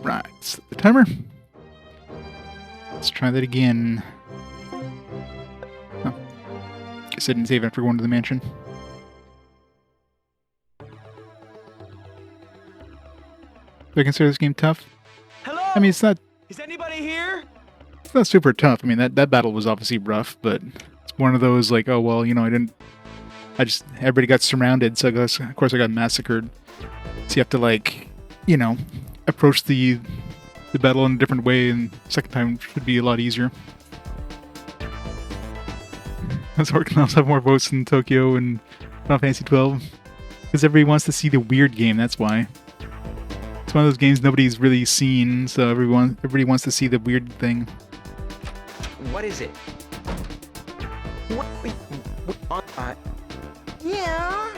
Right, set the timer. Let's try that again. Oh. Guess I didn't save after going to the mansion. Do I consider this game tough? Hello? I mean, it's not Is anybody here? super tough. I mean, that battle was obviously rough, but it's one of those like, oh well, you know, everybody got surrounded, so of course I got massacred. So you have to like, you know, approach the battle in a different way, and second time should be a lot easier. Those Orcanels have more votes than Tokyo and Final Fantasy 12. Because everybody wants to see the weird game, that's why. It's one of those games nobody's really seen, so everybody wants to see the weird thing. What is it? Yeah,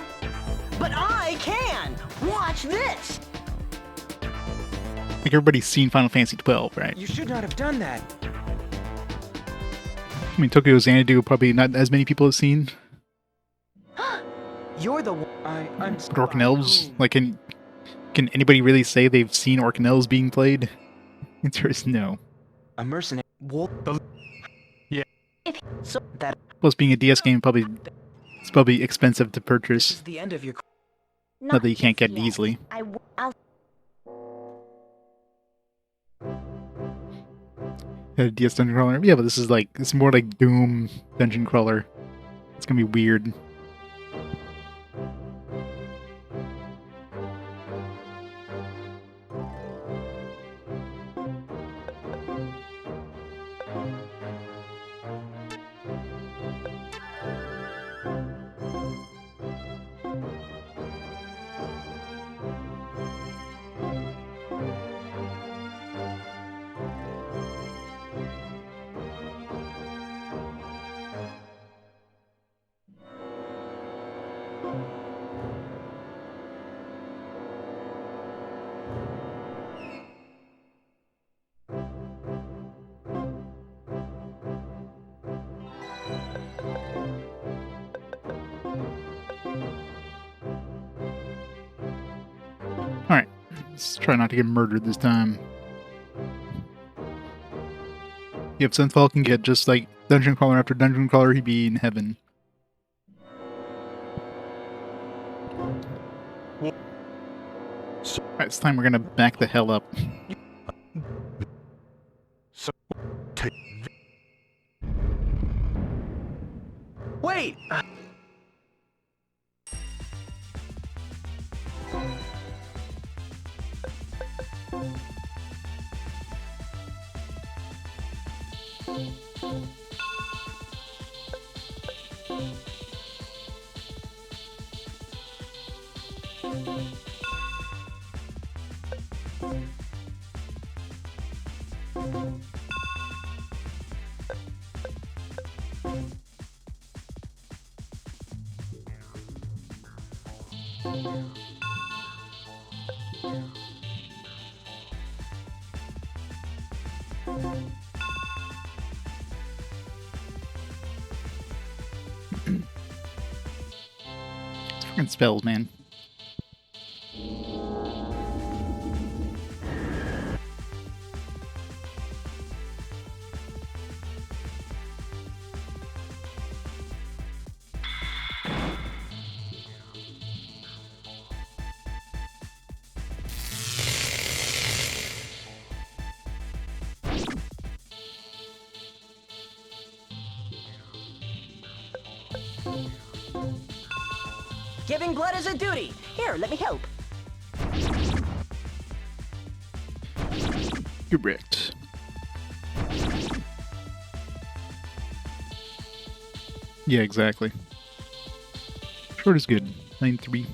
but I can. Watch this. Like everybody's seen Final Fantasy 12, right? You should not have done that. I mean, Tokyo Xanadu probably not as many people have seen. You're the one. I'm But Orcanels, like, can anybody really say they've seen Orcanels being played? The answer is no. a mercenary. Yeah. So that Plus, being a DS game, it's probably expensive to This purchase. is the end of your. Not that you can't get it just easily. yet. I'll A DS dungeon crawler? Yeah, but this is like, it's more like Doom dungeon crawler. It's gonna be weird. Alright, let's try not to get murdered this time. If Synthfall can get just like dungeon crawler after dungeon crawler, he'd be in heaven. Alright, it's time we're gonna back the hell up. Wait. It's freaking spells, man. Giving blood is a duty. Here, let me help. Correct. Yeah, exactly. Short is good. 9-3.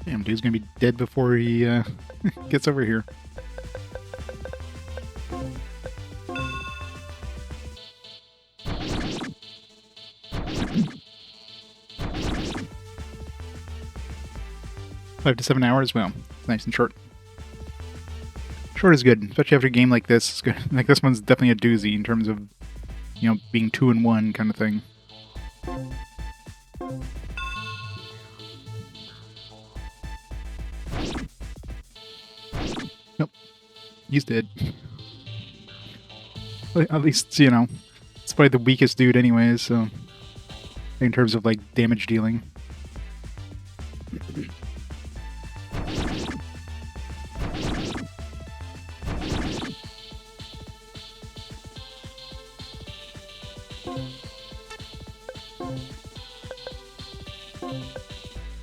Damn, dude's gonna be dead before he gets over here. 5 to 7 hours. Well, nice and short. Short is good, especially after a game like this. It's good. Like this one's definitely a doozy in terms of, you know, being 2-in-1 kind of thing. Nope, he's dead. At least, you know, it's probably the weakest dude anyways, so in terms of like damage dealing.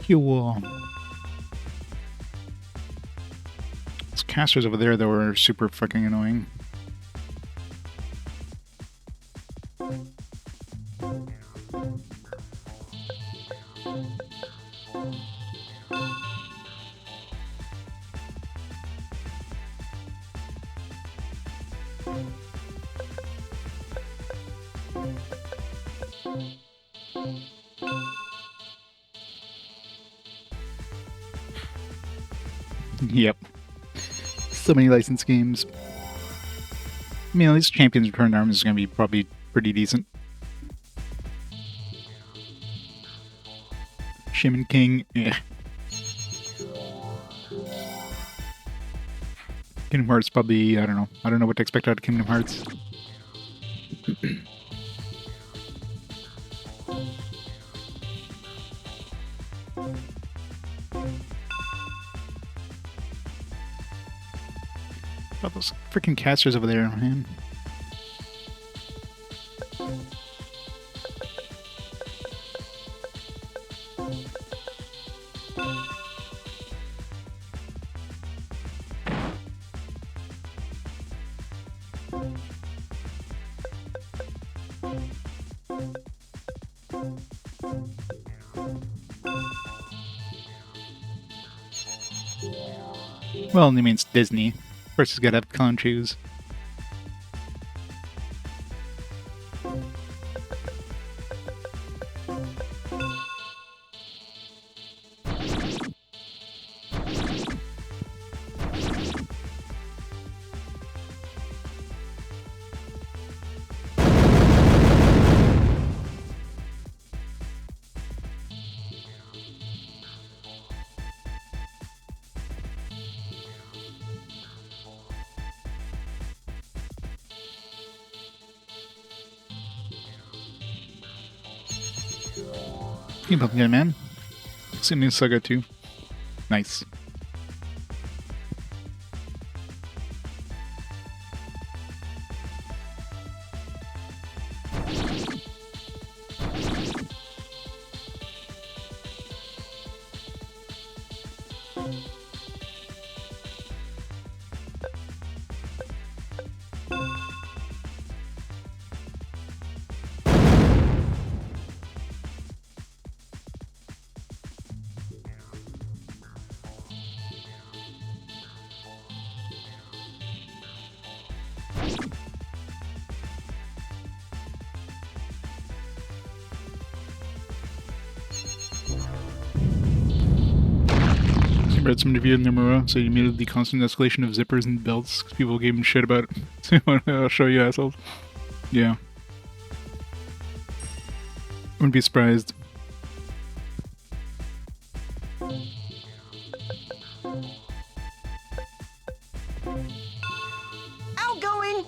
Cool. Those casters over there, though, are super fucking annoying. Yep. So many licensed games. I mean, at least Champions Return Arms is going to be probably pretty decent. Shaman King, eh. Kingdom Hearts probably, I don't know. I don't know what to expect out of Kingdom Hearts. Oh, those freaking casters over there, man. Well, it means Disney. Of course, he's got to have clown shoes. Keep up, good man. Sydney Saga 2. Nice. Read some review in Nomura, so he muted the constant escalation of zippers and belts because people gave him shit about it. I'll show you assholes. Yeah. Wouldn't be surprised. Outgoing!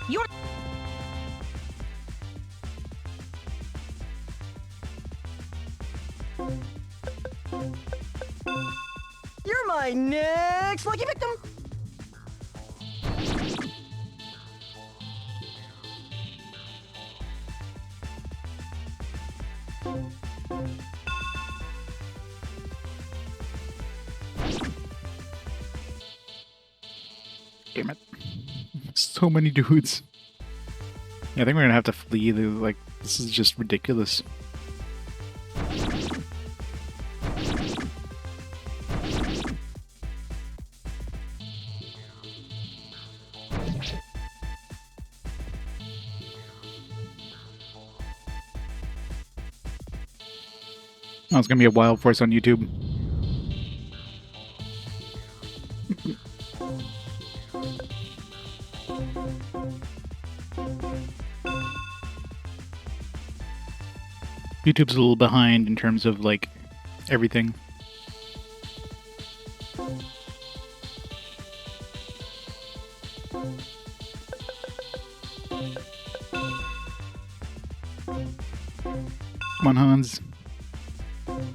You're... You're my next lucky victim! Damn it. So many dudes. Yeah, I think we're gonna have to flee. Like, this is just ridiculous. Oh, it's gonna be a wild force on YouTube. YouTube's a little behind in terms of, like, everything. Come on, Hans.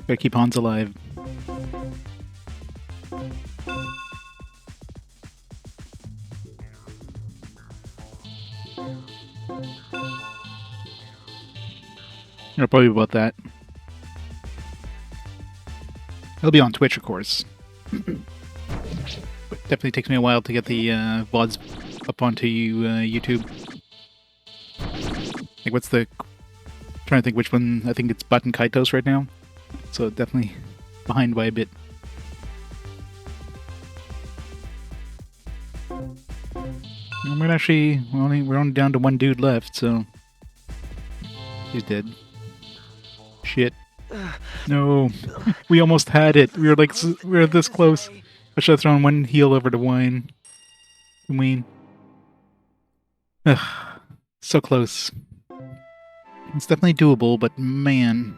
Gotta keep Hans alive. It'll probably be about that. It'll be on Twitch, of course. But definitely takes me a while to get the VODs up onto YouTube. Like, what's the... trying to think which one. I think it's Button Kaitos right now. So definitely behind by a bit. And we're actually... we're only down to one dude left, so... he's dead. Shit. No. We almost had it. We were like, we were this close. I should have thrown one heal over to Wein. Ugh. So close. It's definitely doable, but man.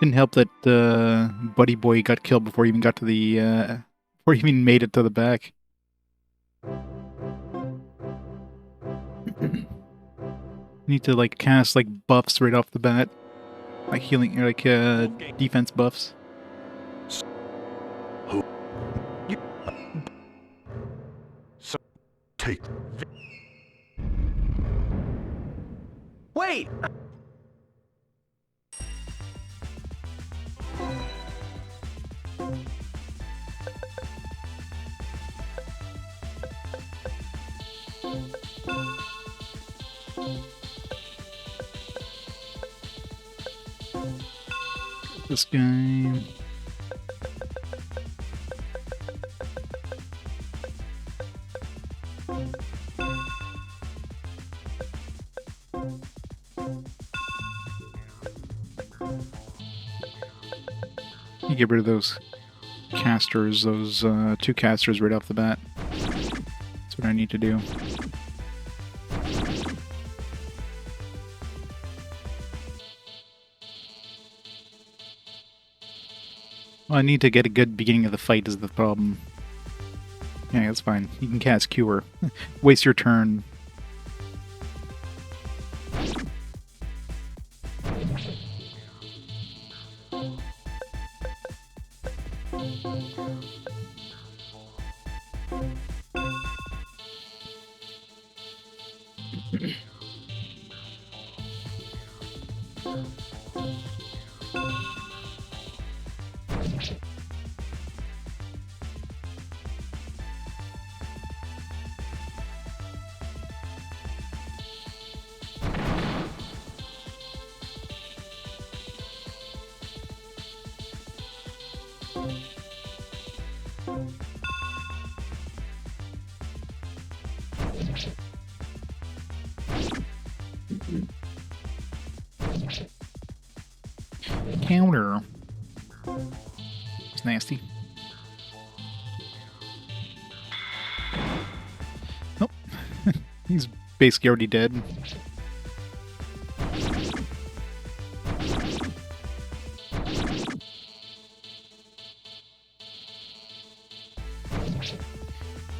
Didn't help that Buddy Boy got killed before he even got to the, before he even made it to the back. Need to, like, cast, like, buffs right off the bat. Like healing, or like, defense buffs. So, take... Wait! This guy. You get rid of those casters, those two casters right off the bat. That's what I need to do. Well, I need to get a good beginning of the fight is the problem. Yeah, that's fine. You can cast Cure. Waste your turn. Counter. It's nasty. Nope. He's basically already dead.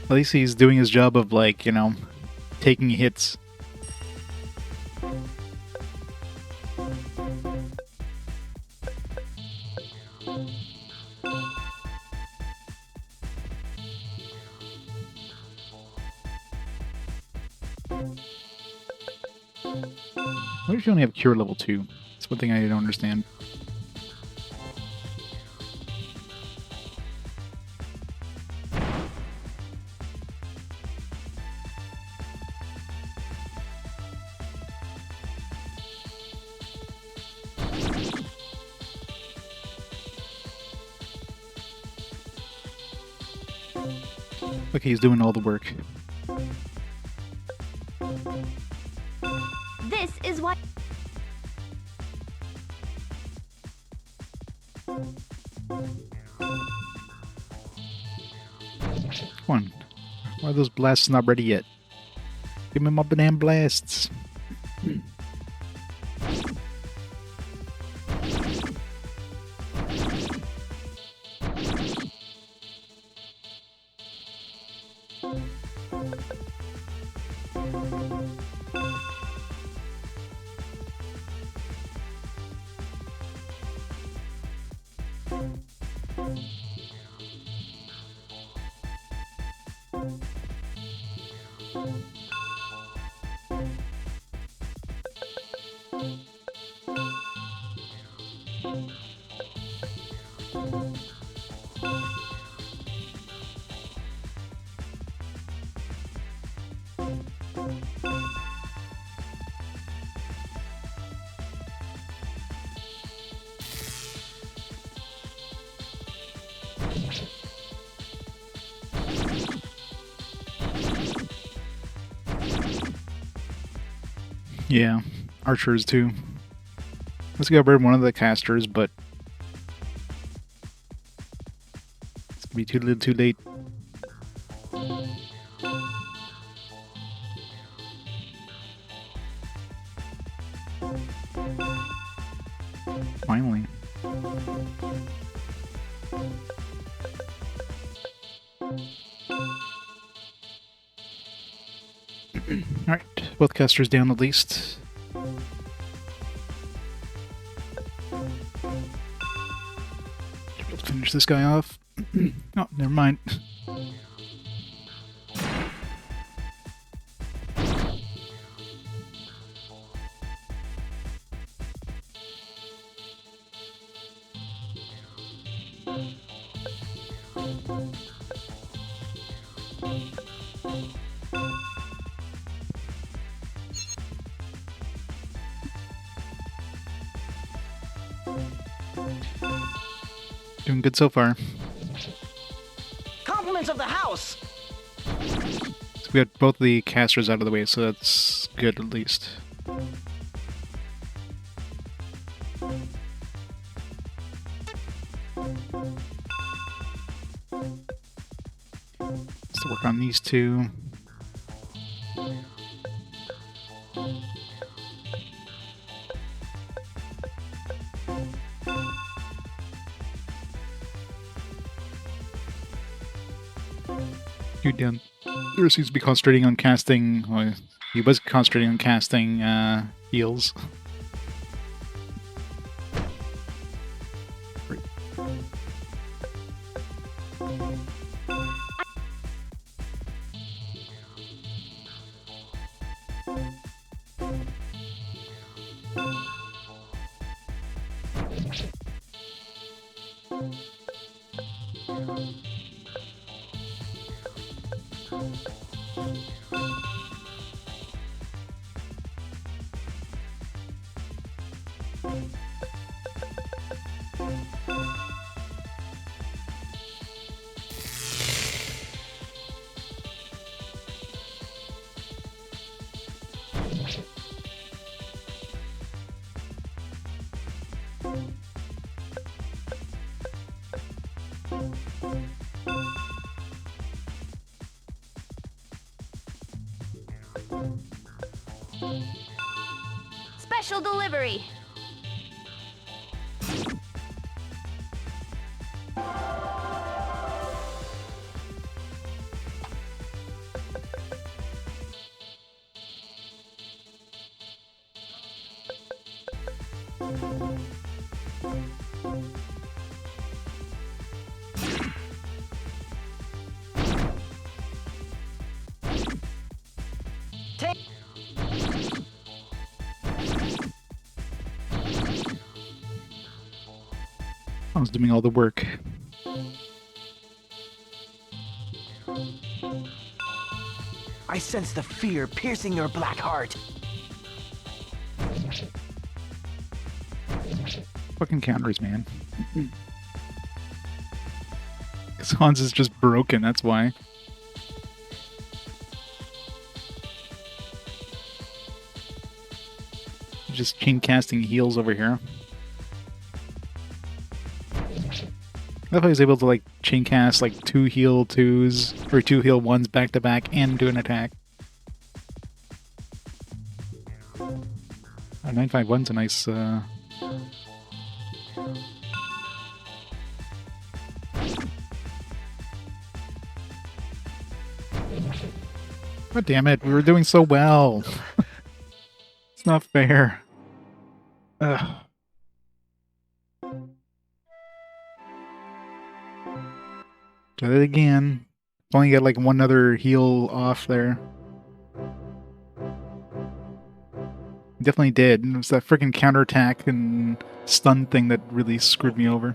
At least he's doing his job of, like, you know, taking hits. Why does she only have Cure level 2? That's one thing I don't understand. Like he's doing all the work. This is why. Come on. Why are those blasts not ready yet? Give me my banana blasts. Yeah, archers too. Let's get rid of one of the casters, but it's gonna be too little, too late. Finally. Alright, both casters down at least. Let's finish this guy off. Oh, never mind. Doing good so far. Compliments of the house! So we got both the casters out of the way, so that's good at least. Let's work on these two. You done. There seems to be concentrating on casting. Well, he was concentrating on casting heals. Great. Special delivery. I was doing all the work. I sense the fear piercing your black heart. Fucking counters, man. Because Hans is just broken, that's why. just chain casting heals over here. I thought I was able to like chain cast like 2 heal 2s or 2 heal 1s back to back and do an attack. 951's a nice God damn it, we were doing so well. It's not fair. Ugh. Did it again. Only got like one other heal off there. Definitely did. It was that freaking counterattack and stun thing that really screwed me over.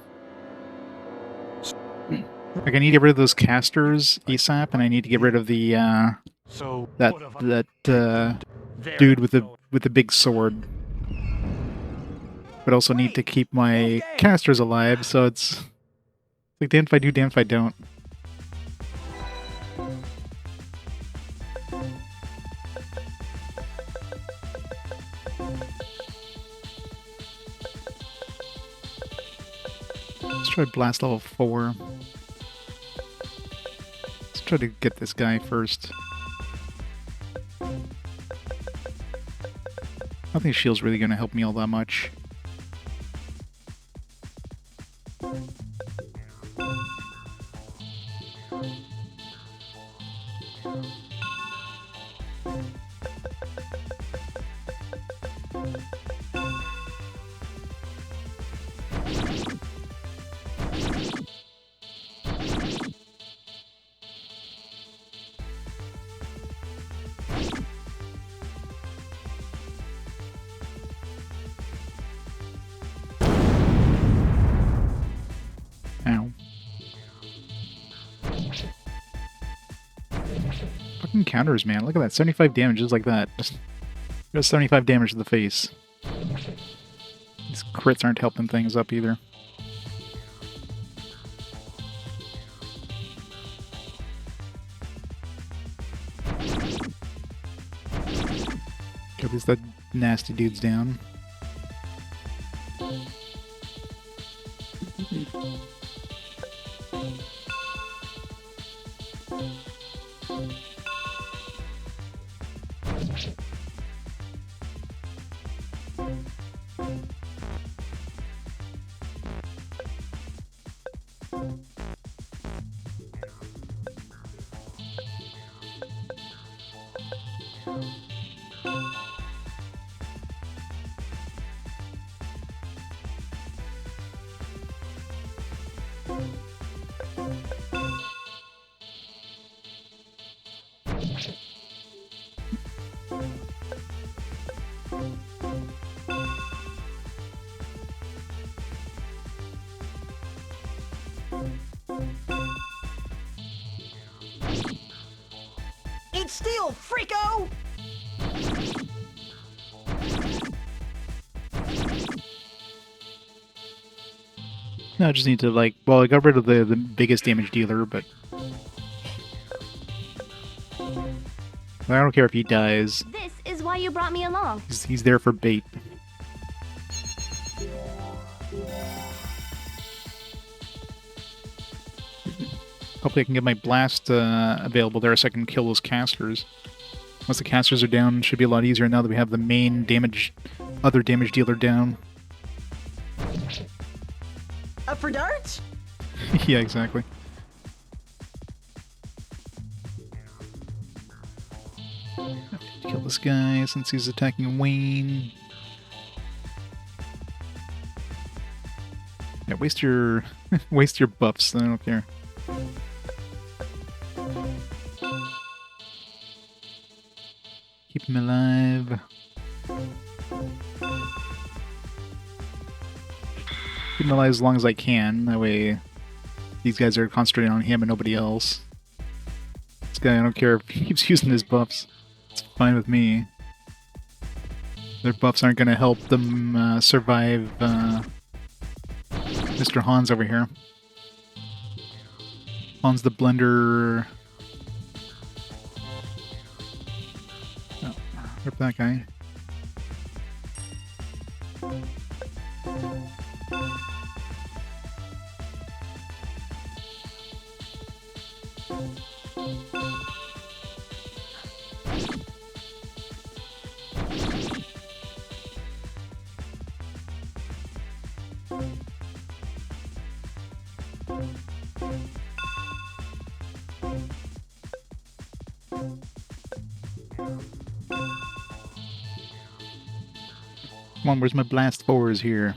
Like I need to get rid of those casters ASAP, and I need to get rid of the So that dude with the big sword. But also need to keep my casters alive, so it's like damned if I do, damned if I don't. Let's try blast level 4. Let's try to get this guy first. I don't think shield's really going to help me all that much. Ow. Fucking counters, man. Look at that. 75 damage just like that. Just 75 damage to the face. These crits aren't helping things up either. At least that nasty dude's down. Eat steel, freako! No, I just need to like, well, I got rid of the biggest damage dealer, but I don't care if he dies. This is why you brought me along. He's there for bait. Hopefully I can get my blast available there so I can kill those casters. Once the casters are down, it should be a lot easier now that we have the main other damage dealer down. Up for darts? Yeah, exactly. Kill this guy since he's attacking Wayne. Yeah, waste your waste your buffs. I don't care. Keep him alive. Keep him alive as long as I can. That way, these guys are concentrating on him and nobody else. This guy, I don't care if he keeps using his buffs. It's fine with me. Their buffs aren't going to help them survive Mr. Hans over here. Hans the Blender. Oh, rip that guy. Come on, where's my blast fours here?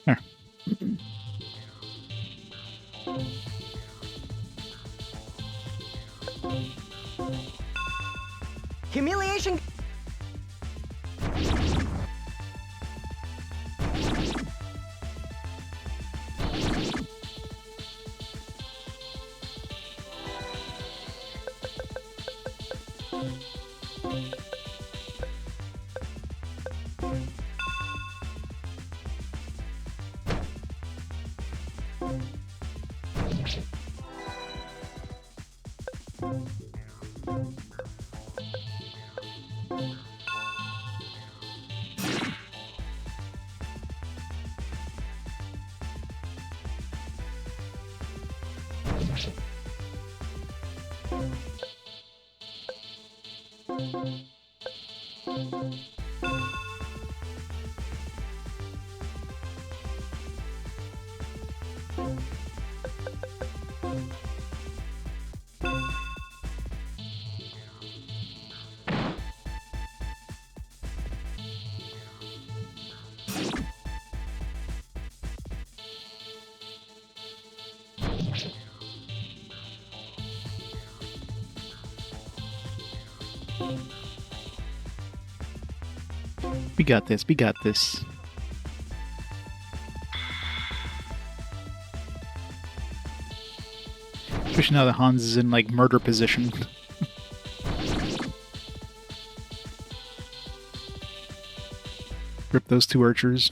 There. Humiliation. We got this. We got this. Especially now that Hans is in, like, murder position. Rip those two archers.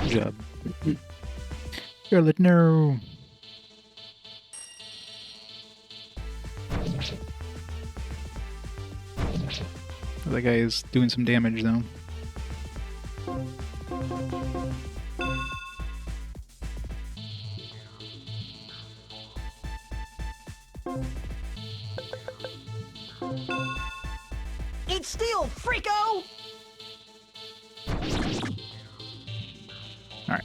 Good job. Charlotte, no. That guy is doing some damage, though. Eat steel, freako! Alright.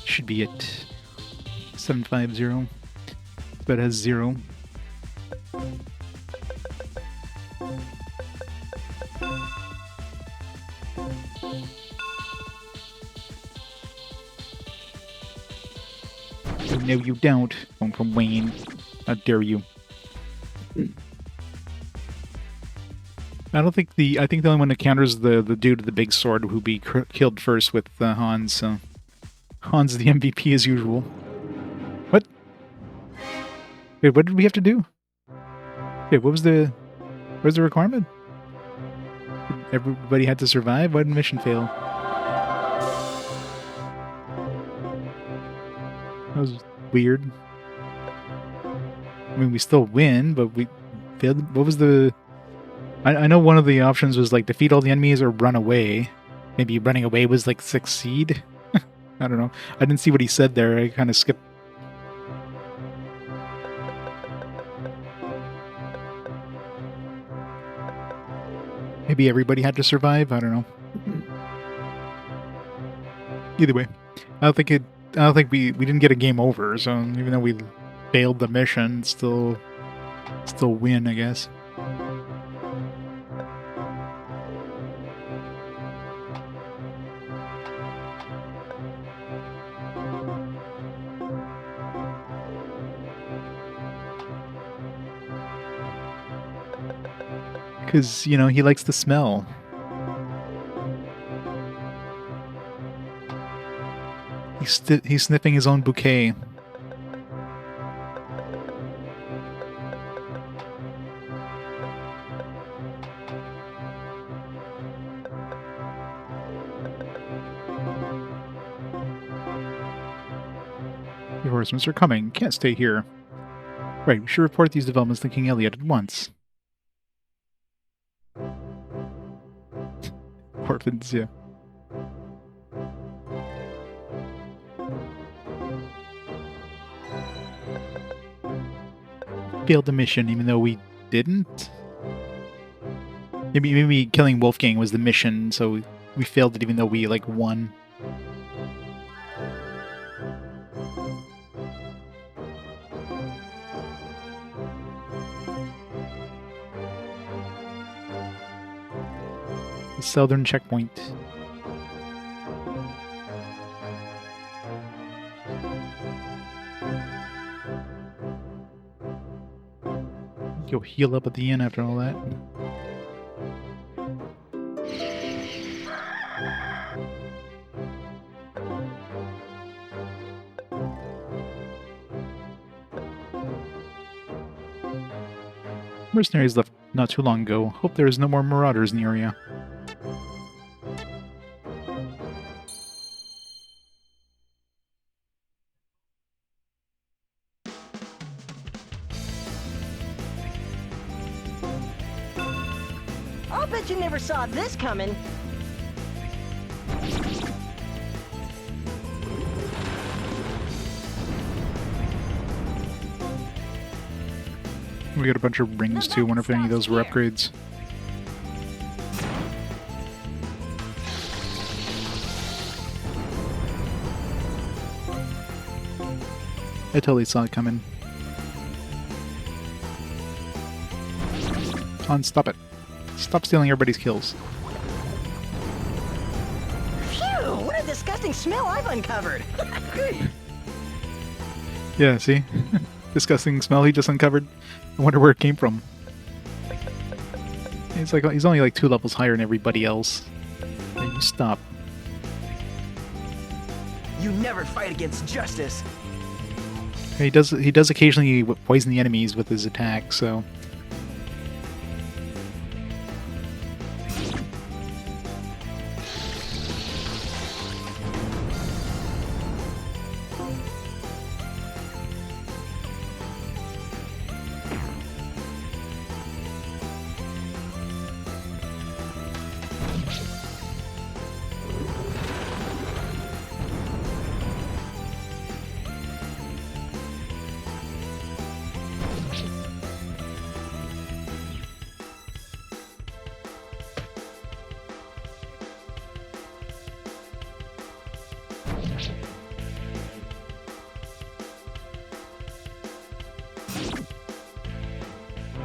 Should be at 750. But it has 0. Oh, no, you don't. Going from Wayne. How dare you? I don't think I think the only one that counters is the dude with the big sword who'd be killed first with Hans, so Hans is the MVP as usual. What? Wait, what did we have to do? Okay, what was the requirement? Everybody had to survive? Why did mission fail? That was weird. I mean, we still win, but we failed. What was the... I know one of the options was, like, defeat all the enemies or run away. Maybe running away was, like, succeed? I don't know. I didn't see what he said there. I kind of skipped. Maybe everybody had to survive? I don't know. Either way, I don't think don't think we didn't get a game over. So even though we failed the mission, still win, I guess. Because, you know, he likes the smell. He's sniffing his own bouquet. The horsemen are coming. Can't stay here. Right, we should report these developments to King Elliot at once. Orphans, yeah. Failed the mission, even though we didn't. Maybe killing Wolfgang was the mission, so we failed it, even though we like won. The southern checkpoint. You'll heal up at the inn after all that. Mercenaries left not too long ago. Hope there is no more marauders in the area. I'll bet you never saw this coming. We got a bunch of rings too. Wonder if any of those were upgrades. I totally saw it coming. On, stop it. Stop stealing everybody's kills. Phew! What a disgusting smell I've uncovered. Yeah, see? Disgusting smell he just uncovered. I wonder where it came from. He's only like 2 levels higher than everybody else. Hey, you stop. You never fight against justice. He does occasionally poison the enemies with his attack, so.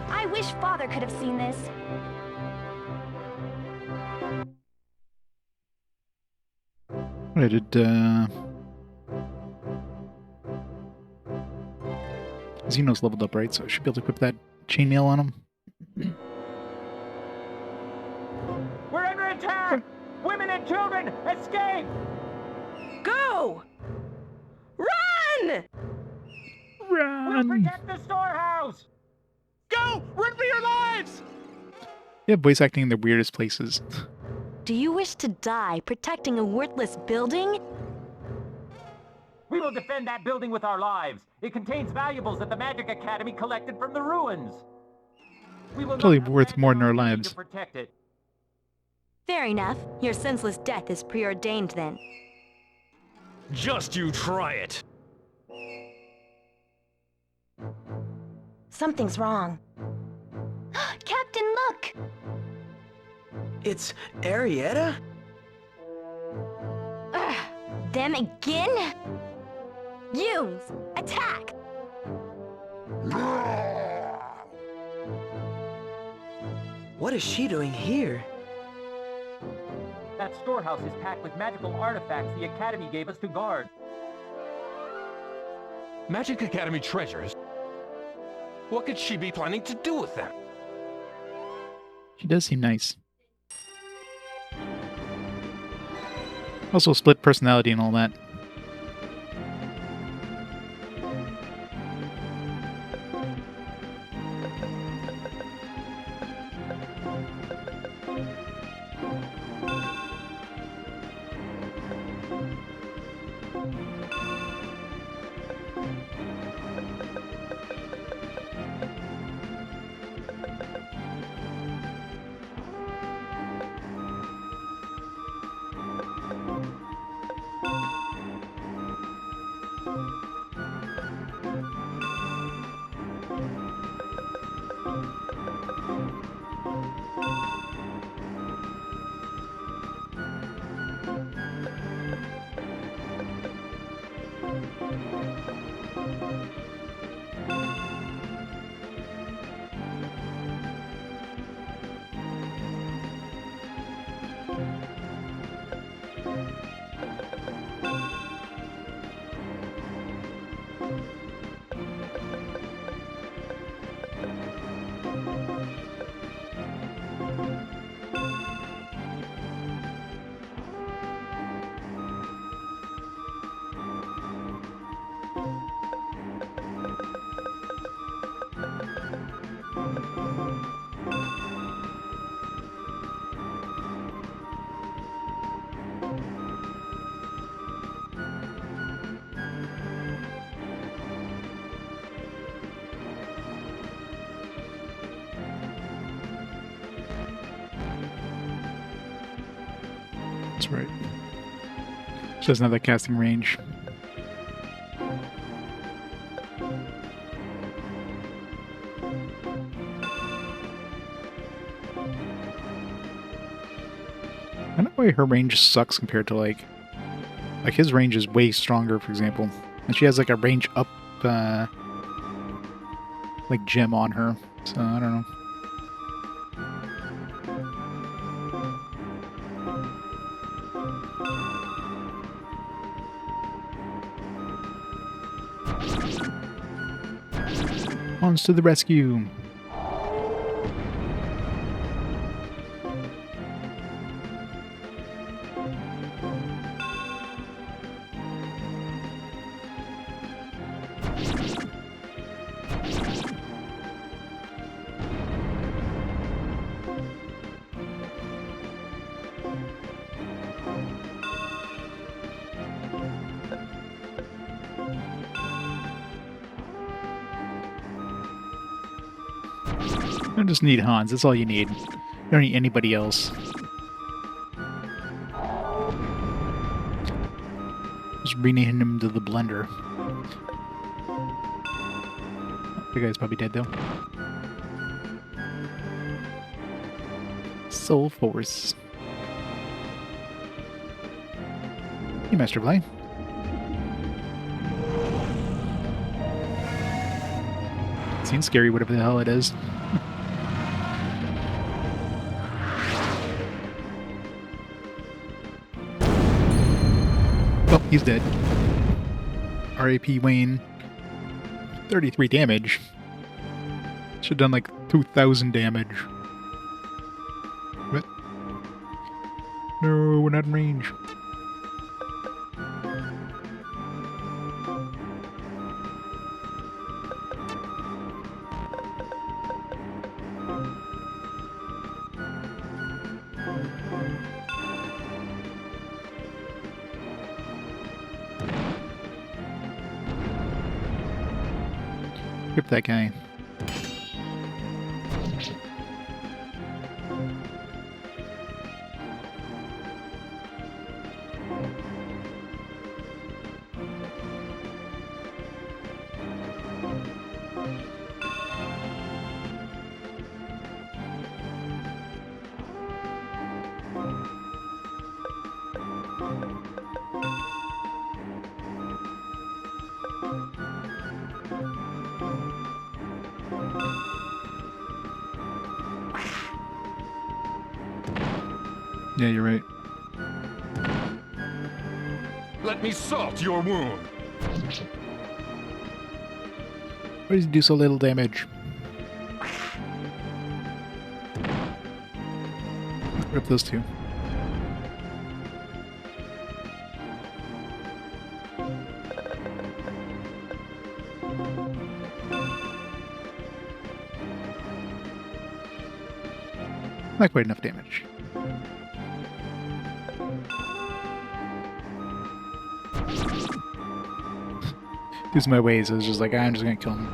I wish Father could have seen this. I did, Xeno's leveled up, right? So I should be able to equip that chainmail on him. We're under attack! Women and children, escape! Go! Run! We'll Run! protect the storehouse! Go! Run for your lives! Yeah, voice acting in the weirdest places. Do you wish to die protecting a worthless building? We will defend that building with our lives. It contains valuables that the Magic Academy collected from the ruins. We will Totally not have worth more than our manpower lives. to protect it. Fair enough. Your senseless death is preordained then. Just you try it. Something's wrong. Captain, look! It's Arietta? Them again? Yunes, attack! What is she doing here? That storehouse is packed with magical artifacts the Academy gave us to guard. Magic Academy treasures? What could she be planning to do with them? She does seem nice. Also split personality and all that. That's right. She doesn't have that casting range. I don't know why her range sucks compared to like his range is way stronger, for example. And she has like a range up like gem on her. So I don't know. Ones to the rescue. You just need Hans, that's all you need. You don't need anybody else. Just rename him to the Blender. Oh, the guy's probably dead though. Soul Force. Hey, Master Bly. Seems scary, whatever the hell it is. Oh, he's dead. R.A.P. Wayne. 33 damage. Should've done like 2,000 damage. What? No, we're not in range. Skip that guy. Yeah, you're right. Let me salt your wound. Why does he do so little damage? Rip those two. Not quite enough damage. These are my ways. I was just like, I'm just gonna kill him.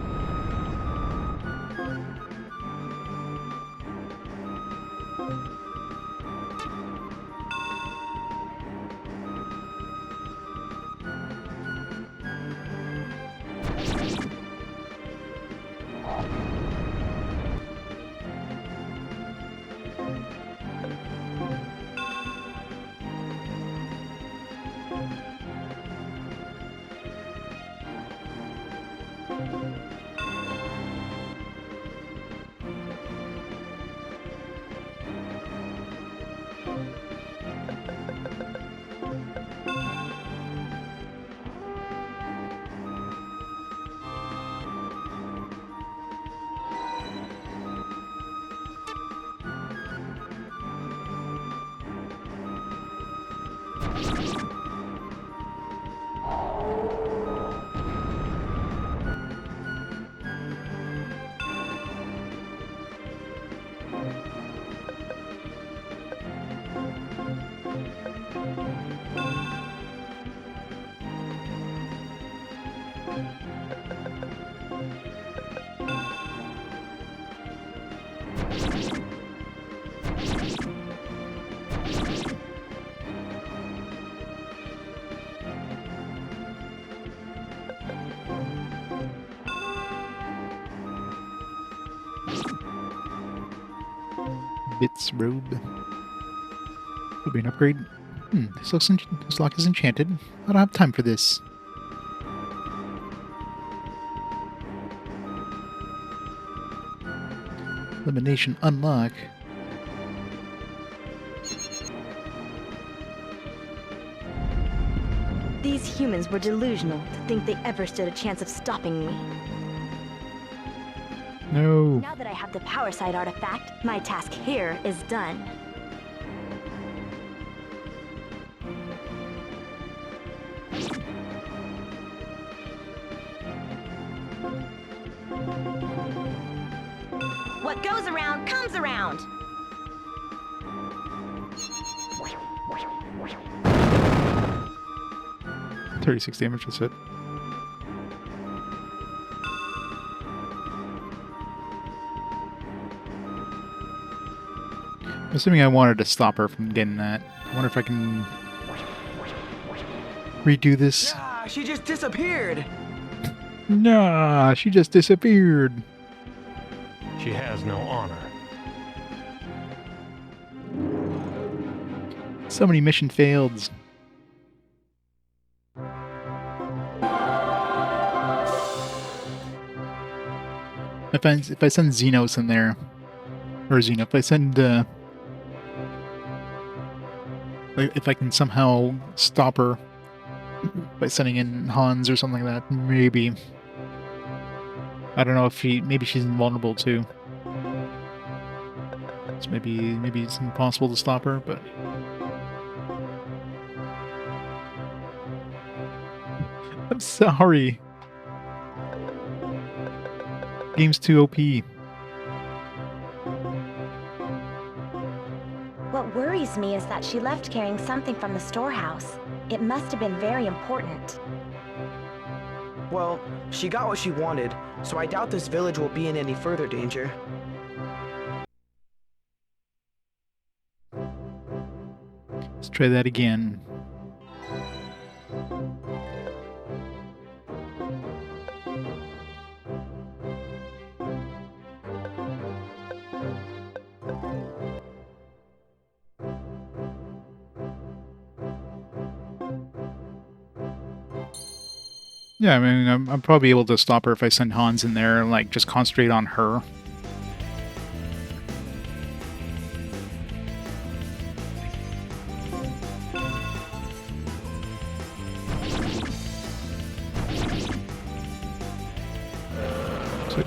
Bits robe. Would be an upgrade. This lock is enchanted. I don't have time for this. Elimination unlock. These humans were delusional to think they ever stood a chance of stopping me. No. Now that I have the power side artifact, my task here is done. What goes around comes around! 36 damage, that's it. Assuming I wanted to stop her from getting that. I wonder if I can redo this. Ah, she just disappeared. Nah, she just disappeared. She has no honor. So many mission faileds. If I send Xenos in there, or Xeno, if I send like if I can somehow stop her by sending in Hans or something like that, maybe. I don't know if maybe she's invulnerable too. So maybe it's impossible to stop her, but I'm sorry. Game's too OP. What worries me is that she left carrying something from the storehouse. It must have been very important. Well, she got what she wanted, so I doubt this village will be in any further danger. Let's try that again. Yeah, I mean, I'm probably able to stop her if I send Hans in there and, like, just concentrate on her.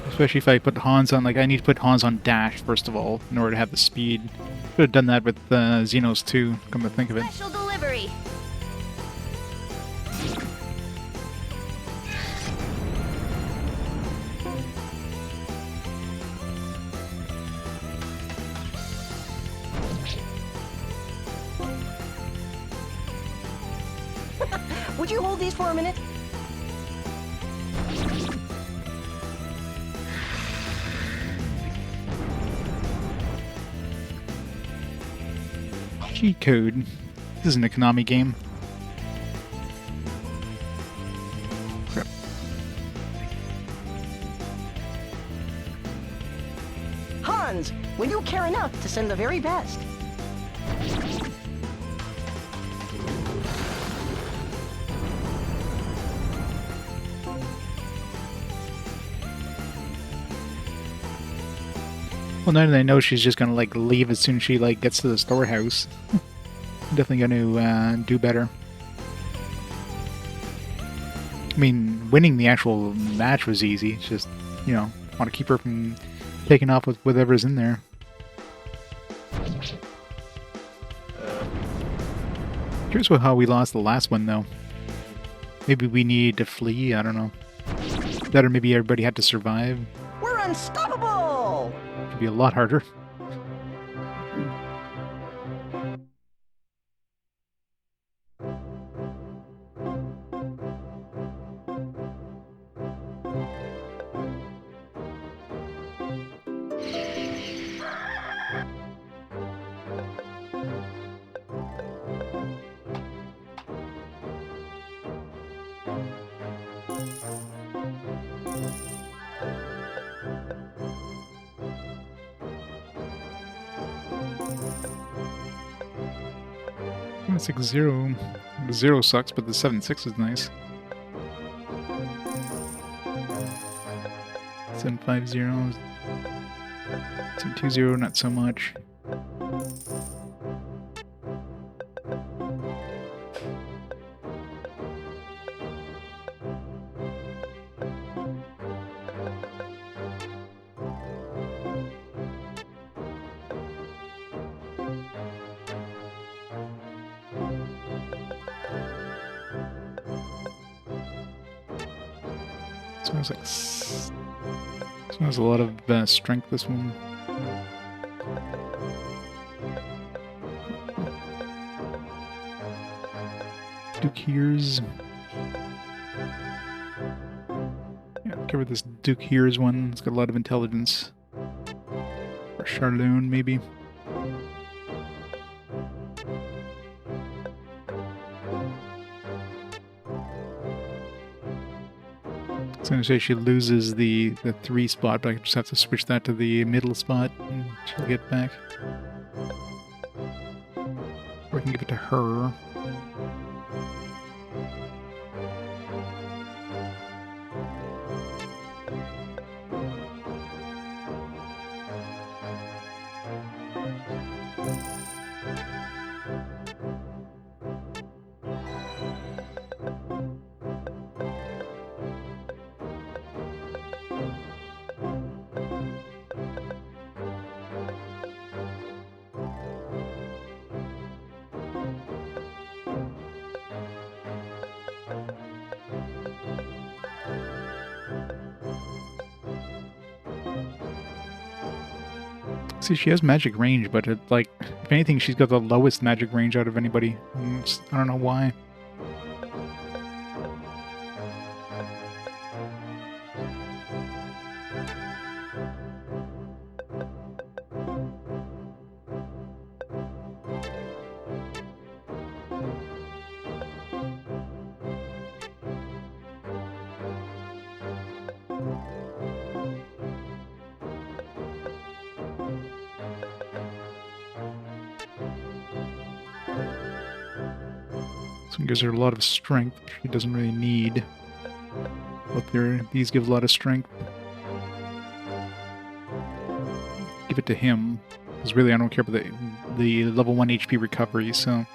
Especially if I put Hans on, like, I need to put Hans on dash, first of all, in order to have the speed. Could have done that with Xenos too, come to think of it. Special delivery. Would you hold these for a minute? Cheat code. This isn't a Konami game. Crap. Hans, will you care enough to send the very best? Well, now that I know she's just gonna like leave as soon as she like gets to the storehouse, definitely gonna do better. I mean, winning the actual match was easy. It's just, you know, want to keep her from taking off with whatever's in there. Curious how we lost the last one though. Maybe we needed to flee. I don't know. That or maybe everybody had to survive. We're unstoppable! Could be a lot harder. It's like 0. The 0 sucks, but the 7-6 is nice. 7-5-0. 7-2-0, not so much. This one has a lot of strength, this one. Duke Hears. Yeah, cover this Duke Hears one. It's got a lot of intelligence. Or Charloon, maybe. I was going to say she loses the 3 spot, but I just have to switch that to the middle spot and she'll get back. Or I can give it to her. See, she has magic range, but like, if anything, she's got the lowest magic range out of anybody. I don't know why. This one gives her a lot of strength. She doesn't really need. But these give a lot of strength. Give it to him. Because really I don't care about the level 1 HP recovery, so...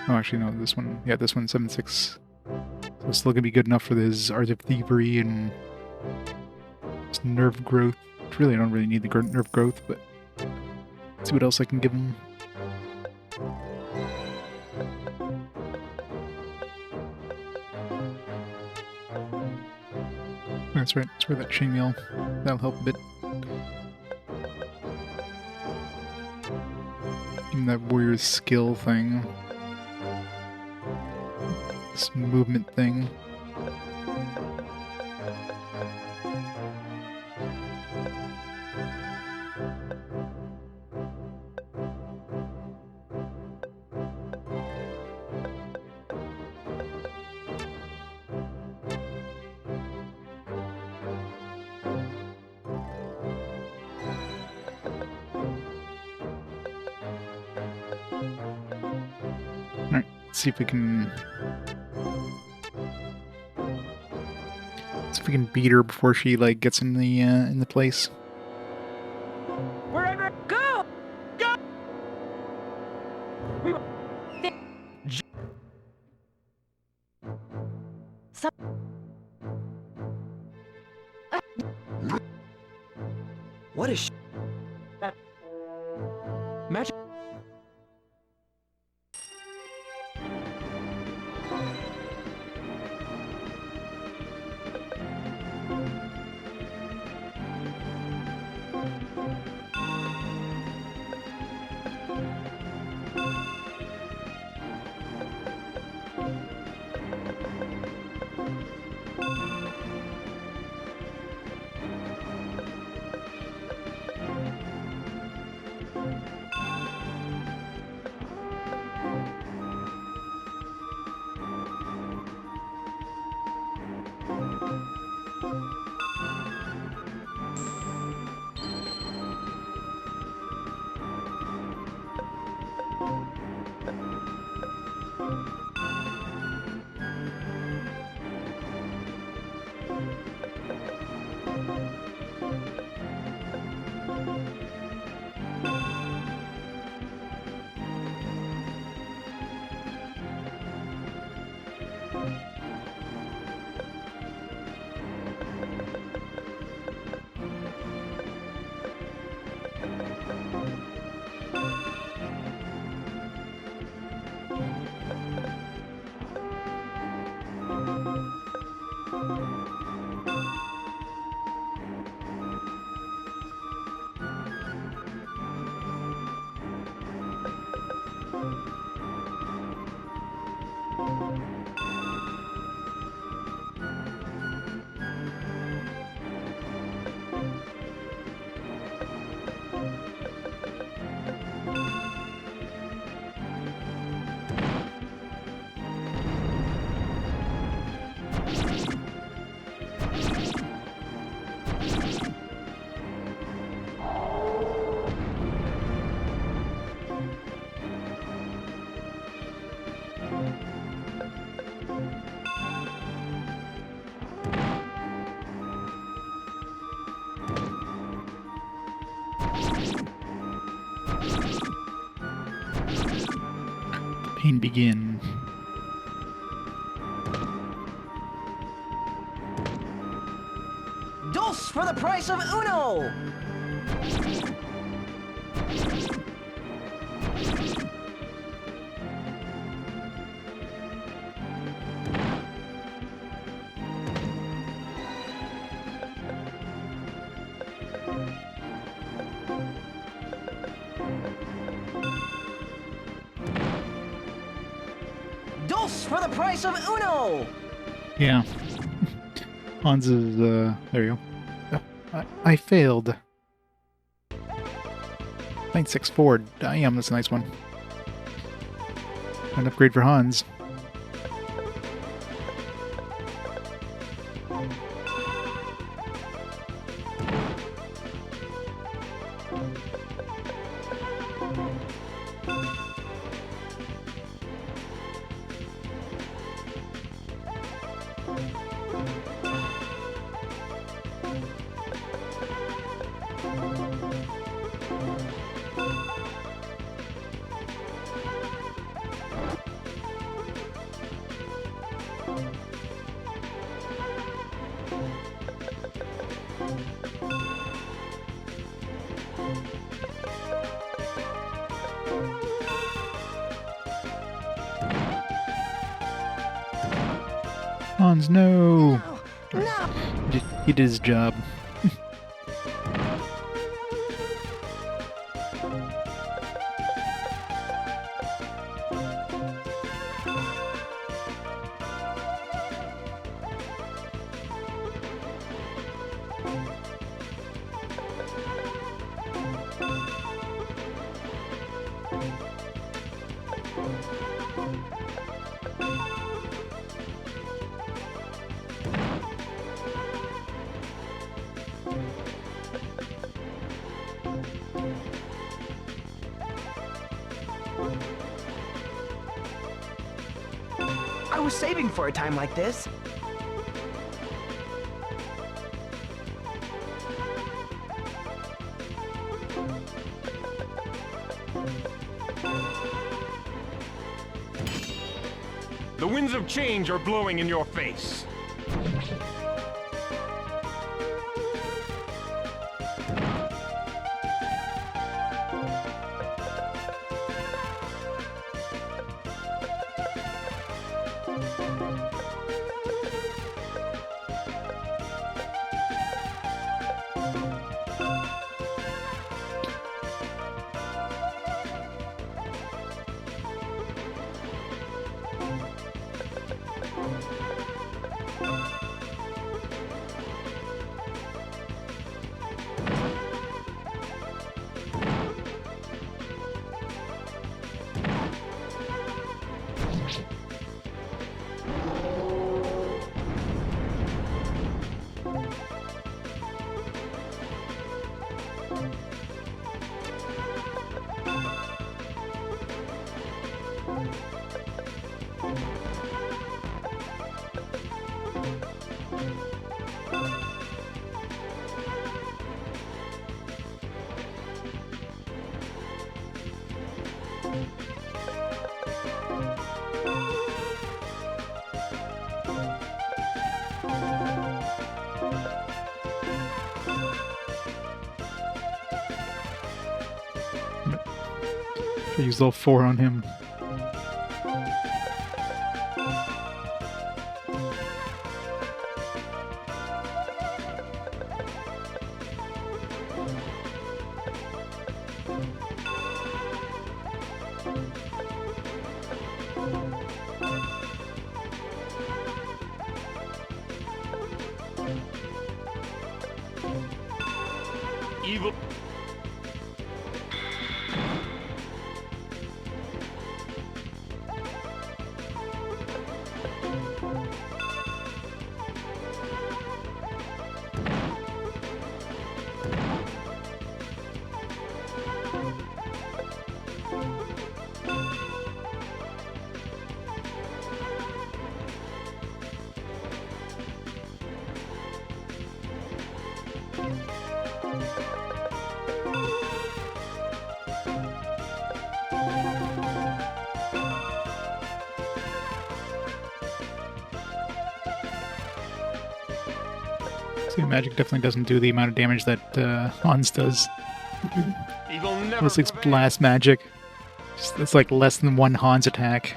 Oh, actually no, this one... Yeah, this one, 7-6. It's still gonna be good enough for this Art of Thievery and this nerve growth. Really, I don't really need the nerve growth, but let's see what else I can give him. That's right, that's where that chainmail, that'll help a bit. Give him that warrior's skill thing. This movement thing. Alright, let's see if we can... See if we can beat her before she, like, gets in the place. Wherever. Go! Go! We... What is Magic. Pain begin. Dos for the price of uno! Dos for the price of uno! Yeah. Hans is, there you go. I failed. 964. Damn, that's a nice one. An upgrade for Hans. Hans, no! No! He did his job. I was saving for a time like this. The winds of change are blowing in your face. I used all 4 on him. Evil. See, magic definitely doesn't do the amount of damage that Hans does. Evil never It's like prevails. blast magic. It's like less than 1 Hans attack.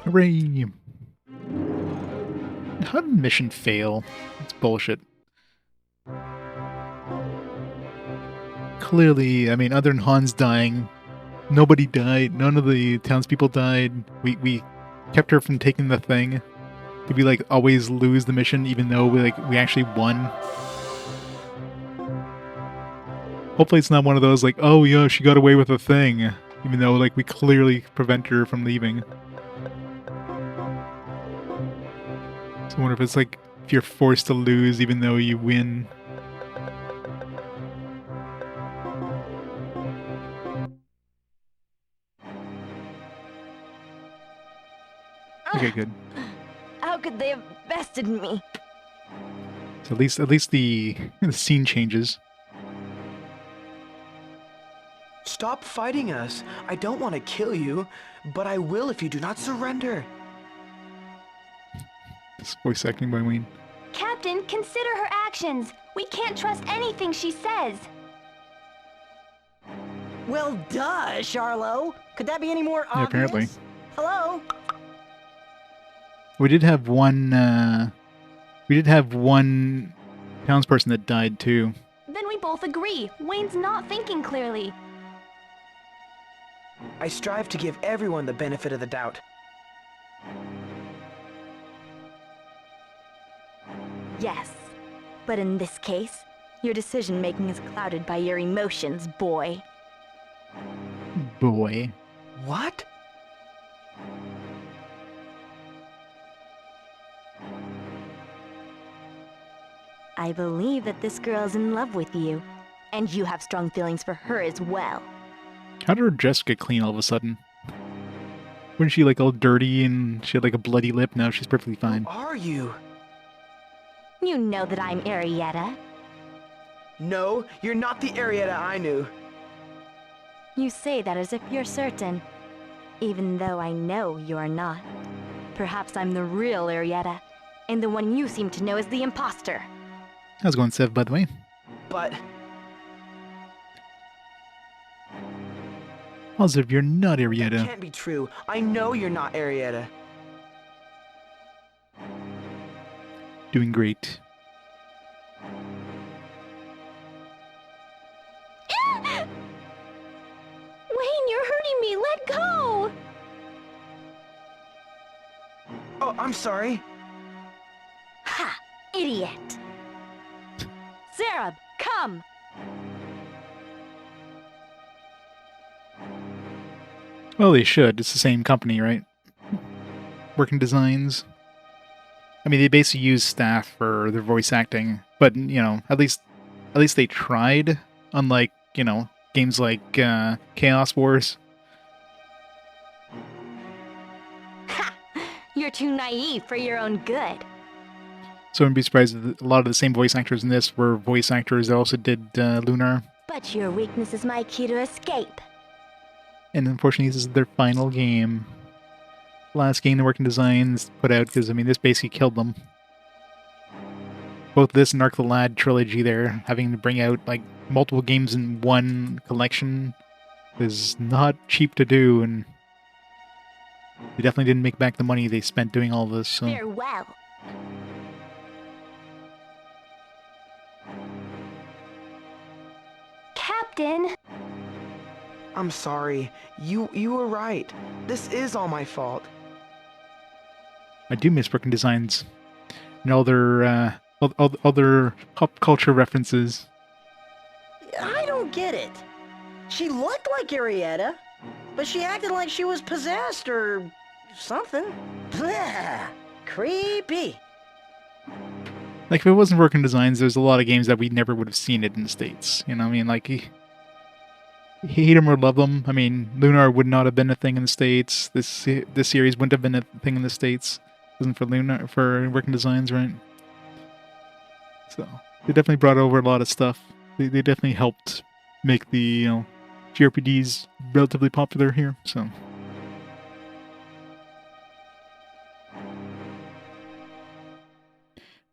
Hooray! How did the mission fail? It's bullshit. Clearly, I mean, other than Hans dying, nobody died. None of the townspeople died. We kept her from taking the thing. Did we like always lose the mission, even though we actually won? Hopefully, it's not one of those like, oh yeah, she got away with the thing, even though like we clearly prevented her from leaving. So I wonder if it's like if you're forced to lose even though you win. Okay, good. How could they have bested me? So at least the scene changes. Stop fighting us. I don't want to kill you, but I will if you do not surrender. This voice acting by Wayne. Captain, consider her actions. We can't trust anything she says. Well, duh, Charlo. Could that be any more Yeah, obvious? apparently. Hello? We did have one. We did have one townsperson that died too. Then we both agree. Wayne's not thinking clearly. I strive to give everyone the benefit of the doubt. Yes. But in this case, your decision-making is clouded by your emotions, boy. Boy. What? I believe that this girl is in love with you, and you have strong feelings for her as well. How did her dress get clean all of a sudden? Wasn't she like all dirty and she had like a bloody lip? Now she's perfectly fine. Who are you? You know that I'm Arietta. No, you're not the Arietta I knew. You say that as if you're certain, even though I know you are not. Perhaps I'm the real Arietta, and the one you seem to know is the imposter. How's it going, Sev, by the way? But Positive you're not that Arietta. can't be true. I know you're not Arietta. Doing great. Wayne, you're hurting me. Let go. Oh, I'm sorry. Ha! Idiot! Zareb, come! Well, they should. It's the same company, right? Working Designs. I mean, they basically use staff for their voice acting, but you know, at least they tried. Unlike games like Chaos Wars. Ha! You're too naive for your own good. So I wouldn't be surprised if a lot of the same voice actors in this were voice actors that also did Lunar. But your weakness is my key to escape. And unfortunately, this is their final game. Last game the Working Designs put out, because I mean, this basically killed them. Both this and Ark the Lad trilogy there, having to bring out like multiple games in one collection is not cheap to do, and they definitely didn't make back the money they spent doing all this. So. Farewell. Captain. I'm sorry. You were right. This is all my fault. I do miss Working Designs and all their other pop culture references. I don't get it. She looked like Arietta, but she acted like she was possessed or something. Blah. Creepy. Like, if it wasn't Working Designs, there's a lot of games that we never would have seen it in the States. You know what I mean? Like, hate them or love them. I mean, Lunar would not have been a thing in the States. This series wouldn't have been a thing in the States. It wasn't for Working Designs, right? So, they definitely brought over a lot of stuff. They definitely helped make the, JRPGs relatively popular here, so...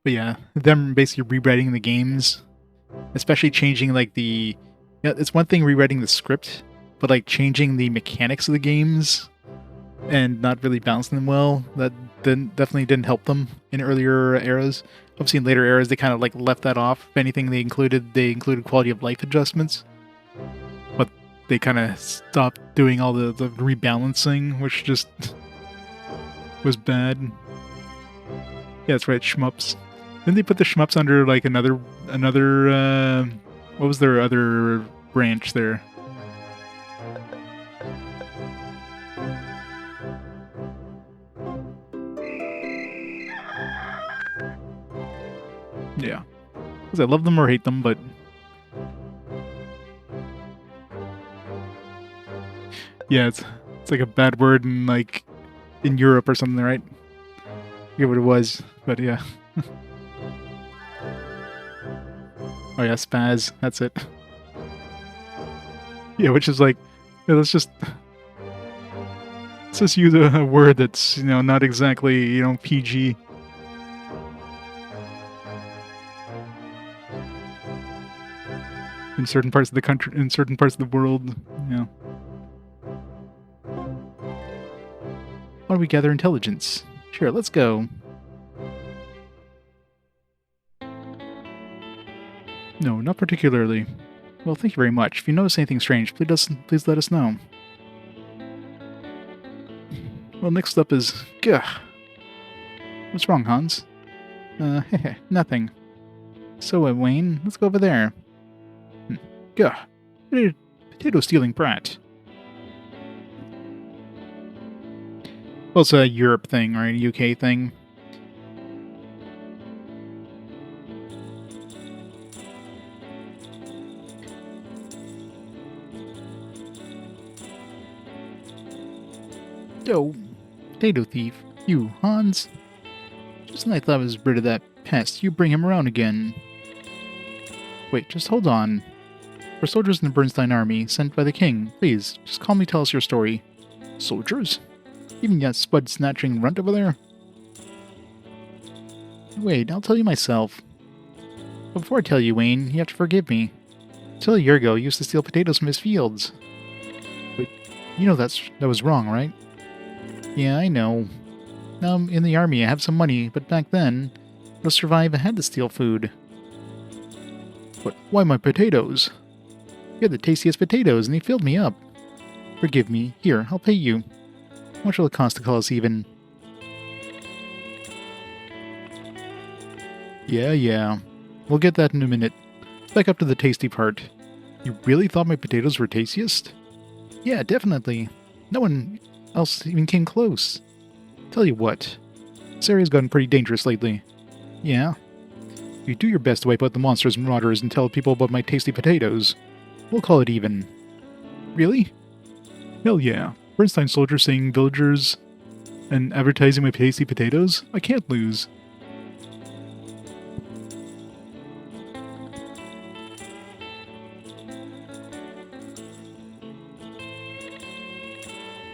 But yeah, them basically rewriting the games, especially changing like it's one thing rewriting the script, but like changing the mechanics of the games and not really balancing them well, that definitely didn't help them in earlier eras. Obviously in later eras they kind of like left that off. If anything, they included quality of life adjustments, but they kind of stopped doing all the rebalancing, which just was bad. Yeah, that's right, shmups. Didn't they put the shmups under like another what was their other branch there? Yeah. 'Cause I love them or hate them, but yeah, it's like a bad word in in Europe or something, right? I forget what it was, but yeah. Oh yeah, spaz. That's it. Yeah, which is like, yeah, let's just use a word that's not exactly PG. in certain parts of the country, in certain parts of the world. Yeah. Why don't we gather intelligence? Sure, let's go. No, not particularly. Well, thank you very much. If you notice anything strange, please let us know. Well, next up is... Gah. What's wrong, Hans? Nothing. So, Wayne, let's go over there. Gah. Potato-stealing brat. Well, it's a Europe thing, right? A UK thing. Oh, potato thief. You, Hans? Just when I thought I was rid of that pest, you bring him around again. Wait, just hold on. We're soldiers in the Bernstein army, sent by the king. Please, just calmly tell us your story. Soldiers? Even that spud-snatching runt over there? Wait, I'll tell you myself. But before I tell you, Wayne, you have to forgive me. Until a year ago, I used to steal potatoes from his fields. But you know that was wrong, right? Yeah, I know. Now I'm in the army, I have some money, but back then, to survive, I had to steal food. But why my potatoes? You had the tastiest potatoes, and they filled me up. Forgive me. Here, I'll pay you. How much will it cost to call us even? Yeah. We'll get that in a minute. Back up to the tasty part. You really thought my potatoes were tastiest? Yeah, definitely. No one else even came close. Tell you what, this area's gotten pretty dangerous lately. Yeah? You do your best to wipe out the monsters and marauders and tell people about my tasty potatoes. We'll call it even. Really? Hell yeah. Bernstein soldiers saying villagers and advertising my tasty potatoes? I can't lose.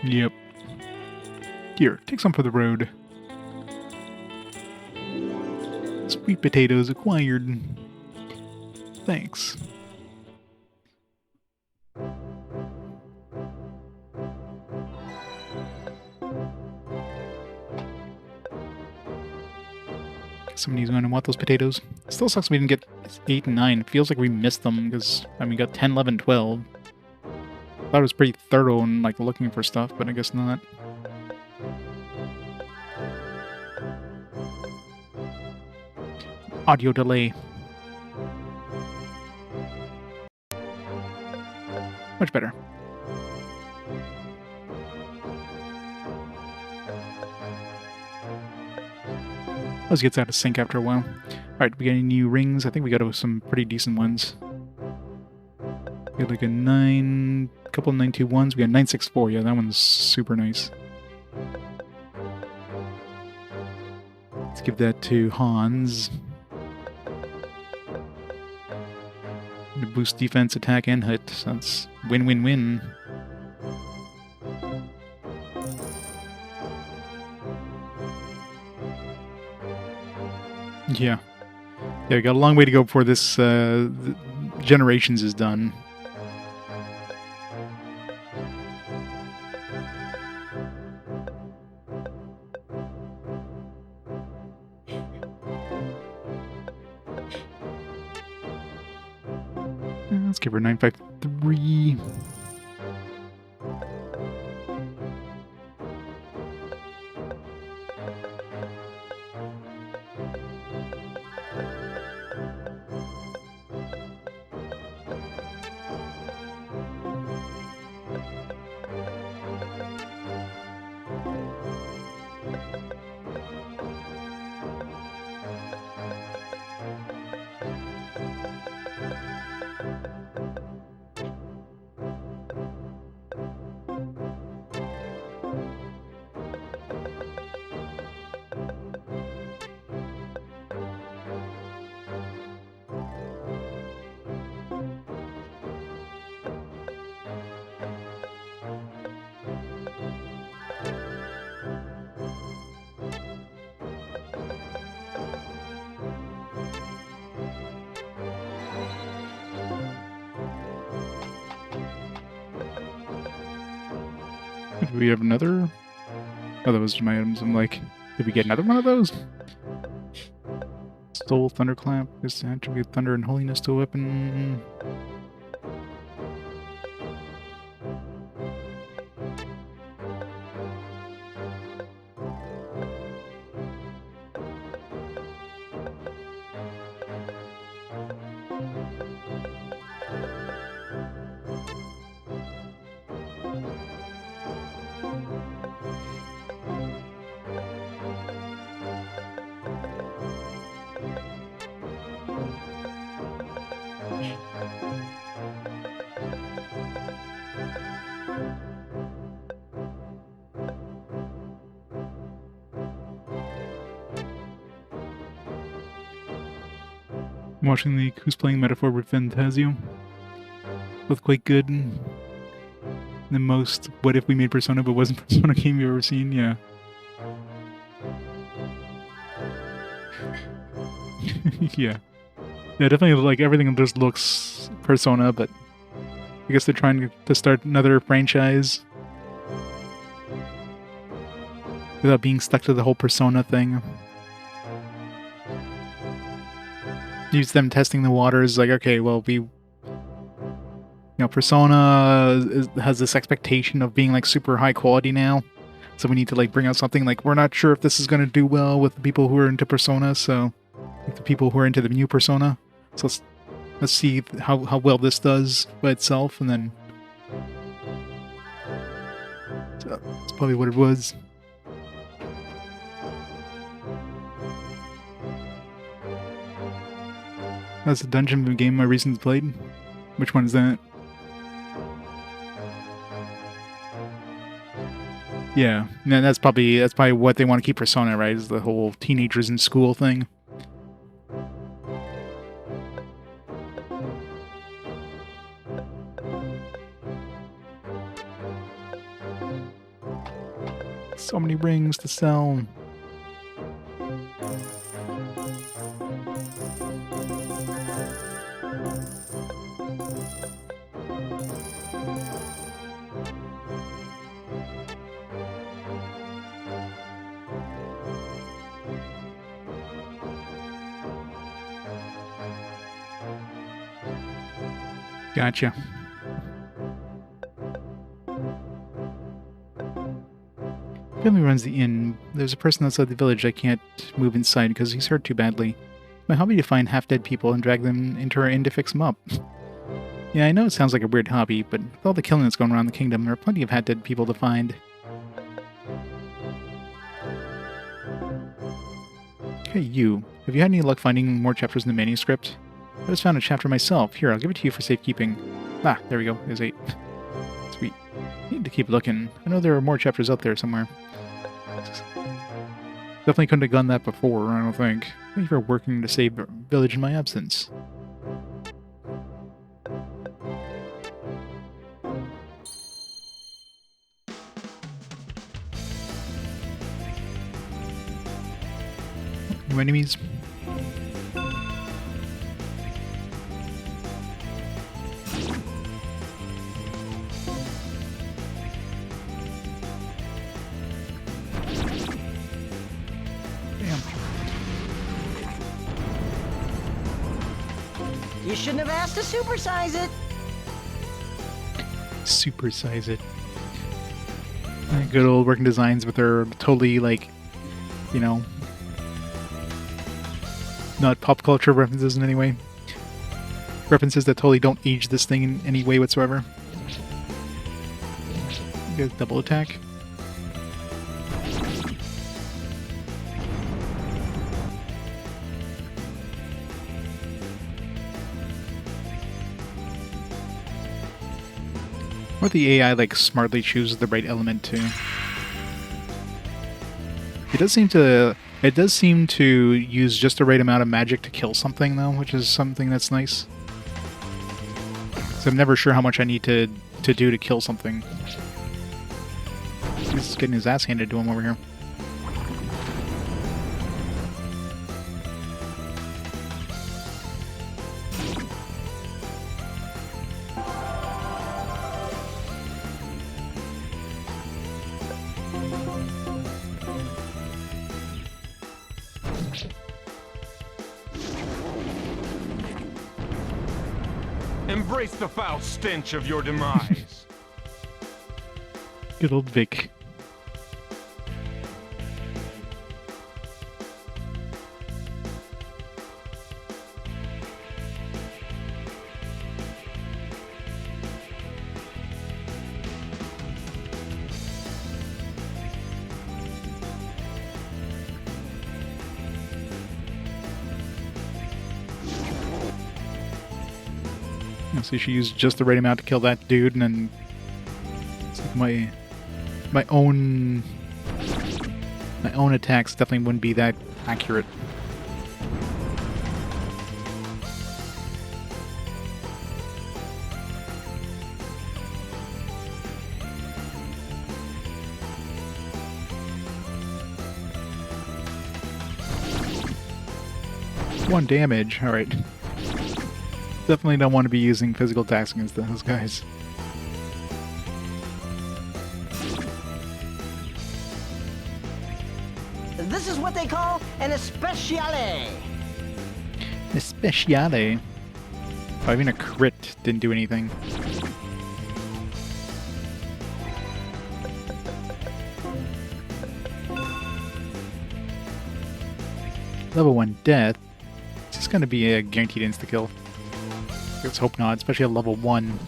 Yep. Here, take some for the road. Sweet potatoes acquired. Thanks. Somebody's going to want those potatoes. It still sucks we didn't get 8 and 9. It feels like we missed them because, I mean, we got 10, 11, 12. Thought it was pretty thorough and like looking for stuff, but I guess not. Audio delay. Much better. Always gets out of sync after a while. Alright, we got any new rings? I think we got some pretty decent ones. We got like a 9... couple of 921s. We got 964. Yeah, that one's super nice. Let's give that to Hans. To boost defense, attack, and hit. So that's win-win-win. Yeah. Yeah, we got a long way to go before this Generations is done. Let's give her 953. Do we have another? Oh, that was my items. I'm like, did we get another one of those? Stole Thunderclap. This attribute Thunder and Holiness to a weapon. I'm watching the Who's Playing Metaphor with Fantasio. Both quite good. The most what if we made Persona but wasn't Persona game you've ever seen, yeah. Yeah. Yeah, definitely like everything just looks Persona, but I guess they're trying to start another franchise without being stuck to the whole Persona thing. Use them testing the waters, like, okay, well, Persona has this expectation of being, like, super high quality now, so we need to, like, bring out something, like, we're not sure if this is going to do well with the people who are into Persona, so, like, the people who are into the new Persona, so let's see how well this does by itself, and then, so that's probably what it was. That's a dungeon game I recently played. Which one is that? Yeah, no, that's probably what they want to keep Persona, right? Is the whole teenagers in school thing. So many rings to sell. Gotcha. Family runs the inn. There's a person outside the village I can't move inside because he's hurt too badly. My hobby to find half-dead people and drag them into our inn to fix them up. Yeah, I know it sounds like a weird hobby, but with all the killing that's going around the kingdom, there are plenty of half-dead people to find. Hey, you. Have you had any luck finding more chapters in the manuscript? I just found a chapter myself. Here, I'll give it to you for safekeeping. Ah, there we go. There's 8. Sweet. Need to keep looking. I know there are more chapters out there somewhere. Definitely couldn't have done that before, I don't think. Thank you for working to save the village in my absence. New enemies? You shouldn't have asked to supersize it. Supersize it. Good old working designs with their totally, like, you know, not pop culture references in any way. References that totally don't age this thing in any way whatsoever. Get a double attack. Or the AI like smartly chooses the right element too. It does seem to use just the right amount of magic to kill something though, which is something that's nice. So I'm never sure how much I need to do to kill something. He's getting his ass handed to him over here. Embrace the foul stench of your demise. Good old Vic. So she used just the right amount to kill that dude, and then it's like my own attacks definitely wouldn't be that accurate. One damage. All right. Definitely don't want to be using physical attacks against those guys. This is what they call an especiale. Especiale. Oh, even a crit didn't do anything. Level 1 death. Is this going to be a guaranteed insta-kill? Let's hope not, especially at level 1.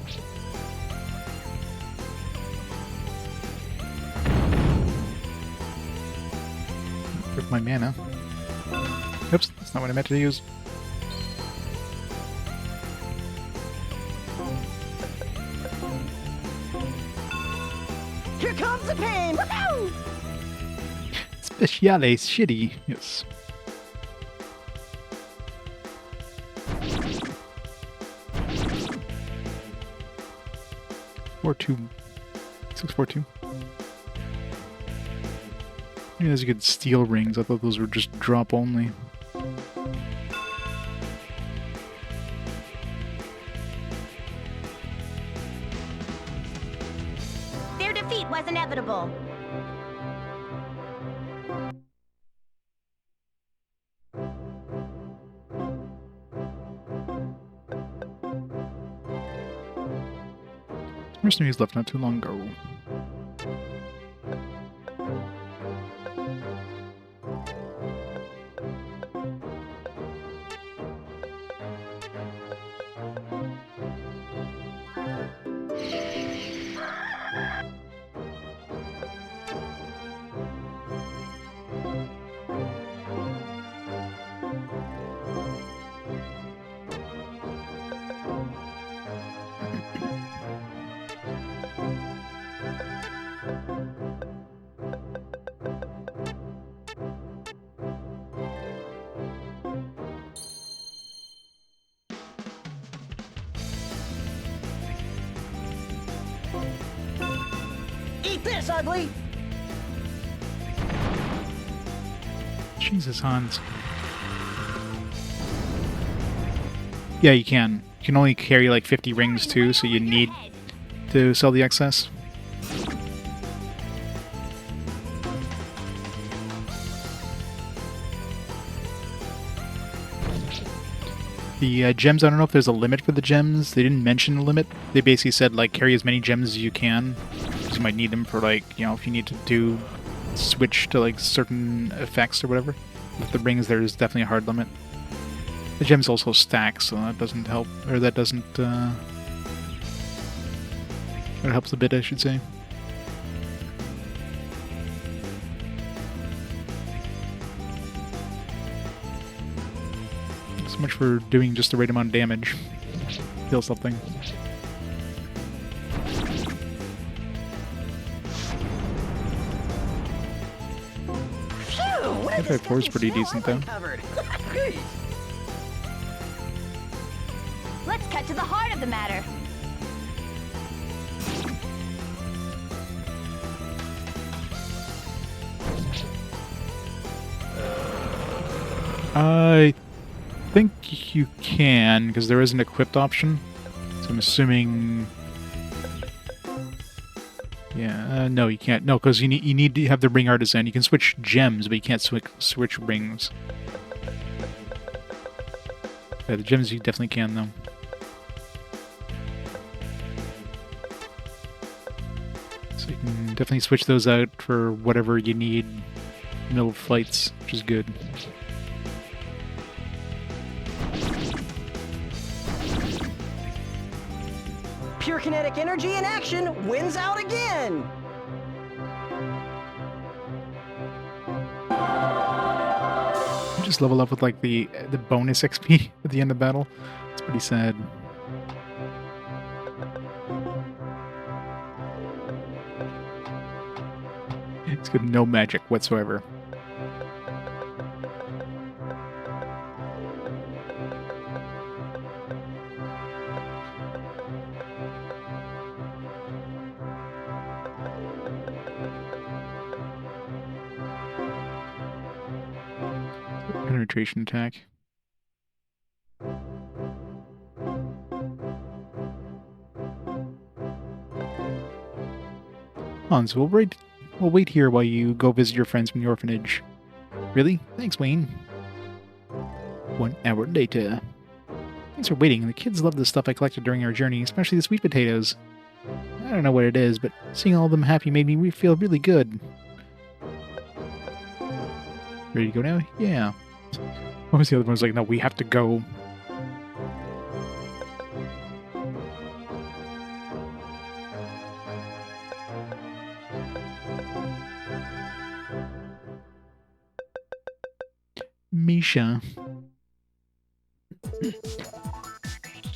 Rip my mana. Oops, that's not what I meant to use. Here comes the pain! Woohoo! Speciale shitty, yes. 4-2. 6-4-2. Maybe those good steel rings. I thought those were just drop only. Their defeat was inevitable. Mercenaries left not too long ago. Eat this, ugly! Jesus, Hans. Yeah, you can. You can only carry like 50 rings too, so you need to sell the excess. The gems, I don't know if there's a limit for the gems. They didn't mention a limit. They basically said, like, carry as many gems as you can. Because you might need them for, like, you know, if you need to do switch to, like, certain effects or whatever. With the rings, there's definitely a hard limit. The gems also stack, so that doesn't help. Or that doesn't, It helps a bit, I should say. So much for doing just the right amount of damage. Kill something. F4 is pretty decent though. Let's cut to the heart of the matter. I think you can, because there is an equipped option. So I'm assuming... Yeah, no, you can't. No, because you need to have the ring artisan. You can switch gems, but you can't switch rings. Yeah, the gems you definitely can, though. You can definitely switch those out for whatever you need in the middle of fights, which is good. Pure kinetic energy in action wins out again! You just level up with like the bonus XP at the end of battle. It's pretty sad. It's got no magic whatsoever. Penetration attack. Hans, we'll wait here while you go visit your friends from the orphanage. Really? Thanks, Wayne. 1 hour later. Thanks for waiting. The kids love the stuff I collected during our journey, especially the sweet potatoes. I don't know what it is, but seeing all of them happy made me feel really good. Ready to go now? Yeah. What was the other one? Was like, no, we have to go. Misha.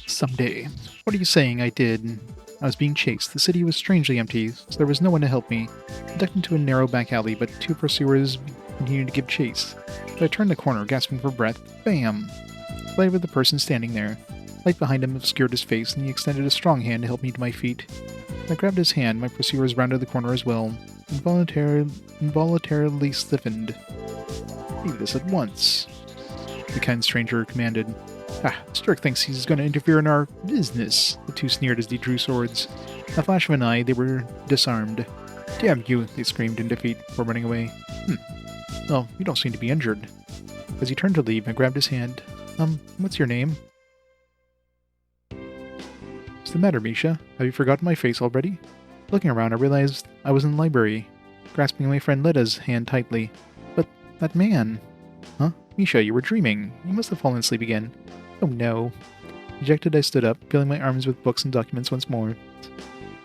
Someday. What are you saying I did? I was being chased. The city was strangely empty, so there was no one to help me. I ducked into a narrow back alley, but 2 pursuers continued to give chase. But I turned the corner, gasping for breath. Bam! Lay with the person standing there. Light behind him obscured his face, and he extended a strong hand to help me to my feet. When I grabbed his hand, my pursuers rounded the corner as well, involuntarily stiffened. Leave this at once, the kind stranger commanded. Ah, Sturk thinks he's going to interfere in our business, the 2 sneered as they drew swords. In a flash of an eye, they were disarmed. Damn you, they screamed in defeat before running away. Well, you don't seem to be injured. As he turned to leave, I grabbed his hand. What's your name? What's the matter, Misha? Have you forgotten my face already? Looking around, I realized I was in the library, grasping my friend Leda's hand tightly. But that man... Huh? Misha, you were dreaming. You must have fallen asleep again. Oh no. Dejected, I stood up, filling my arms with books and documents once more.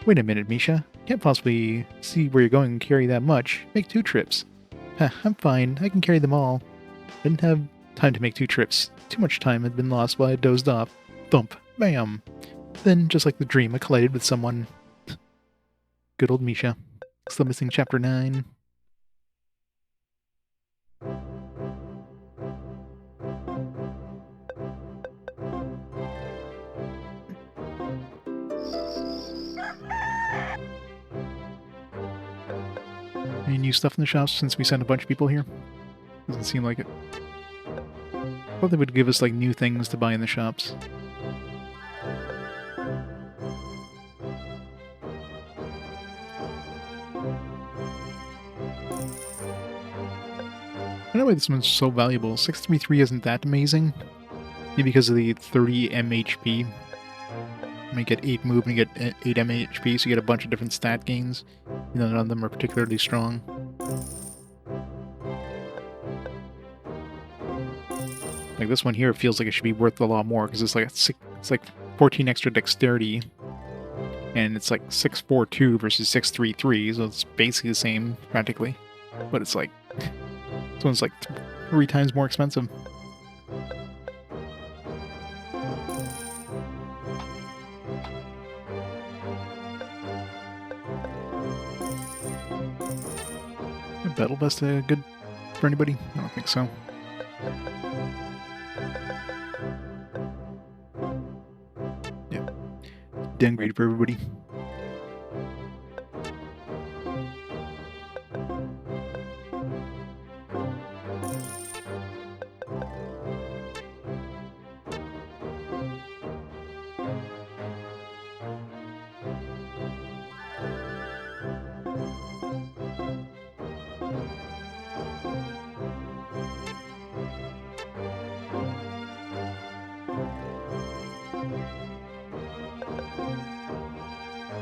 Wait a minute, Misha. Can't possibly see where you're going and carry that much. Make 2 trips. I'm fine. I can carry them all. I didn't have time to make 2 trips. Too much time had been lost while I dozed off. Thump. Bam. Then, just like the dream, I collided with someone. Good old Misha. Still missing chapter 9. Any new stuff in the shops since we sent a bunch of people here? Doesn't seem like it. Thought they would give us like new things to buy in the shops. I don't know why this one's so valuable. 633 isn't that amazing. Maybe because of the 30 MHP. You might get 8 move and you get 8 MHP, so you get a bunch of different stat gains. You know, none of them are particularly strong. Like this one here feels like it should be worth a lot more because it's like 14 extra dexterity, and it's like 642 versus 633, so it's basically the same practically. But it's like this one's like 3 times more expensive. Battle Vest good for anybody? I don't think so. Yeah. Downgrade for everybody.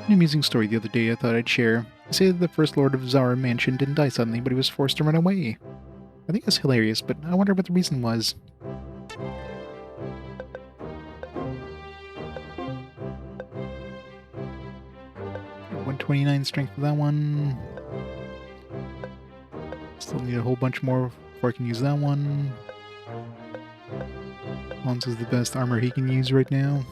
An amusing story the other day I thought I'd share. They say that the first Lord of Zara Mansion didn't die suddenly, but he was forced to run away. I think it's hilarious, but I wonder what the reason was. 129 strength for that one. Still need a whole bunch more before I can use that one. Alonso's the best armor he can use right now.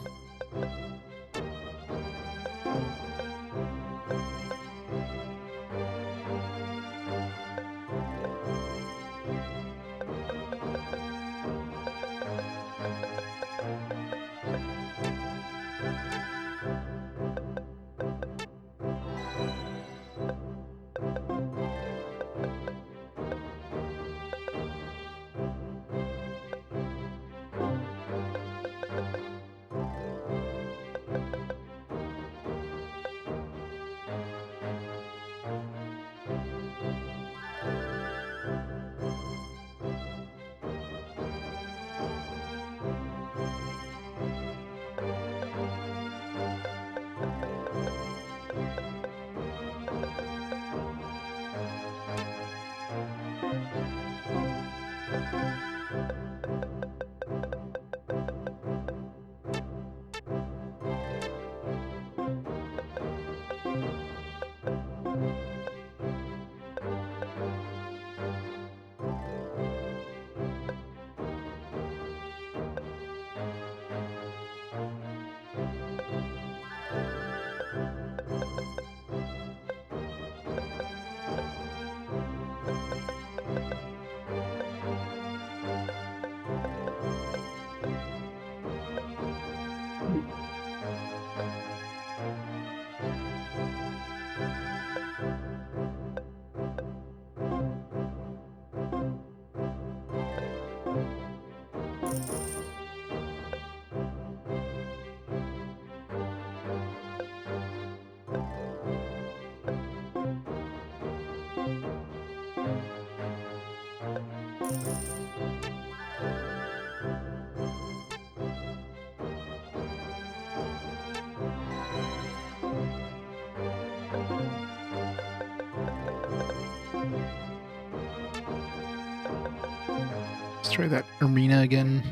Let's try that arena again.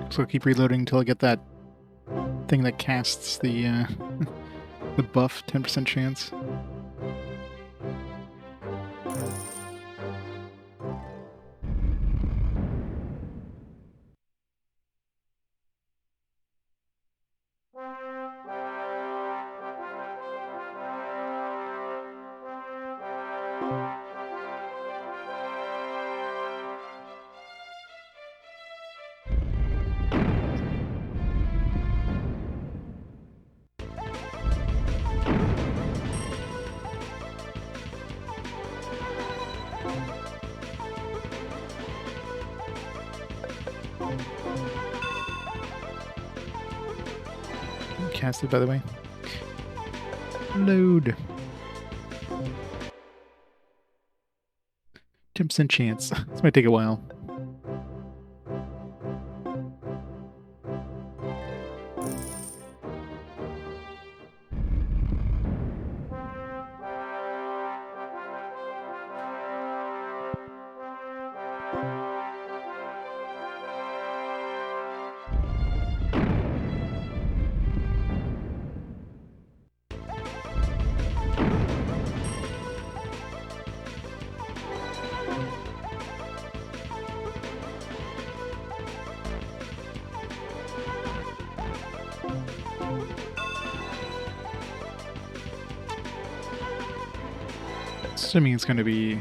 So I'll keep reloading until I get that thing that casts the the buff, 10% chance. Cast it, by the way. Load. 10% chance. This might take a while. Assuming it's going to be...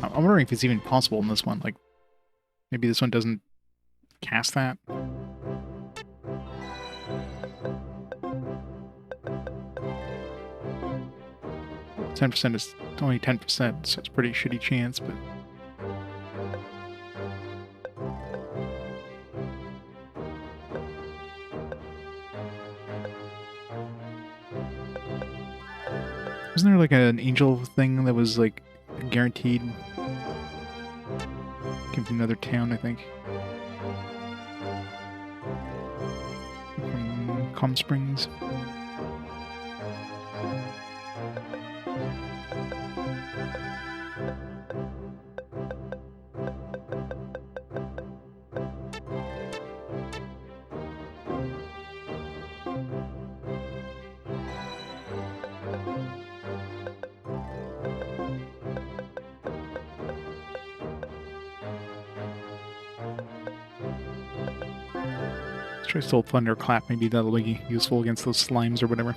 I'm wondering if it's even possible in this one. Like, maybe this one doesn't cast that. 10% is only 10%, so it's a pretty shitty chance, but... Wasn't there like an angel thing that was like guaranteed? Came from another town, I think. From Calm Springs. Try Soul Thunderclap, maybe that'll be useful against those slimes or whatever.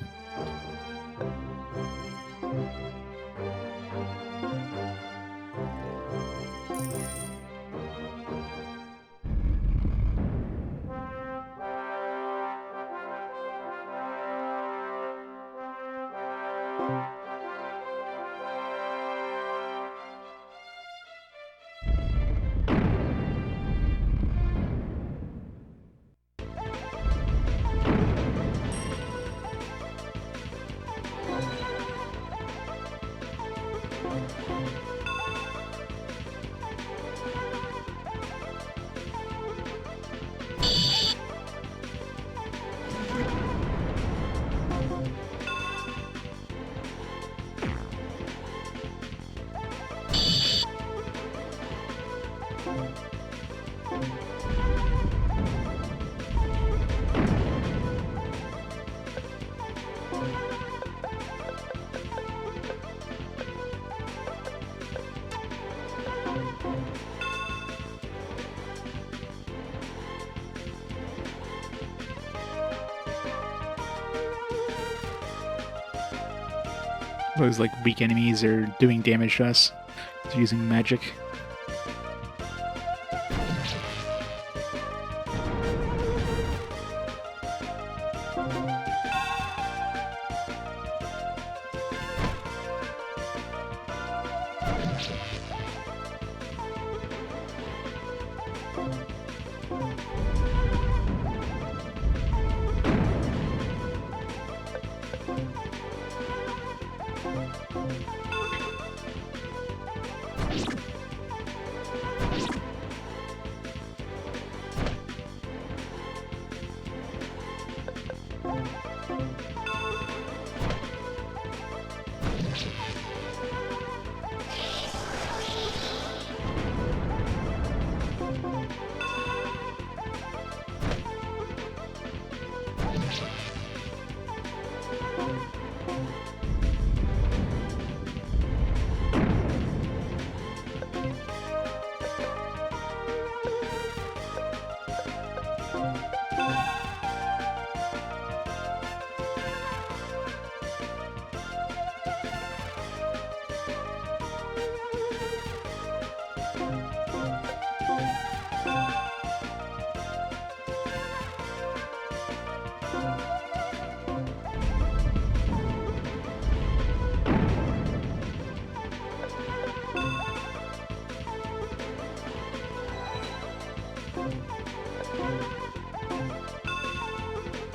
Those like weak enemies are doing damage to us using magic.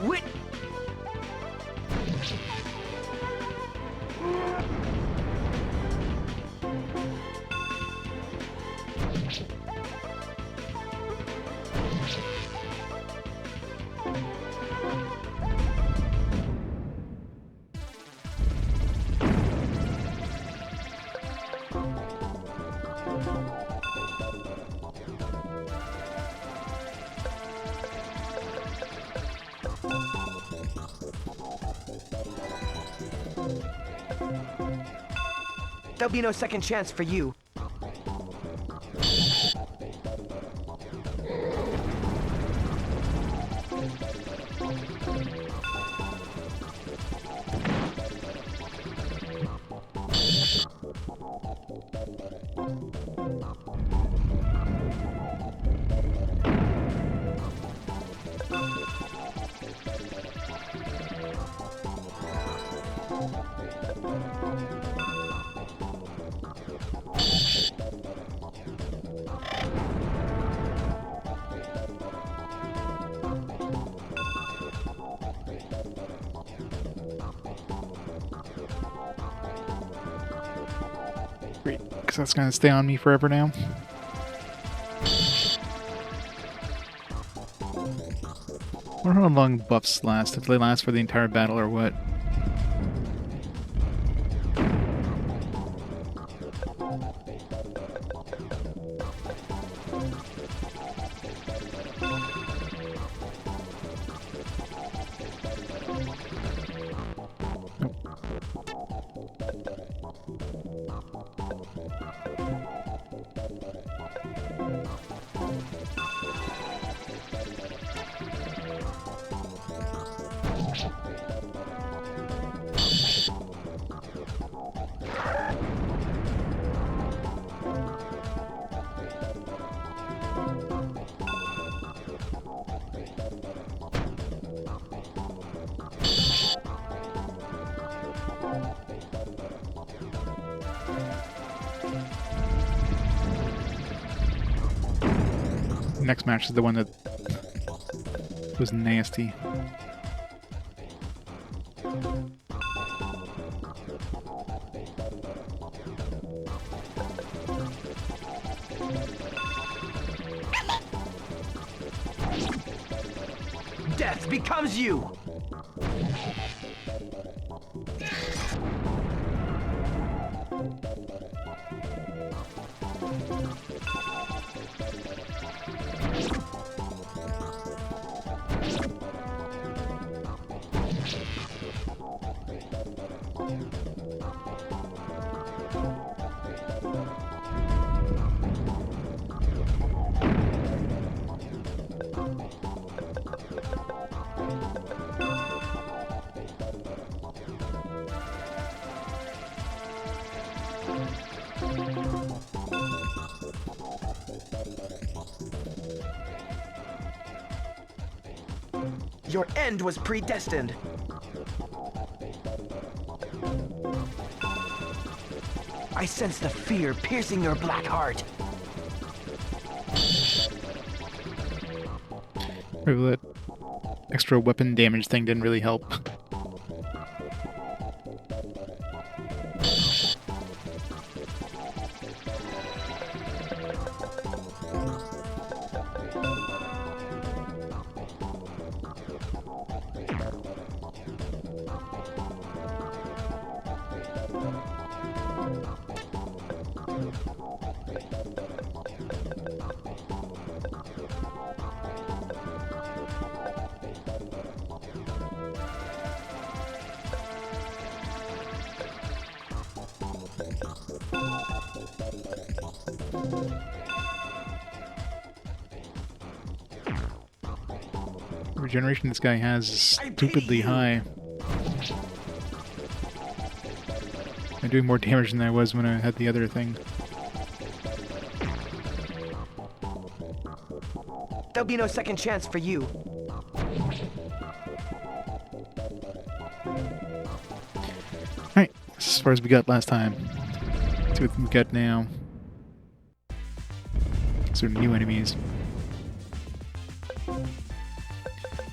Wait! There'll be no second chance for you. Great, because that's going to stay on me forever now. I wonder how long buffs last, if they last for the entire battle or what. Next match is the one that was nasty. Death becomes you! Your end was predestined. I sense the fear piercing your black heart. Maybe that extra weapon damage thing didn't really help. Regeneration this guy has is stupidly high. I'm doing more damage than I was when I had the other thing. There'll be no second chance for you. Alright, as far as we got last time. Let's see what we got now. Sort of new enemies.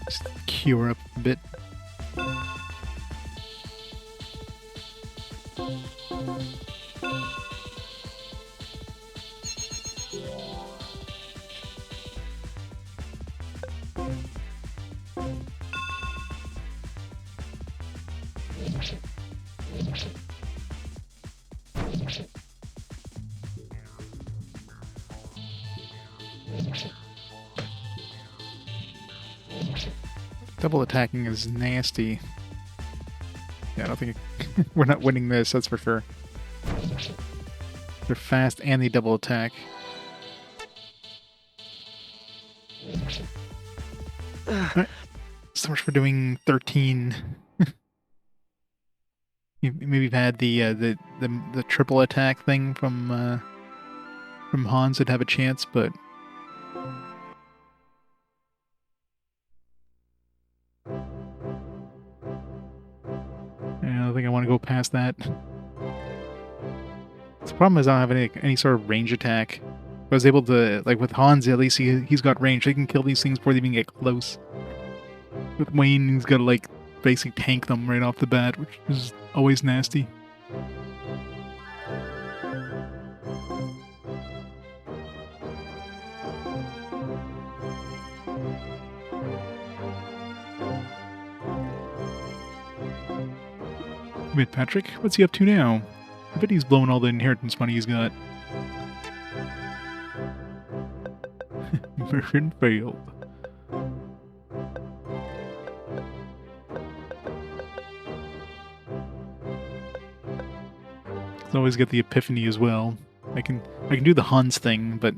Just cure up a bit. Double attacking is nasty. Yeah, I don't think we're not winning this, that's for sure. They're fast and they double attack. Alright, so much for doing 13. Maybe you've had the triple attack thing from Hans would have a chance, but I don't think I want to go past that. The problem is I don't have any sort of range attack. I was able to, like with Hans, at least he's got range. He can kill these things before they even get close. With Wayne, he's got to like basically tank them right off the bat, which is always nasty. Wait, Patrick, what's he up to now? I bet he's blowing all the inheritance money he's got. Mission failed. I always get the epiphany as well. I can do the Hans thing, but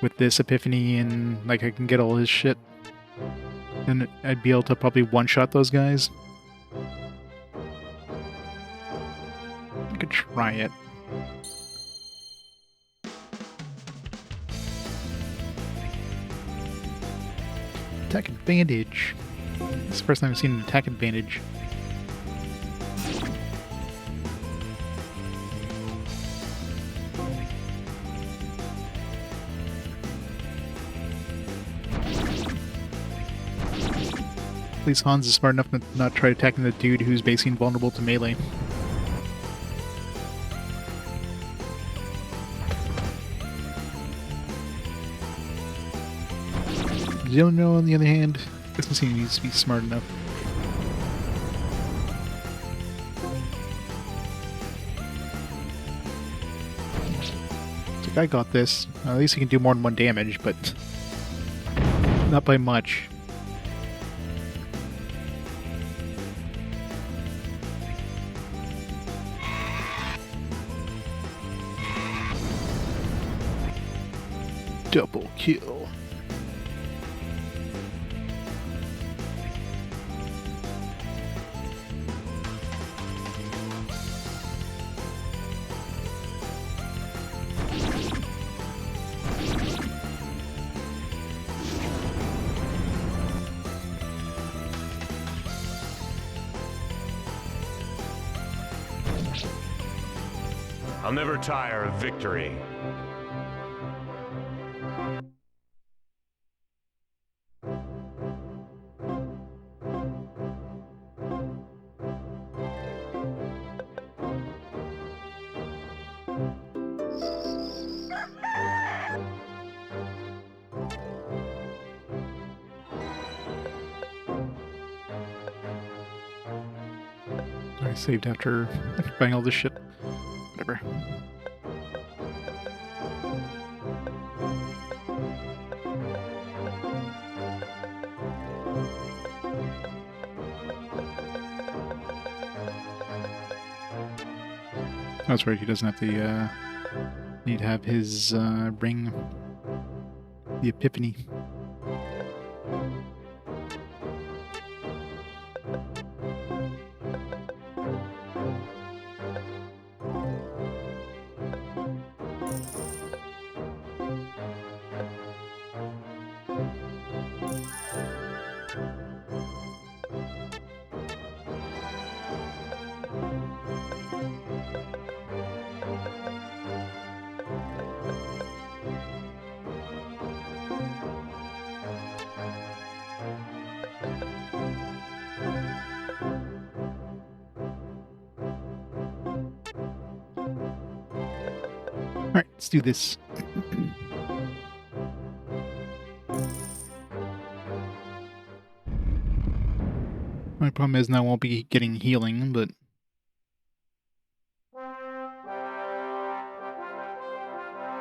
with this epiphany and like I can get all his shit, then I'd be able to probably one-shot those guys. I could try it. Attack advantage. This is the first time I've seen an attack advantage. At least Hans is smart enough to not try attacking the dude who's basically invulnerable to melee. Zilno, on the other hand, doesn't seem he needs to be smart enough. It's like, I got this. At least he can do more than 1 damage, but not by much. Double kill. I'll never tire of victory. I saved after buying all this shit. Whatever. That's right, he doesn't have to need to have his ring, the epiphany. Alright, let's do this. My problem is now I won't be getting healing, but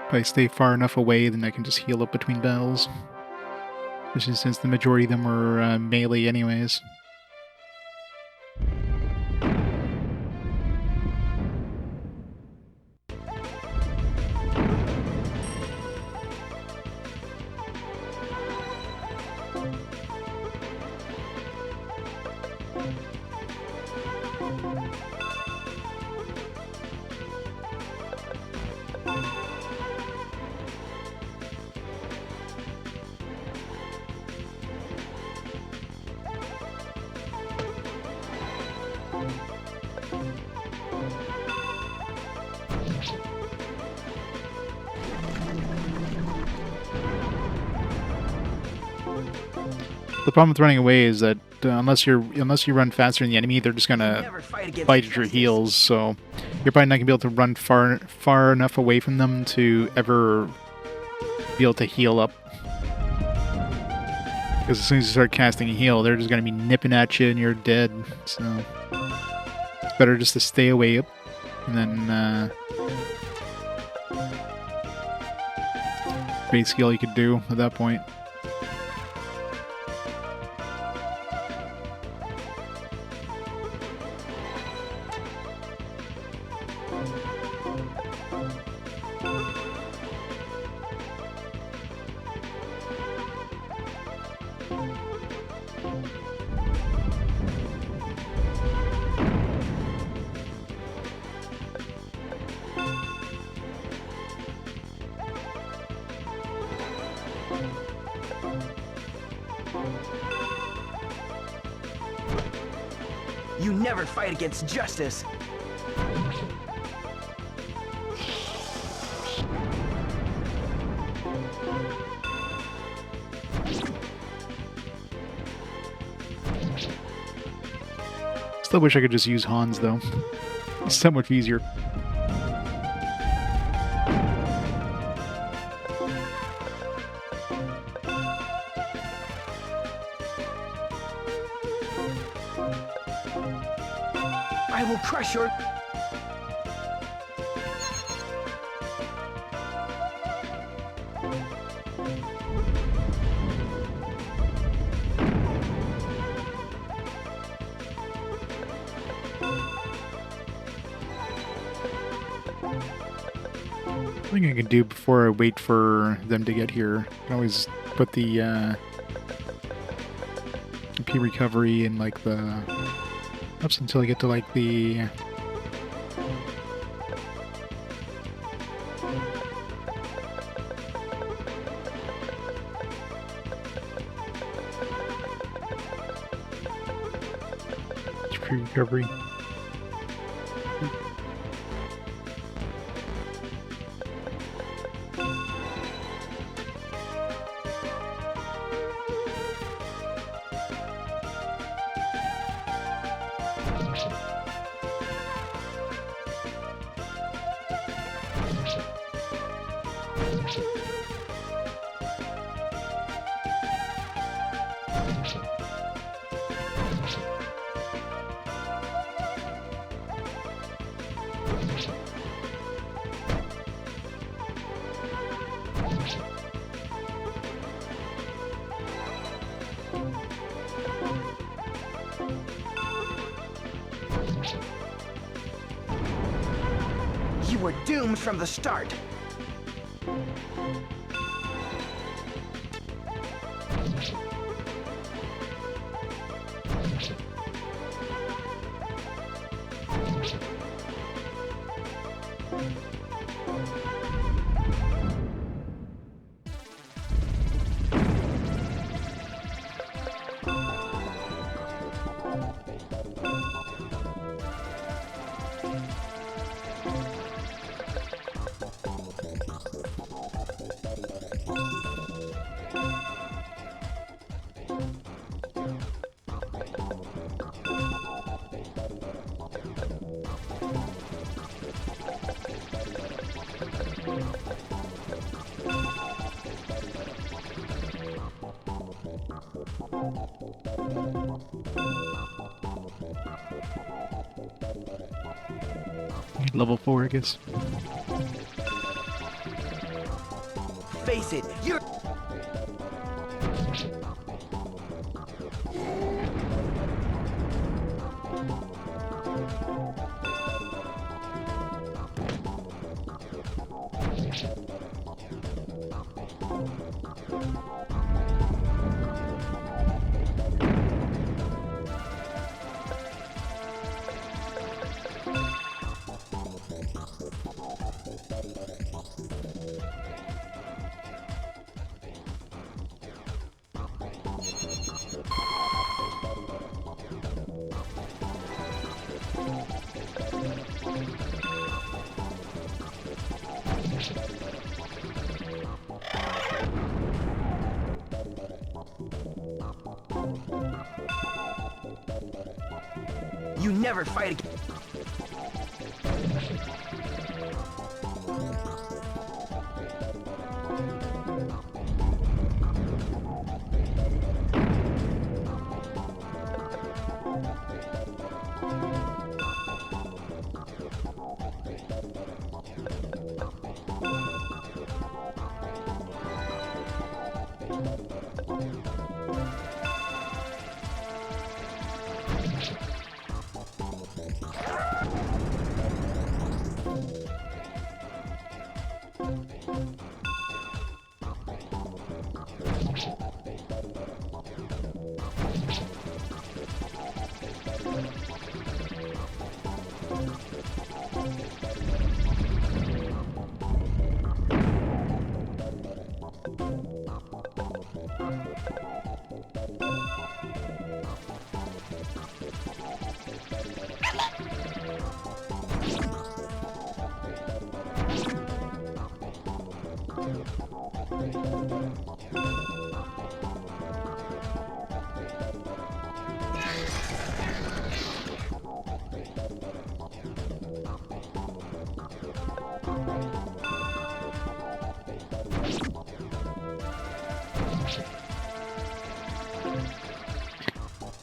if I stay far enough away, then I can just heal up between battles. Especially since the majority of them are melee anyways. The problem with running away is that unless you run faster than the enemy, they're just gonna Never fight against bite at your justice. heels. So you're probably not gonna be able to run far enough away from them to ever be able to heal up. Because as soon as you start casting a heal, they're just gonna be nipping at you and you're dead. So better just to stay away up, and then basically all you could do at that point. You never fight against justice. Still wish I could just use Hans though. It's so much easier. I will crush your... I think I can do before I wait for them to get here. I can always put the MP recovery in like the ups until I get to like the HP recovery. You were doomed from the start. Level 4, I guess. Face it, you're... You never fight again.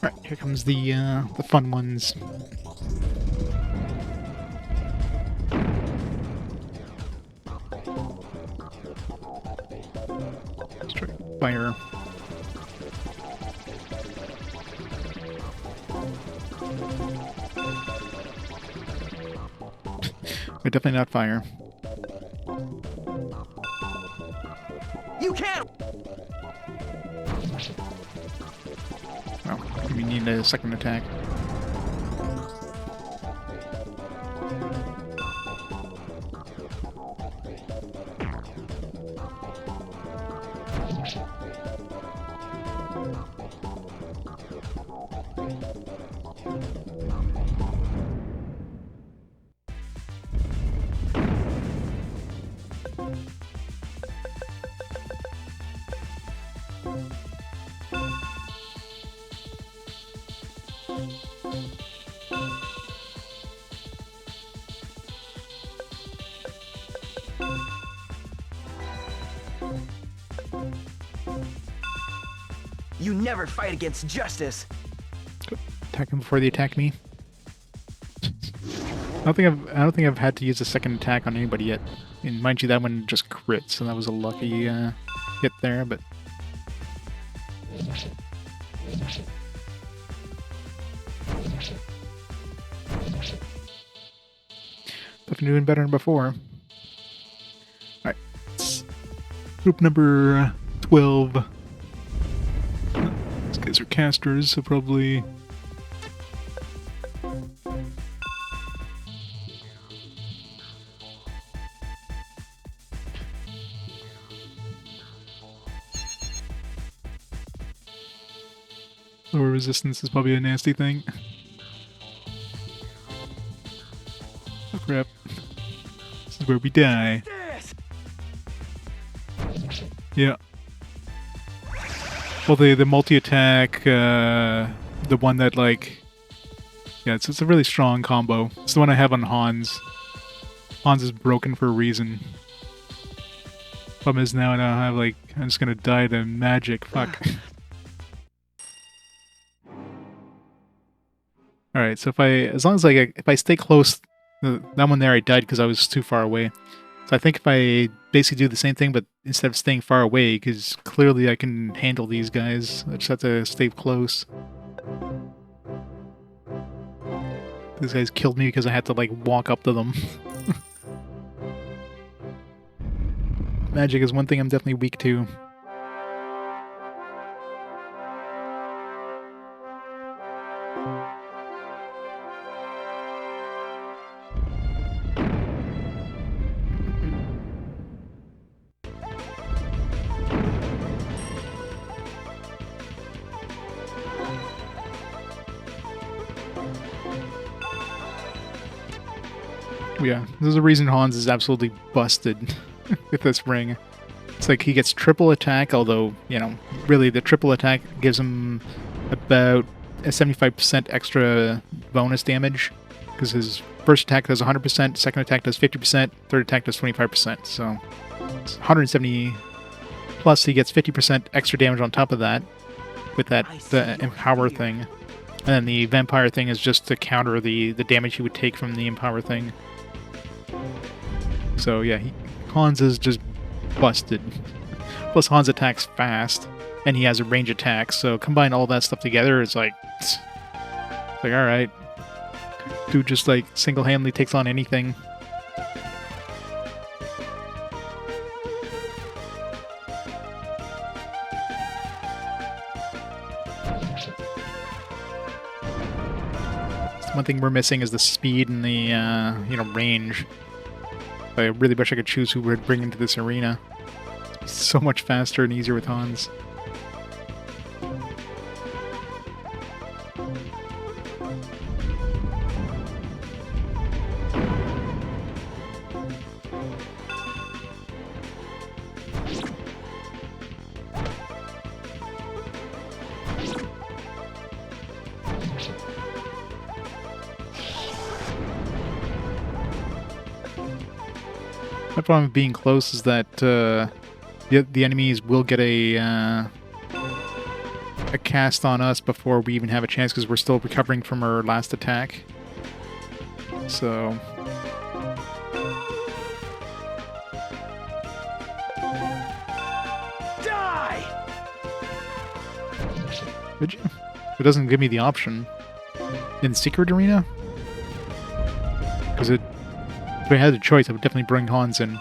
Alright, here comes the fun ones. Strike fire. But definitely not fire. You can't! Oh, we need a second attack. You never fight against justice. Attack him before they attack me. I don't think I've had to use a second attack on anybody yet. And mind you, that one just crits, so that was a lucky hit there. But definitely doing better than before. All right, group number 12. These guys are casters, so probably. Lower resistance is probably a nasty thing. Oh crap. This is where we die. Yeah. Well, the multi-attack, the one that, like... Yeah, it's a really strong combo. It's the one I have on Hans. Hans is broken for a reason. Problem is now I don't have, like... I'm just gonna die to magic. Fuck. Alright, so as long as if I stay close, that one there I died because I was too far away. So I think if I basically do the same thing, but instead of staying far away, because clearly I can handle these guys, I just have to stay close. These guys killed me because I had to, like, walk up to them. Magic is one thing I'm definitely weak to. Yeah, there's a reason Hans is absolutely busted with this ring. It's like he gets triple attack, although, you know, really the triple attack gives him about a 75% extra bonus damage, because his first attack does 100%, second attack does 50%, third attack does 25%, so it's 170, plus he gets 50% extra damage on top of that, with that the Empower thing. And then the Vampire thing is just to counter the damage he would take from the Empower thing. So yeah, Hans is just busted. Plus Hans attacks fast, and he has a range attack, so combine all that stuff together, it's like alright. Dude just like single-handedly takes on anything. One thing we're missing is the speed and the range. I really wish I could choose who we'd bring into this arena. It's so much faster and easier with Hans. My problem with being close is that the enemies will get a a cast on us before we even have a chance because we're still recovering from our last attack. So... Die! Would you? It doesn't give me the option. In Secret Arena? Because if I had a choice, I would definitely bring Hans in.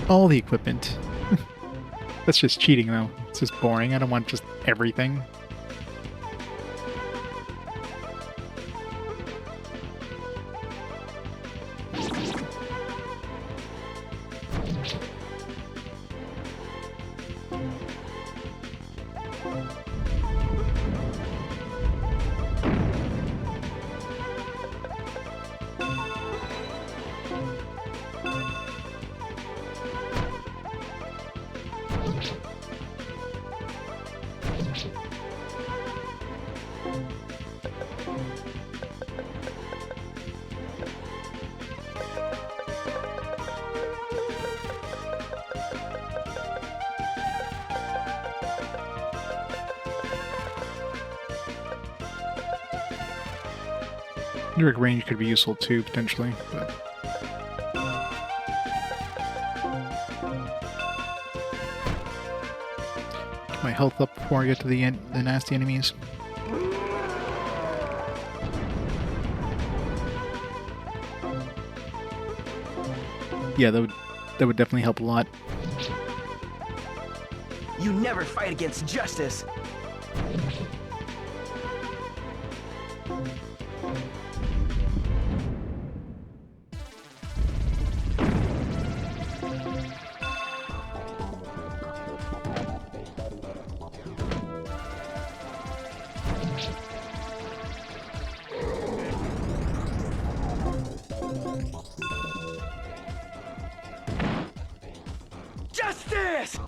All the equipment. That's just cheating, though. It's just boring. I don't want just everything. Direct range could be useful too, potentially, but... Get my health up before I get to the nasty enemies. Yeah, that would definitely help a lot. You never fight against justice. Justice!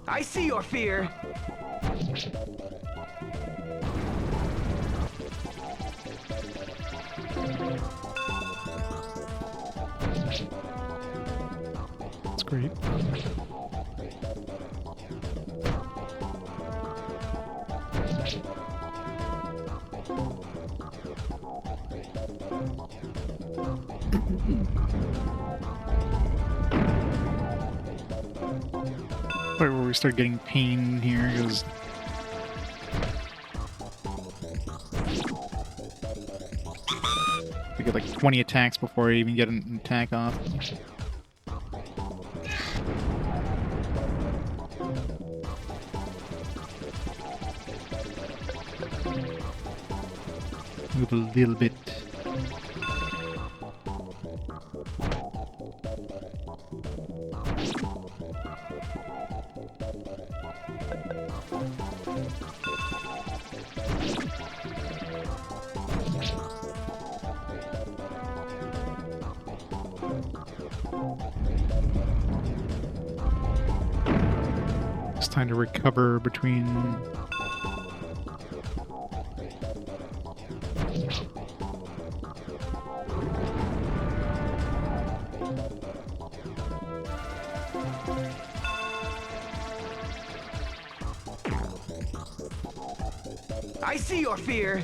I see your fear. That's great. Where we start getting pain here because we get like 20 attacks before I even get an attack off. Move a little bit. It's time to recover between... I see your fear.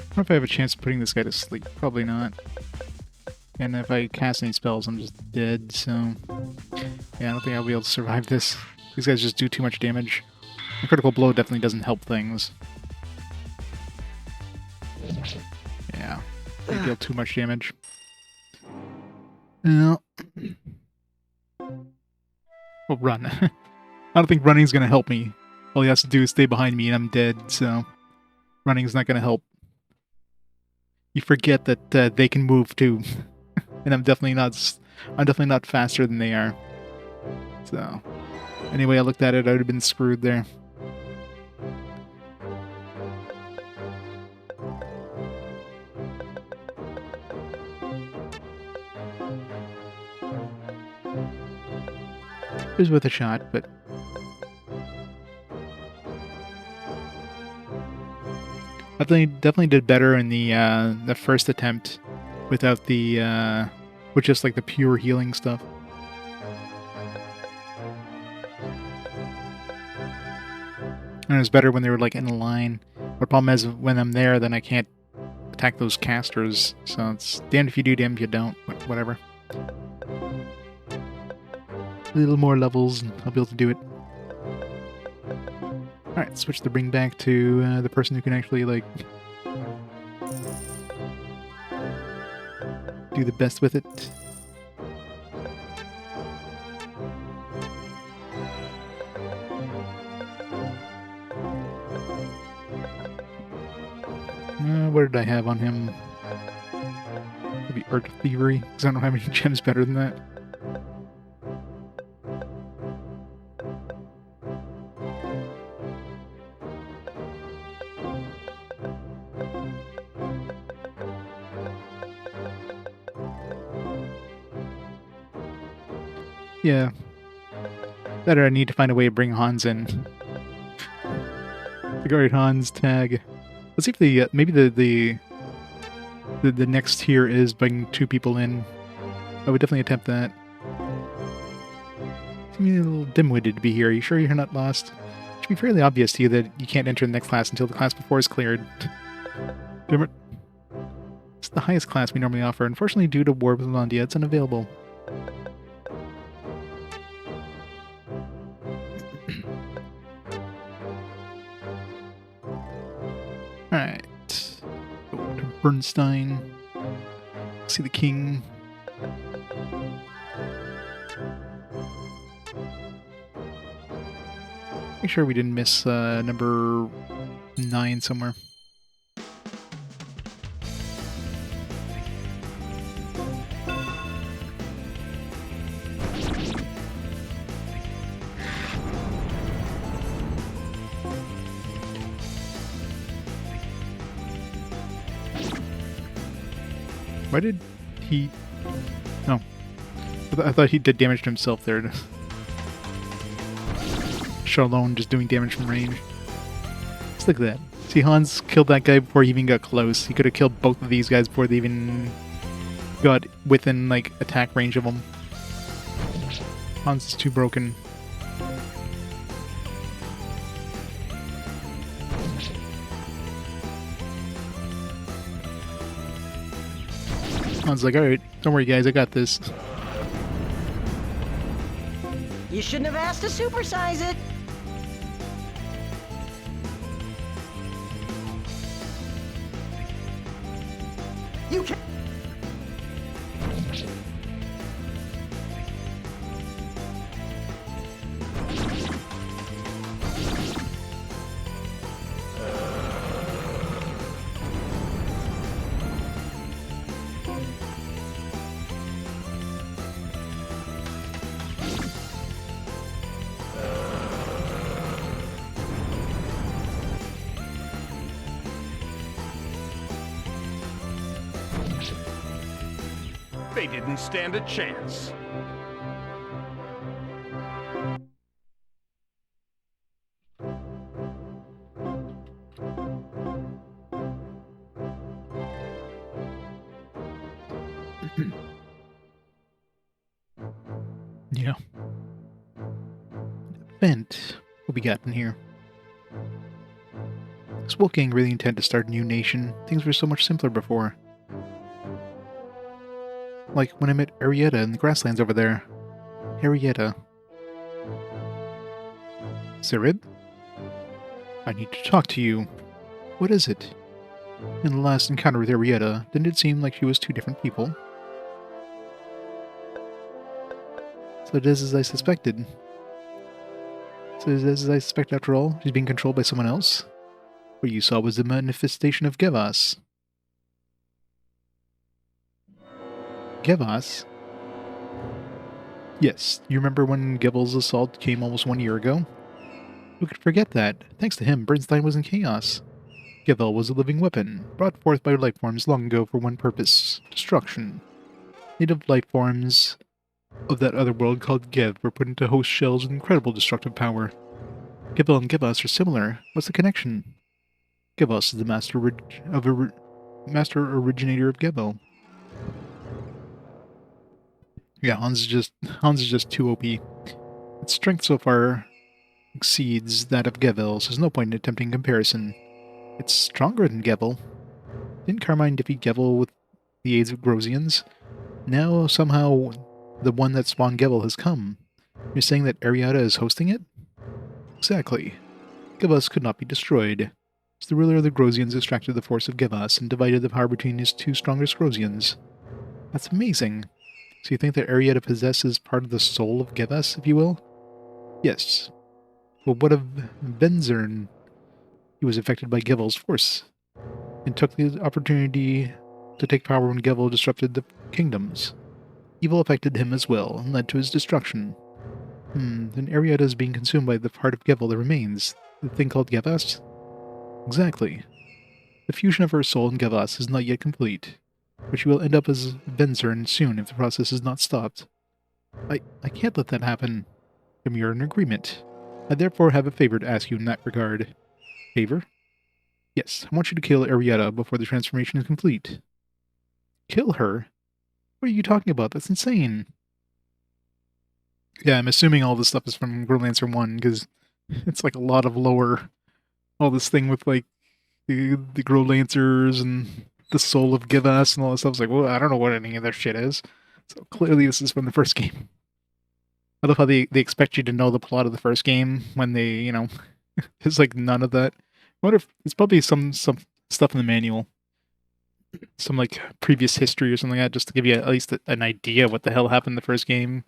I wonder if I have a chance of putting this guy to sleep. Probably not. And if I cast any spells, I'm just dead, so... Yeah, I don't think I'll be able to survive this. These guys just do too much damage. A critical blow definitely doesn't help things. Yeah, they deal too much damage. No. Well, run. I don't think running's gonna help me. All he has to do is stay behind me and I'm dead, so... Running's not gonna help. You forget that they can move too. And I'm definitely not faster than they are. So, anyway, I looked at it, I would have been screwed there. It was worth a shot, but definitely did better in the first attempt without the with just like the pure healing stuff. And it was better when they were like in a line. The problem is when I'm there, then I can't attack those casters. So it's damned if you do, damned if you don't. Whatever. A little more levels and I'll be able to do it. Alright, switch the bring back to the person who can actually, like, do the best with it. What did I have on him? Maybe Art Thievery, because I don't have any gems better than that. Yeah. Better, I need to find a way to bring Hans in. Alright, Hans, tag. Let's see if the, maybe the next tier is bringing 2 people in. I would definitely attempt that. Seem a little dim-witted to be here. Are you sure you're not lost? It should be fairly obvious to you that you can't enter the next class until the class before is cleared. Damn it. It's the highest class we normally offer. Unfortunately, due to War with Londia, it's unavailable. Alright. Go to Bernstein. See the king. Make sure we didn't miss number 9 somewhere. Why did he... No. I thought he did damage to himself there. Charlone just doing damage from range. Just look at that. See, Hans killed that guy before he even got close. He could have killed both of these guys before they even got within, like, attack range of him. Hans is too broken. Hans like, alright, don't worry guys, I got this. You shouldn't have asked to supersize it. You can. They didn't stand a chance. Yeah. Vent. What we got in here? This Wolfgang really intended to start a new nation. Things were so much simpler before. Like when I met Arietta in the grasslands over there. Arietta. Zerib? I need to talk to you. What is it? In the last encounter with Arietta, didn't it seem like she was two different people? So it is as I suspected. So it is as I suspect after all, she's being controlled by someone else? What you saw was the manifestation of Gevas. Gevas? Yes, you remember when Gebel's assault came almost 1 year ago? Who could forget that? Thanks to him, Bernstein was in chaos. Gevel was a living weapon, brought forth by life forms long ago for one purpose: destruction. Native life forms of that other world called Gev were put into host shells with incredible destructive power. Gevel and Gevas are similar. What's the connection? Gevas is the master originator of Gevel. Yeah, Hans is just too OP. Its strength so far exceeds that of Gevel, so there's no point in attempting comparison. It's stronger than Gevel. Didn't Carmine defeat Gevel with the aids of Grosians? Now, somehow, the one that spawned Gevel has come. You're saying that Arietta is hosting it? Exactly. Gevas could not be destroyed. So the ruler of the Grosians extracted the force of Gevas and divided the power between his two strongest Grosians. That's amazing. So you think that Arietta possesses part of the soul of Gevas, if you will? Yes. Well, what of Benzern? He was affected by Gevel's force, and took the opportunity to take power when Gevel disrupted the kingdoms. Evil affected him as well, and led to his destruction. Then Arietta is being consumed by the part of Gevel that remains, the thing called Gevas? Exactly. The fusion of her soul and Gevas is not yet complete, but she will end up as Benzern soon if the process is not stopped. I can't let that happen. We are in agreement. I therefore have a favor to ask you in that regard. Favor? Yes, I want you to kill Arietta before the transformation is complete. Kill her? What are you talking about? That's insane. Yeah, I'm assuming all this stuff is from Growlanser 1, because it's like a lot of lore. All this thing with like the Growlancers and the soul of Givas and all this stuff. It's like, well, I don't know what any of that shit is. So clearly this is from the first game. I love how they expect you to know the plot of the first game when they, you know, there's like none of that. I wonder if it's probably some stuff in the manual. Some like previous history or something like that, just to give you at least an idea of what the hell happened in the first game.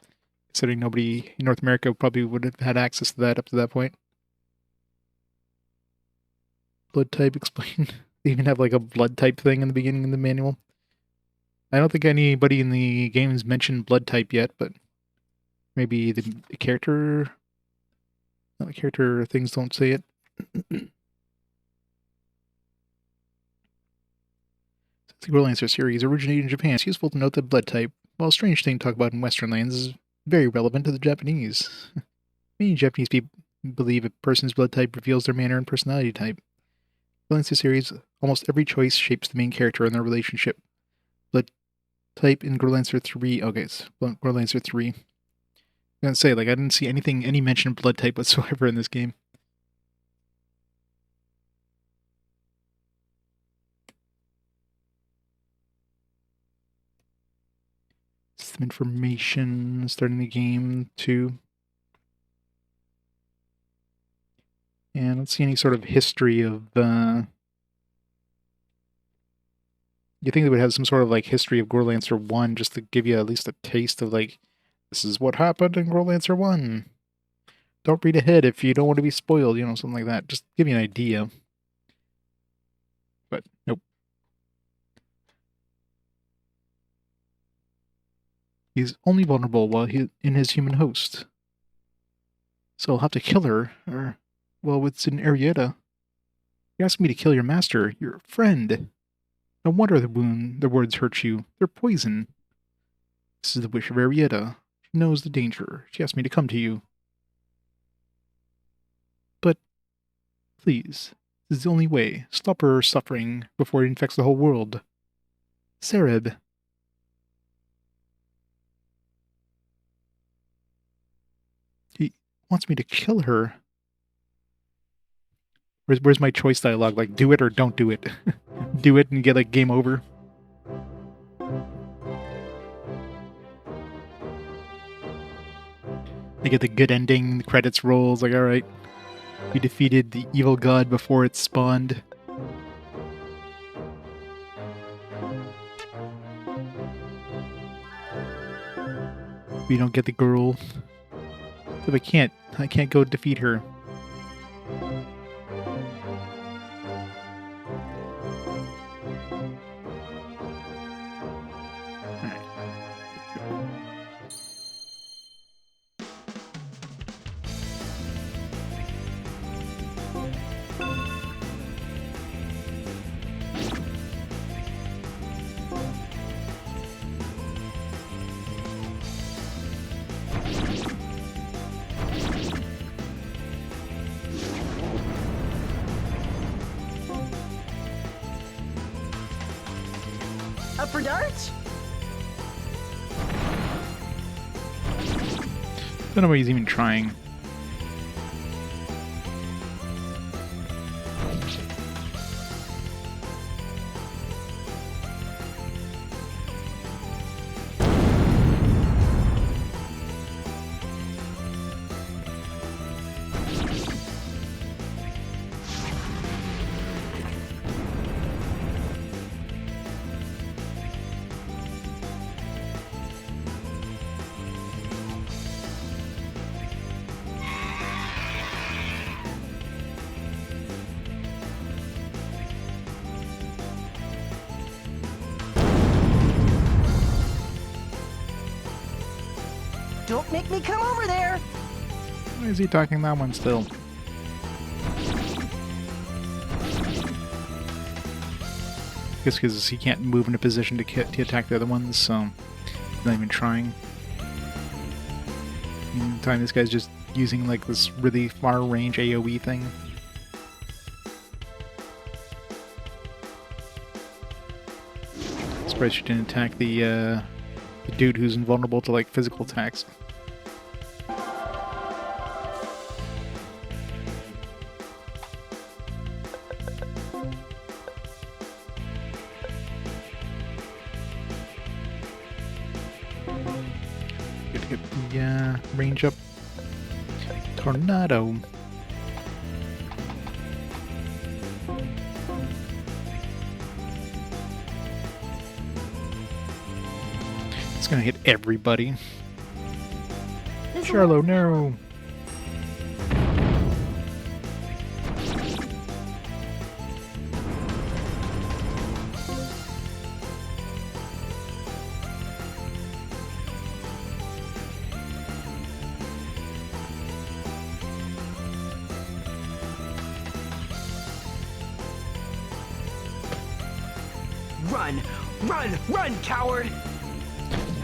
Considering nobody in North America probably would have had access to that up to that point. Blood type explained. They even have like a blood type thing in the beginning of the manual. I don't think anybody in the games mentioned blood type yet, but maybe the character... the character things don't say it. The Growlanser series originated in Japan. It's useful to note that blood type, while a strange thing to talk about in Western lands, is very relevant to the Japanese. Many Japanese people believe a person's blood type reveals their manner and personality type. Growlanser series, almost every choice shapes the main character and their relationship. Blood type in Growlanser 3... Okay, it's Growlanser 3. I'm gonna say, like, I didn't see any mention of blood type whatsoever in this game. Some information starting the game too. And I don't see any sort of history of you think they would have some sort of like history of Growlanser 1 just to give you at least a taste of like, this is what happened in Growlanser 1. Don't read ahead if you don't want to be spoiled, you know, something like that. Just give you an idea. But nope. He's only vulnerable while he's in his human host. So I'll have to kill her, or, well, it's in Arietta. You asked me to kill your master, your friend. No wonder the words hurt you. They're poison. This is the wish of Arietta. She knows the danger. She asked me to come to you. But, please, this is the only way. Stop her suffering before it infects the whole world. Sareb. He wants me to kill her. Where's my choice dialogue? Like, do it or don't do it. Do it and get, like, game over. They get the good ending, the credits rolls, like, alright. We defeated the evil god before it spawned. We don't get the girl. So I can't go defeat her. Up for darts? Don't know why he's even trying. Don't make me come over there! Why is he talking that one still? I guess because he can't move in a position to attack the other ones, so he's not even trying. Meantime, this guy's just using like this really far range AoE thing. Surprised she didn't attack the dude who's invulnerable to like physical attacks. Good to get the range up. Tornado. It's gonna hit everybody. Charlo, no. Run! Run! Run, coward!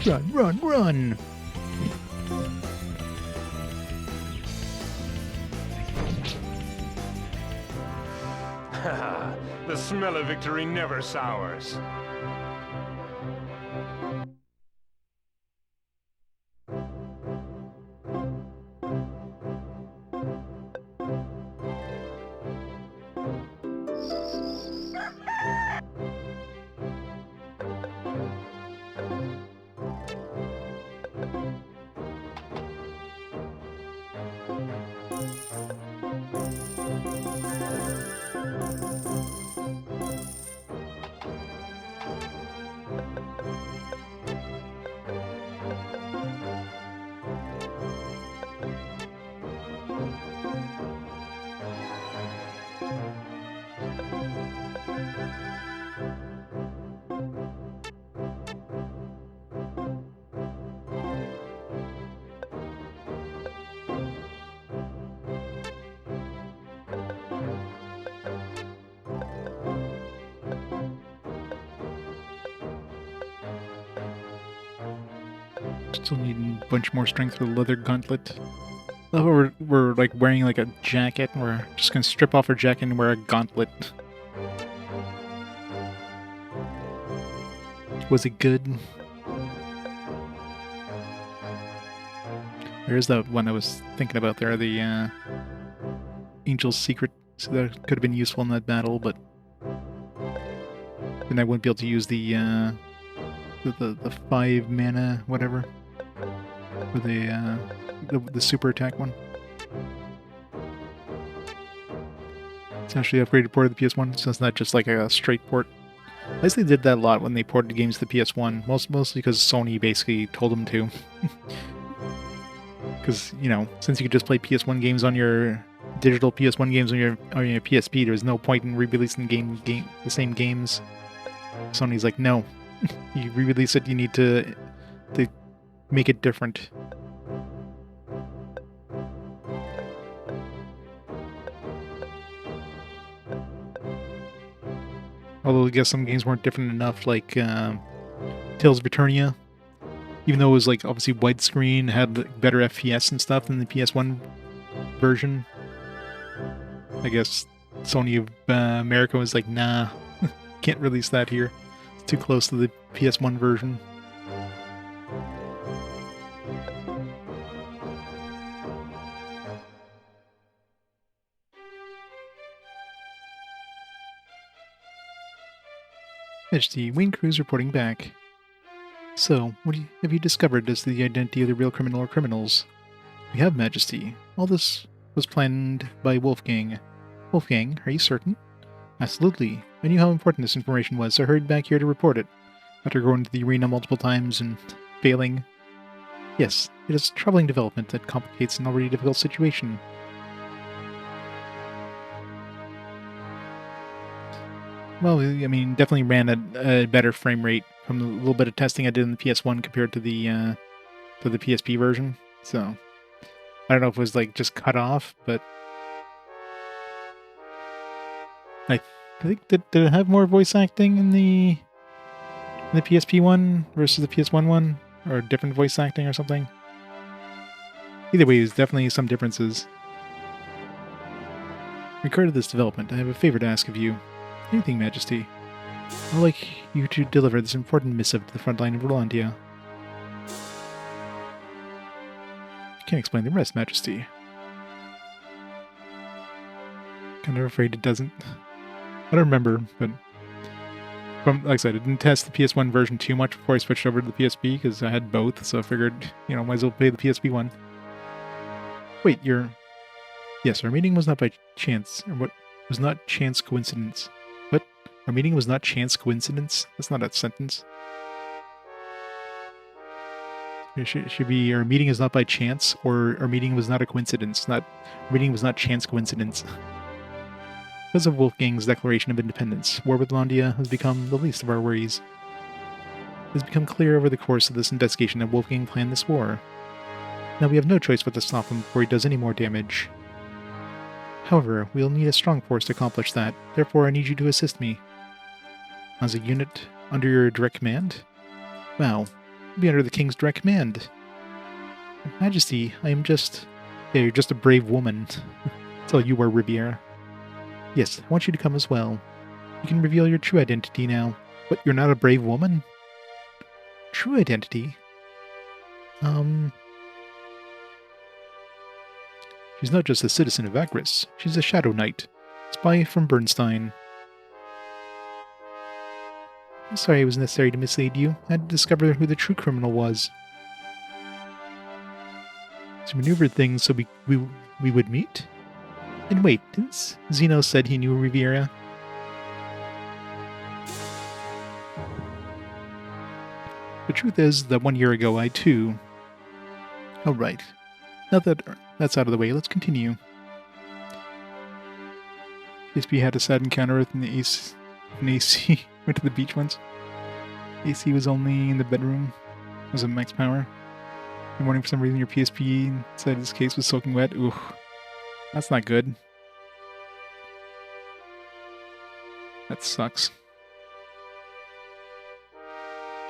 Run, run, run! Haha, the smell of victory never sours. Still need a bunch more strength for the leather gauntlet. I love how we're like wearing like a jacket, and we're just gonna strip off our jacket and wear a gauntlet. Was it good? There's that one I was thinking about there, the Angel's Secret. So that could have been useful in that battle, but then I wouldn't be able to use the 5 mana whatever for the super attack one. It's actually upgraded port of the PS1, so it's not just like a straight port. At least they did that a lot when they ported games to the PS1, mostly because Sony basically told them to. Because, you know, since you could just play PS1 games on your digital PS1 games on your PSP, there's no point in re-releasing the same games. Sony's like, no, you re-release it, you need to make it different. Although I guess some games weren't different enough, like Tales of Eternia. Even though it was like obviously widescreen, had better FPS and stuff than the PS1 version. I guess Sony of America was like, nah, can't release that here. It's too close to the PS1 version. Majesty, Wein Cruz reporting back. So, what have you discovered as to the identity of the real criminal or criminals? We have, Majesty. All this was planned by Wolfgang. Wolfgang, are you certain? Absolutely. I knew how important this information was, so I hurried back here to report it. After going to the arena multiple times and failing. Yes, it is a troubling development that complicates an already difficult situation. Well, I mean, definitely ran a better frame rate from the little bit of testing I did in the PS1 compared to the PSP version. So, I don't know if it was like just cut off, but I think did it have more voice acting in the PSP one versus the PS1 one, or different voice acting or something? Either way, there's definitely some differences. Regarding this development, I have a favor to ask of you. Anything, Majesty. I'd like you to deliver this important missive to the front line of Rolandia. I can't explain the rest, Majesty. Kind of afraid it doesn't. I don't remember, but like I said, I didn't test the PS1 version too much before I switched over to the PSP because I had both, so I figured, you know, might as well play the PSP one. Wait, yes, our meeting was not by chance, or what was not chance coincidence. What? Our meeting was not chance coincidence? That's not a sentence. It should be our meeting is not by chance, or our meeting was not a coincidence. Our meeting was not chance coincidence. Because of Wolfgang's declaration of independence, war with Landia has become the least of our worries. It has become clear over the course of this investigation that Wolfgang planned this war. Now we have no choice but to stop him before he does any more damage. However, we'll need a strong force to accomplish that, therefore I need you to assist me. As a unit under your direct command? Wow, you'll be under the King's direct command. Majesty, I am just... Yeah, you're just a brave woman. That's all you are, Riviera. Yes, I want you to come as well. You can reveal your true identity now. But you're not a brave woman? True identity? She's not just a citizen of Akris. She's a Shadow Knight. Spy from Bernstein. I'm sorry it was necessary to mislead you. I had to discover who the true criminal was. To maneuver things so we would meet? And wait, didn't Zeno said he knew Riviera? The truth is that 1 year ago I too... Oh right. Now that that's out of the way, let's continue. PSP had a sad encounter with an AC went to the beach once. AC was only in the bedroom. It was a max power. In the morning for some reason your PSP inside this case was soaking wet. Ooh. That's not good. That sucks.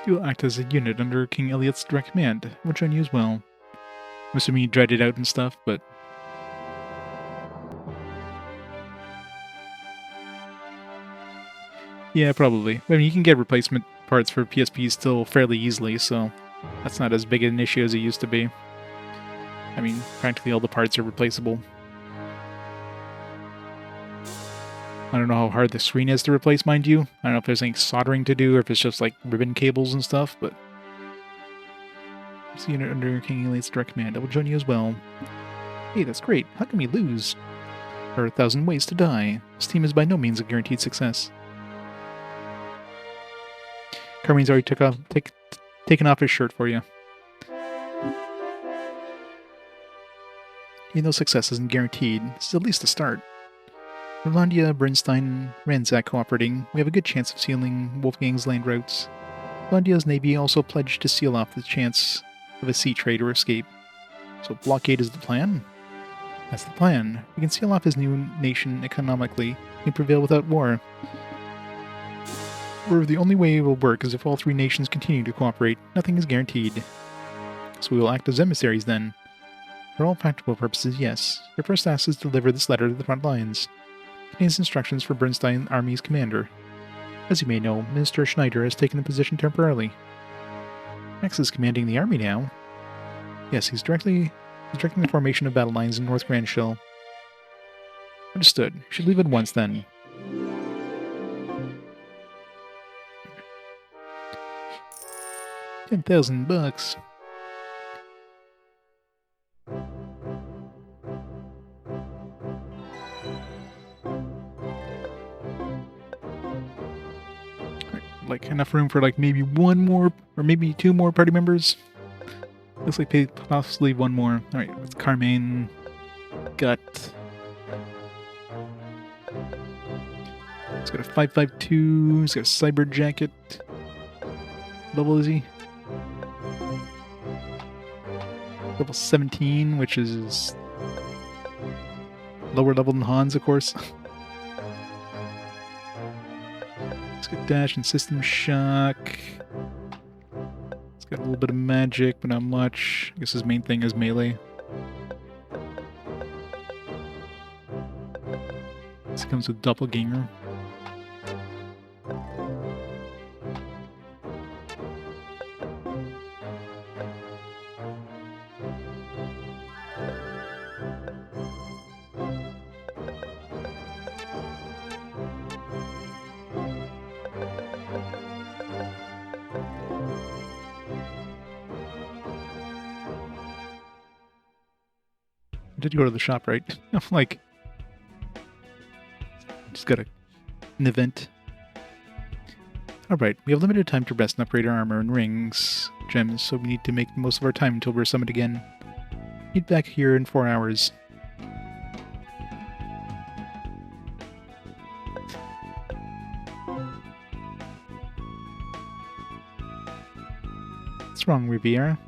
You will act as a unit under King Elliot's direct command. I will join you as well. I'm assuming you dread it out and stuff, but... Yeah, probably. I mean, you can get replacement parts for PSP still fairly easily, so that's not as big an issue as it used to be. I mean, practically all the parts are replaceable. I don't know how hard the screen is to replace, mind you. I don't know if there's any soldering to do or if it's just like ribbon cables and stuff, but... This unit under King Elliot's direct command. I will join you as well. Hey, that's great. How can we lose? There are 1,000 ways to die. This team is by no means a guaranteed success. Carmine's already taken off his shirt for you. Even though success isn't guaranteed, this is at least a start. Rolandia, Bernstein, Ransack cooperating, we have a good chance of sealing Wolfgang's land routes. Rolandia's navy also pledged to seal off the chance of a sea trade or escape. So blockade is the plan? That's the plan. We can seal off his new nation economically and prevail without war. However, the only way it will work is if all three nations continue to cooperate. Nothing is guaranteed. So we will act as emissaries then. For all practical purposes, yes. Your first task is to deliver this letter to the front lines. It contains instructions for Bernstein Army's commander. As you may know, Minister Schneider has taken the position temporarily. Max is commanding the army now. Yes, he's directing the formation of battle lines in North Grand Shell. Understood. Should leave at once then. $10,000. Like enough room for like maybe one more or maybe two more party members. Looks like possibly one more. All right, it's Carmine. Got. He's got a 5.52. He's got a cyber jacket. Level is he? Level 17, which is lower level than Hans, of course. He's got dash and system shock. He's got a little bit of magic, but not much. I guess his main thing is melee. This comes with Doppelganger. Did go to the shop, right? I'm like, just got an event. Alright, we have limited time to rest and upgrade our armor and rings, gems, so we need to make the most of our time until we're summoned again. Meet back here in 4 hours. What's wrong, Riviera?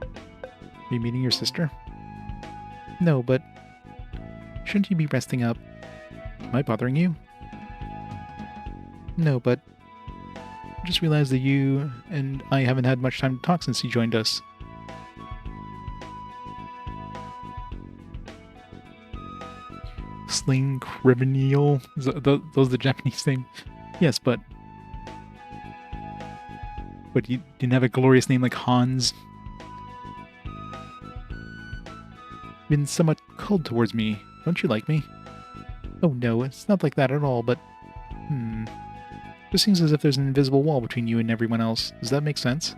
Are you meeting your sister? No, but shouldn't you be resting up? Am I bothering you? No, but I just realized that you and I haven't had much time to talk since you joined us. Sling Criminal? Those are the Japanese name? Yes, but you didn't have a glorious name like Hans? Been somewhat cold towards me. Don't you like me? Oh no, it's not like that at all, but... It seems as if there's an invisible wall between you and everyone else. Does that make sense?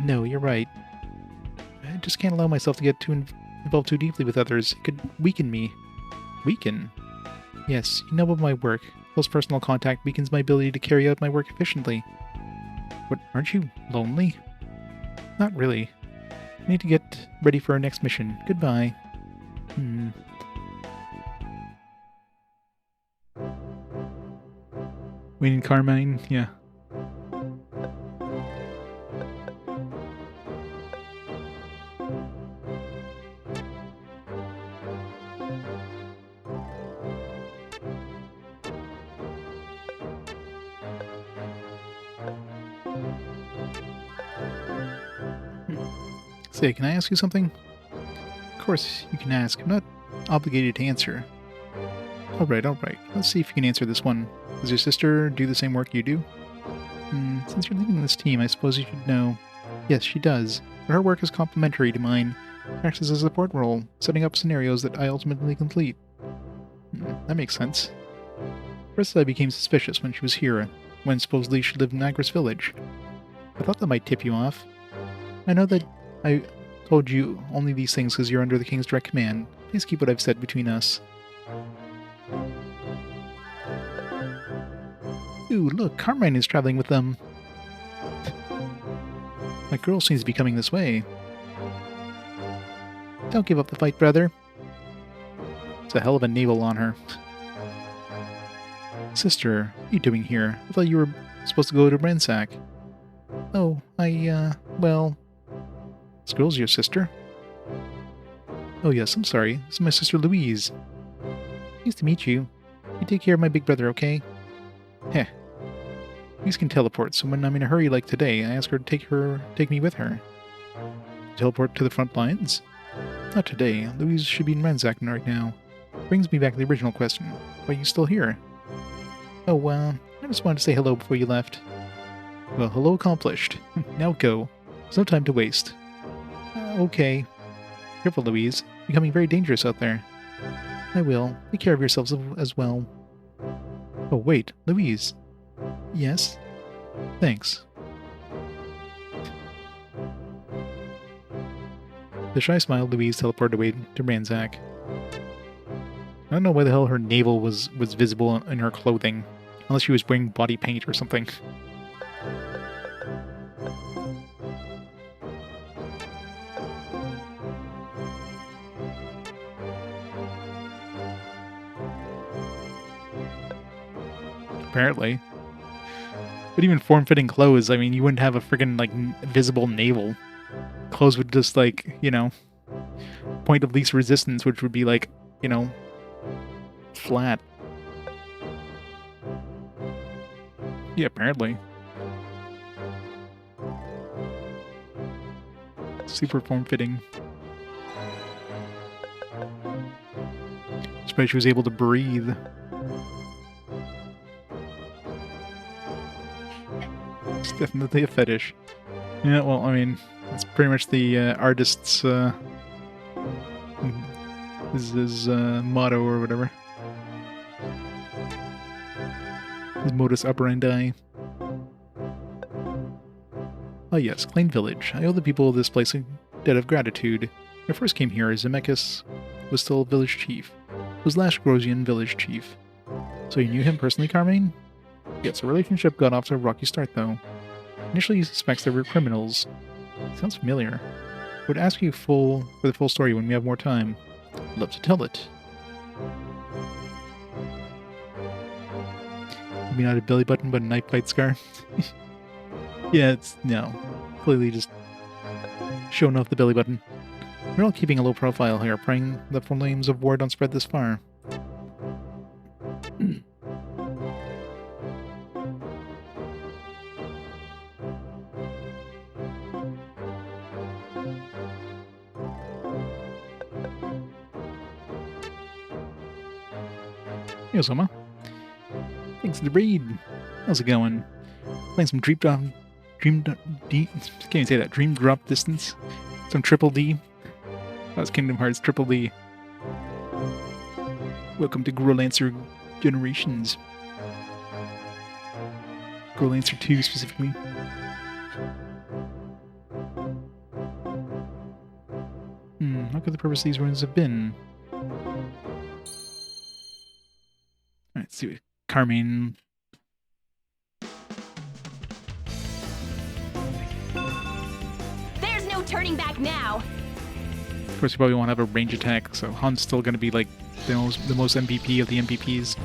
No, you're right. I just can't allow myself to get involved too deeply with others. It could weaken me. Weaken? Yes, you know about my work. Close personal contact weakens my ability to carry out my work efficiently. But aren't you lonely? Not really. I need to get ready for our next mission. Goodbye. We need Carmine? Yeah. Say, can I ask you something? Of course, you can ask. I'm not obligated to answer. Alright. Let's see if you can answer this one. Does your sister do the same work you do? Since you're leading this team, I suppose you should know. Yes, she does. But her work is complementary to mine. It acts as a support role, setting up scenarios that I ultimately complete. That makes sense. First, I became suspicious when she was here, when supposedly she lived in Agris Village. I thought that might tip you off. I know that I told you only these things because you're under the King's direct command. Please keep what I've said between us. Ooh, look, Carmine is traveling with them. My girl seems to be coming this way. Don't give up the fight, brother. It's a hell of a navel on her. Sister, what are you doing here? I thought you were supposed to go to Ransack. Oh, well... This girl's your sister? Oh yes, I'm sorry. This is my sister Louise. Nice to meet you. You take care of my big brother, okay? Heh. Louise can teleport, so when I'm in a hurry like today, I ask her to take me with her. Teleport to the front lines? Not today. Louise should be in Ransack right now. Brings me back to the original question. Why are you still here? Oh, I just wanted to say hello before you left. Well, hello accomplished. Now go. There's no time to waste. Okay. Careful, Louise. Becoming very dangerous out there. I will. Take care of yourselves as well. Oh, wait. Louise. Yes? Thanks. With a shy smile, Louise teleported away to Ransack. I don't know why the hell her navel was visible in her clothing. Unless she was wearing body paint or something. Apparently. But even form-fitting clothes, I mean, you wouldn't have a friggin', like, visible navel. Clothes would just, like, you know, point of least resistance, which would be, like, you know, flat. Yeah, apparently. Super form-fitting. Especially she was able to breathe. It's definitely a fetish. Yeah, well, I mean, it's pretty much the artist's his motto or whatever. His modus operandi. Oh yes, Klein Village. I owe the people of this place a debt of gratitude. When I first came here, Zemeckis was still village chief. He was last Grosian village chief. So you knew him personally, Carmine? Yes, the relationship got off to a rocky start, though. Initially, he suspects they were criminals. Sounds familiar. I would ask you for the full story when we have more time. I'd love to tell it. Maybe not a belly button, but a knife fight scar. Yeah, it's... no. Clearly just showing off the belly button. We're all keeping a low profile here, praying that flames of war don't spread this far. Hey, Osama. Thanks for the raid. How's it going? Playing some Dream D. Can't even say that. Dream Drop Distance. Some Triple D. That was Kingdom Hearts Triple D. Welcome to Growlanser Generations. Growlanser II specifically. What could the purpose of these ruins have been? Let's see what Carmine. There's no turning back now. Of course, you probably won't have a range attack, so Han's still going to be like the most MVP of the MVPs.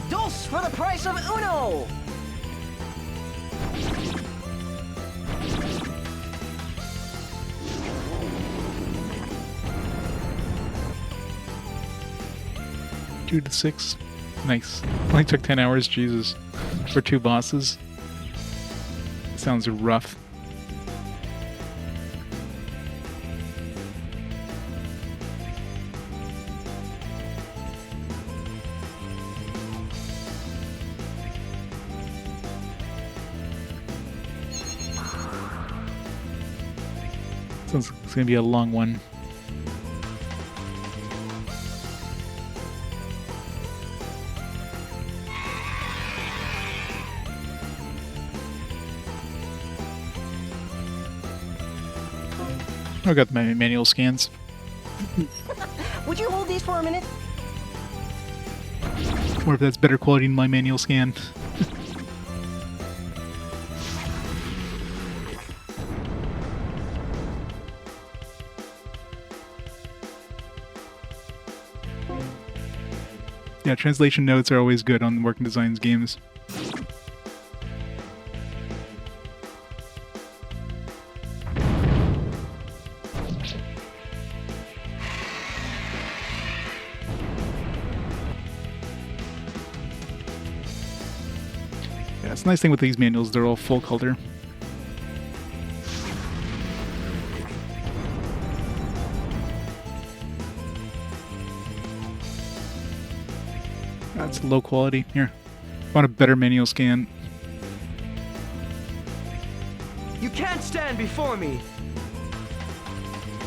Dos for the price of uno! 2 to 6. Nice. Only took 10 hours, Jesus. For 2 bosses. Sounds rough. Sounds like it's gonna be a long one. I got my manual scans. Would you hold these for a minute? Or if that's better quality than my manual scan. Yeah, translation notes are always good on Working Designs games. Yeah, it's a nice thing with these manuals, they're all full color. That's low quality. Here. Want a better manual scan. You can't stand before me.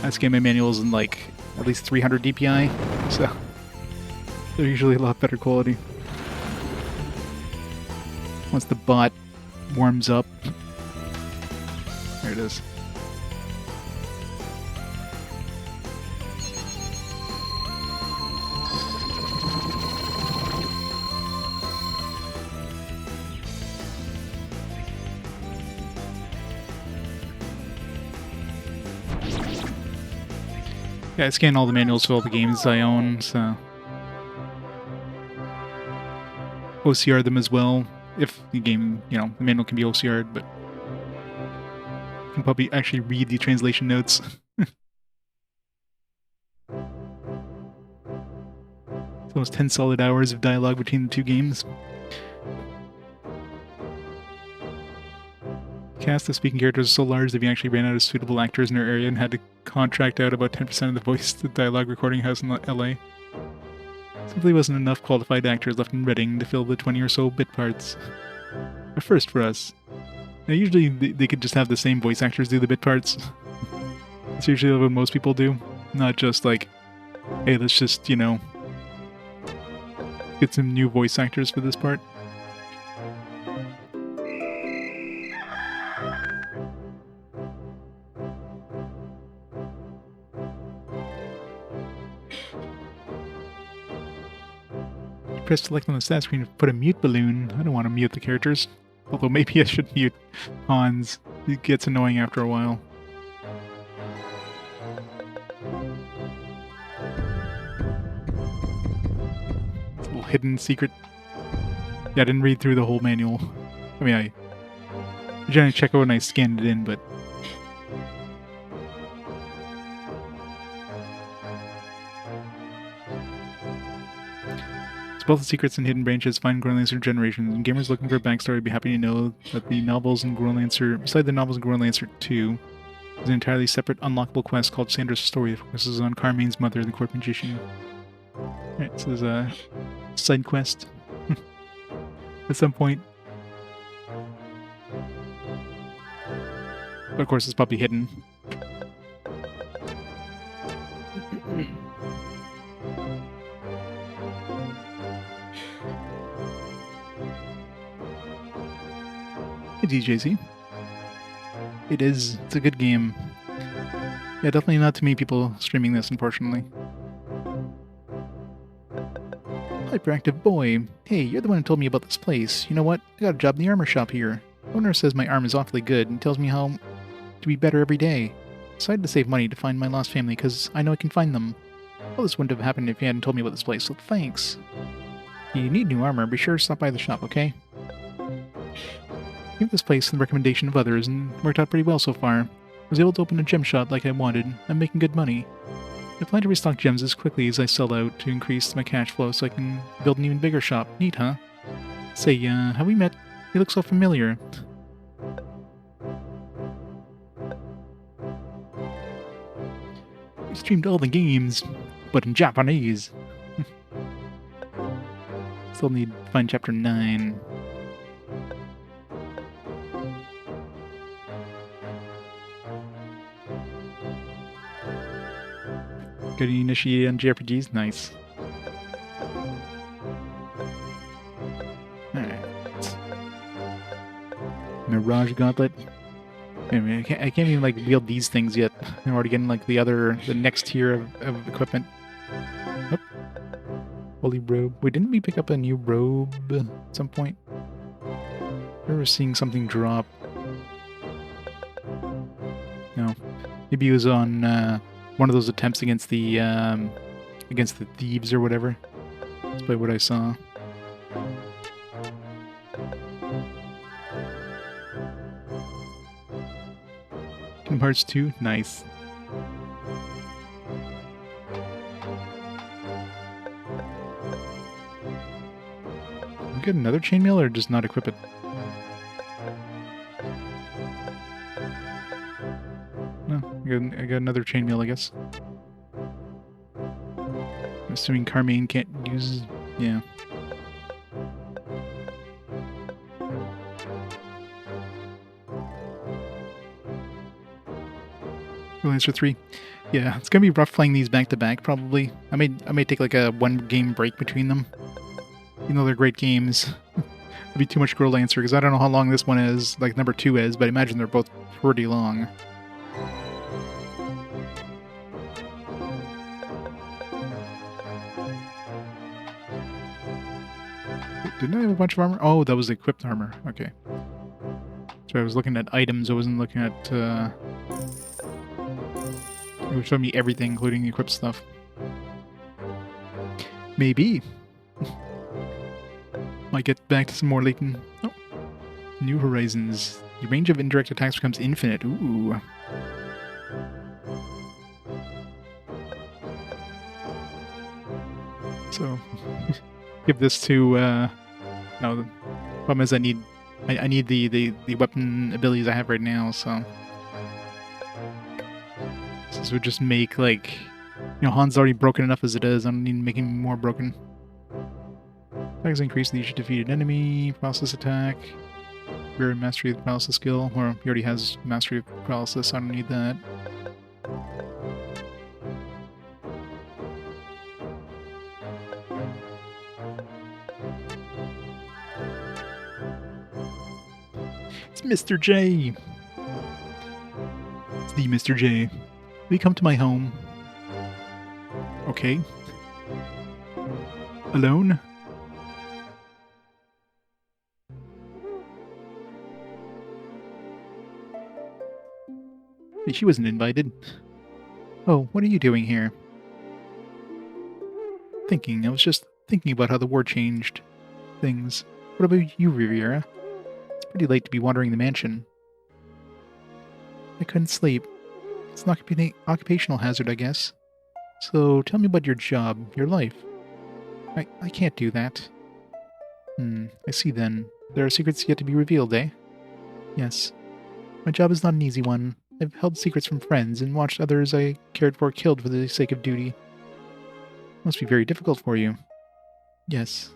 I scan my manuals in like at least 300 DPI, so they're usually a lot better quality. Once the bot warms up. There it is. Yeah, I scan all the manuals for all the games I own, so OCR them as well. If the game, you know, the manual can be OCR'd, but you can probably actually read the translation notes. It's almost 10 solid hours of dialogue between the two games. Cast of speaking characters is so large that we actually ran out of suitable actors in our area and had to contract out about 10% of the voice to the dialogue recording house in LA. Simply wasn't enough qualified actors left in Reading to fill the 20 or so bit parts. A first for us. Now, usually they could just have the same voice actors do the bit parts. It's usually what most people do. Not just like, hey, let's just, you know, get some new voice actors for this part. Press select on the stat screen to put a mute balloon. I don't want to mute the characters. Although maybe I should mute Hans. It gets annoying after a while. It's a little hidden secret. Yeah, I didn't read through the whole manual. I mean, I generally check out when I scanned it in, but both the secrets and hidden branches find Growlanser generations, and gamers looking for a backstory would be happy to know that the novels in Growlanser, beside the novels in Growlanser II, is an entirely separate unlockable quest called Sandra's Story that focuses on Carmine's mother, the court magician. Alright, so there's a side quest at some point. But of course it's probably hidden. Hey DJZ. It's a good game. Yeah, definitely not too many people streaming this, unfortunately. Hyperactive boy. Hey, you're the one who told me about this place. You know what? I got a job in the armor shop here. The owner says my arm is awfully good and tells me how to be better every day. I decided to save money to find my lost family because I know I can find them. Well, this wouldn't have happened if you hadn't told me about this place, so thanks. If you need new armor, be sure to stop by the shop, okay? Give this place the recommendation of others and worked out pretty well so far. I was able to open a gem shop like I wanted. I'm making good money. I plan to restock gems as quickly as I sell out to increase my cash flow so I can build an even bigger shop. Neat, huh? Say, have we met? You look so familiar. We streamed all the games, but in Japanese. Still need to find chapter 9. Got any initiated on JRPGs? Nice. Alright. Mirage Gauntlet. Anyway, I can't even like wield these things yet. I'm already getting like the next tier of equipment. Nope. Holy robe. Wait, didn't we pick up a new robe at some point? I remember seeing something drop. No. Maybe it was on one of those attempts against the thieves or whatever. That's probably what I saw. Kingdom Hearts 2? Nice. We get another chainmail or just not equip it? No, I got another chainmail, I guess. I'm assuming Carmine can't use... yeah. Growlanser 3. Yeah, it's gonna be rough playing these back to back probably. I may take like a 1-game break between them. Even though they're great games. It'd be too much Growlancer because I don't know how long this one is, like number 2 is, but I imagine they're both pretty long. Didn't I have a bunch of armor? Oh, that was equipped armor. Okay. So I was looking at items, I wasn't looking at it would show me everything, including the equipped stuff. Maybe. Might get back to some more Leighton. Oh. New Horizons. The range of indirect attacks becomes infinite. Ooh. So, give this to, no, the problem is I need the weapon abilities I have right now, so... This would just make, like... You know, Han's already broken enough as it is. I don't need to make him more broken. Attacks increase each defeated enemy. Paralysis attack. Rare mastery of the paralysis skill. Or he already has mastery of paralysis, so I don't need that. It's Mr. J! It's the Mr. J. Will you come to my home? Okay. Alone? Hey, she wasn't invited. Oh, what are you doing here? Thinking. I was just thinking about how the war changed things. What about you, Riviera? It's pretty late to be wandering the mansion. I couldn't sleep. It's an occupational hazard, I guess. So tell me about your job, your life. I can't do that. I see then. There are secrets yet to be revealed, eh? Yes. My job is not an easy one. I've held secrets from friends and watched others I cared for killed for the sake of duty. Must be very difficult for you. Yes.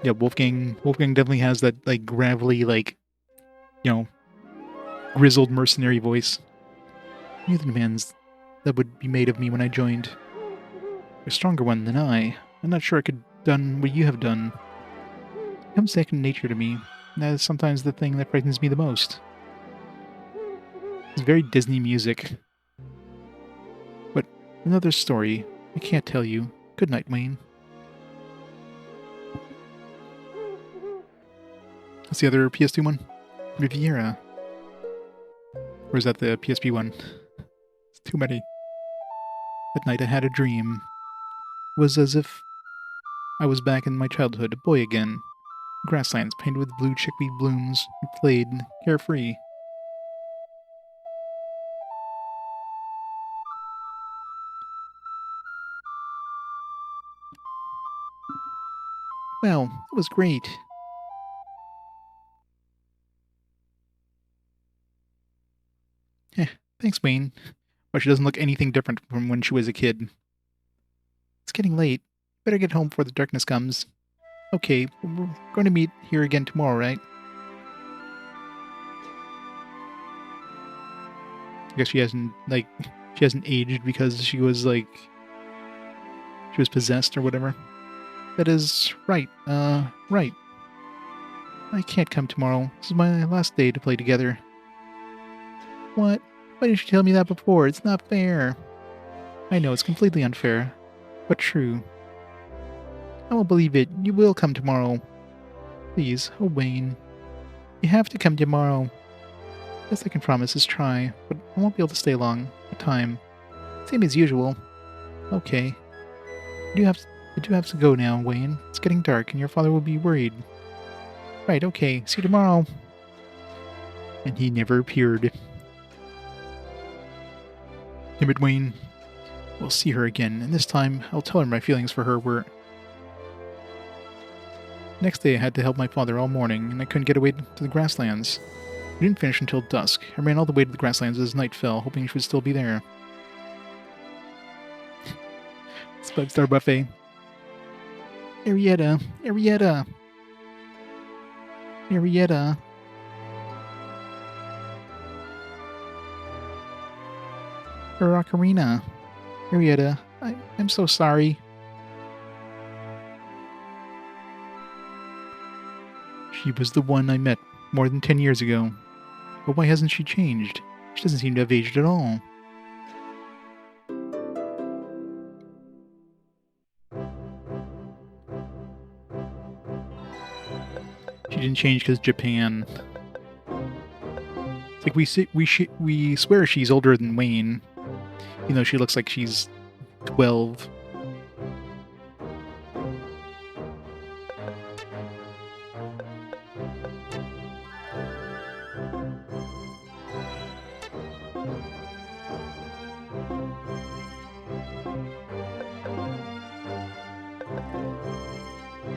Yeah, Wolfgang definitely has that, like, gravelly, like, you know, grizzled mercenary voice. I knew the demands that would be made of me when I joined. You're a stronger one than I. I'm not sure I could have done what you have done. It becomes second nature to me. And that is sometimes the thing that frightens me the most. It's very Disney music. But another story. I can't tell you. Good night, Wayne. What's the other PS2 one? Riviera. Or is that the PSP one? It's too many. That night I had a dream. It was as if I was back in my childhood, a boy again. Grasslands painted with blue chickweed blooms. We played, carefree. Wow, that was great. Eh, thanks, Wayne. But she doesn't look anything different from when she was a kid. It's getting late. Better get home before the darkness comes. Okay, we're going to meet here again tomorrow, right? I guess she hasn't aged because she was possessed or whatever. That is right. Right. I can't come tomorrow. This is my last day to play together. What? Why didn't you tell me that before? It's not fair. I know, it's completely unfair, but true. I won't believe it. You will come tomorrow. Please, oh Wayne. You have to come tomorrow. Best I can promise is try, but I won't be able to stay long. The time. Same as usual. Okay. I do have to go now, Wayne. It's getting dark and your father will be worried. Right, okay. See you tomorrow. And he never appeared. Damn it, Wayne. We'll see her again, and this time I'll tell her my feelings for her were... Next day I had to help my father all morning, and I couldn't get away to the grasslands. We didn't finish until dusk. I ran all the way to the grasslands as night fell, hoping she would still be there. It's 5-star buffet. Arietta! Arietta! Arietta! Her ocarina. Arietta, I'm so sorry. She was the one I met more than 10 years ago. But why hasn't she changed? She doesn't seem to have aged at all. She didn't change because Japan. It's like we swear she's older than Wayne, even though she looks like she's 12.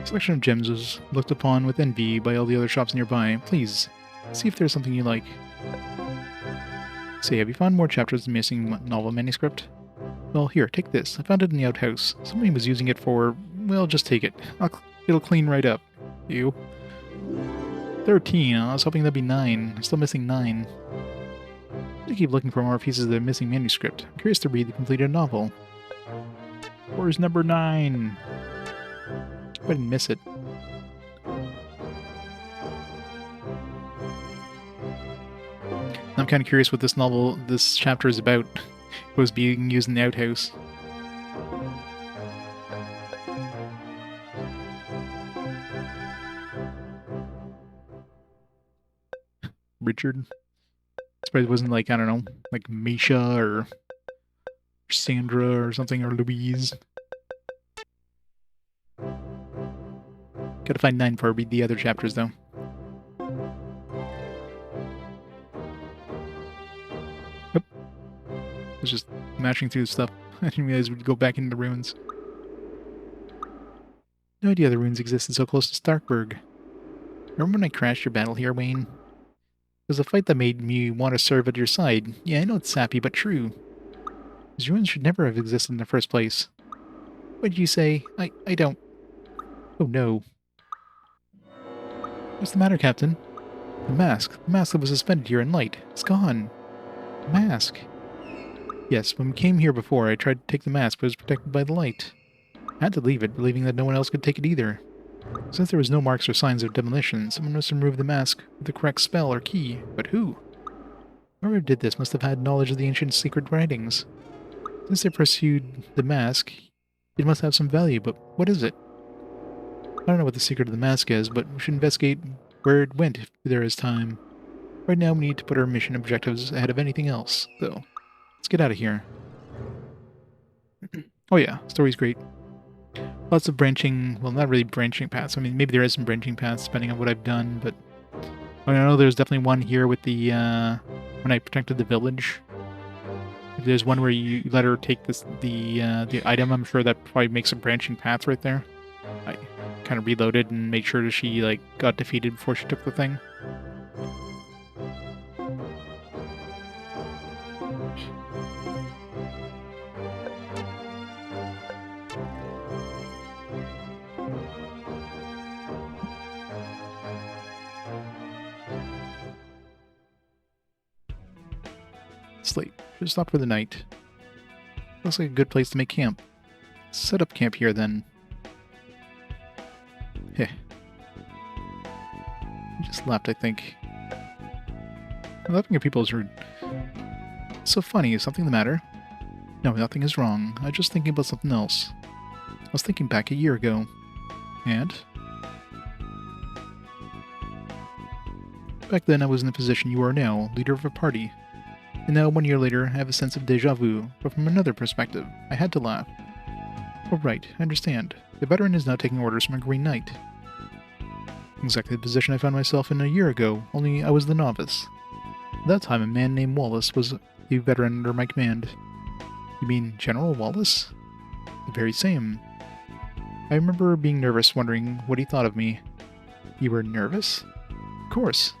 Selection of gems was looked upon with envy by all the other shops nearby. Please, see if there's something you like. Say, have you found more chapters of the missing novel manuscript? Well, here, take this. I found it in the outhouse. Somebody was using it for... well, just take it. It'll clean right up. You. 13. I was hoping that'd be 9. I'm still missing 9. I keep looking for more pieces of the missing manuscript. I'm curious to read the completed novel. Where's number 9? I didn't miss it. I'm kind of curious what this chapter is about. It was being used in the outhouse. Richard? Surprised it wasn't like, I don't know, like Misha or Sandra or something, or Louise. Gotta find 9 before I read the other chapters, though. Yep. I was just mashing through stuff. I didn't realize we'd go back into the ruins. No idea the ruins existed so close to Starkburg. Remember when I crashed your battle here, Wayne? It was a fight that made me want to serve at your side. Yeah, I know it's sappy, but true. These ruins should never have existed in the first place. What did you say? I don't... Oh no. What's the matter, Captain? The mask. The mask that was suspended here in light. It's gone. The mask. Yes, when we came here before, I tried to take the mask, but it was protected by the light. I had to leave it, believing that no one else could take it either. Since there was no marks or signs of demolition, someone must have removed the mask with the correct spell or key. But who? Whoever did this must have had knowledge of the ancient secret writings. Since they pursued the mask, it must have some value, but what is it? I don't know what the secret of the mask is, but we should investigate where it went if there is time. Right now we need to put our mission objectives ahead of anything else, though. Let's get out of here. Oh yeah, story's great. Lots of branching, well, not really branching paths. I mean, maybe there is some branching paths depending on what I've done, but I know there's definitely one here with the, when I protected the village. If there's one where you let her take the item, I'm sure that probably makes a branching path right there. kind of reloaded and made sure that she like got defeated before she took the thing. It's late. Should stop for the night. Looks like a good place to make camp. Set up camp here then. Heh. You just left, I think. Laughing at people is rude. It's so funny. Is something the matter? No, nothing is wrong. I was just thinking about something else. I was thinking back a year ago. And? Back then I was in the position you are now, leader of a party. And now, 1 year later, I have a sense of deja vu, but from another perspective. I had to laugh. Oh right, I understand. The veteran is now taking orders from a Green Knight. Exactly the position I found myself in a year ago, only I was the novice. At that time, a man named Wallace was a veteran under my command. You mean General Wallace? The very same. I remember being nervous, wondering what he thought of me. You were nervous? Of course.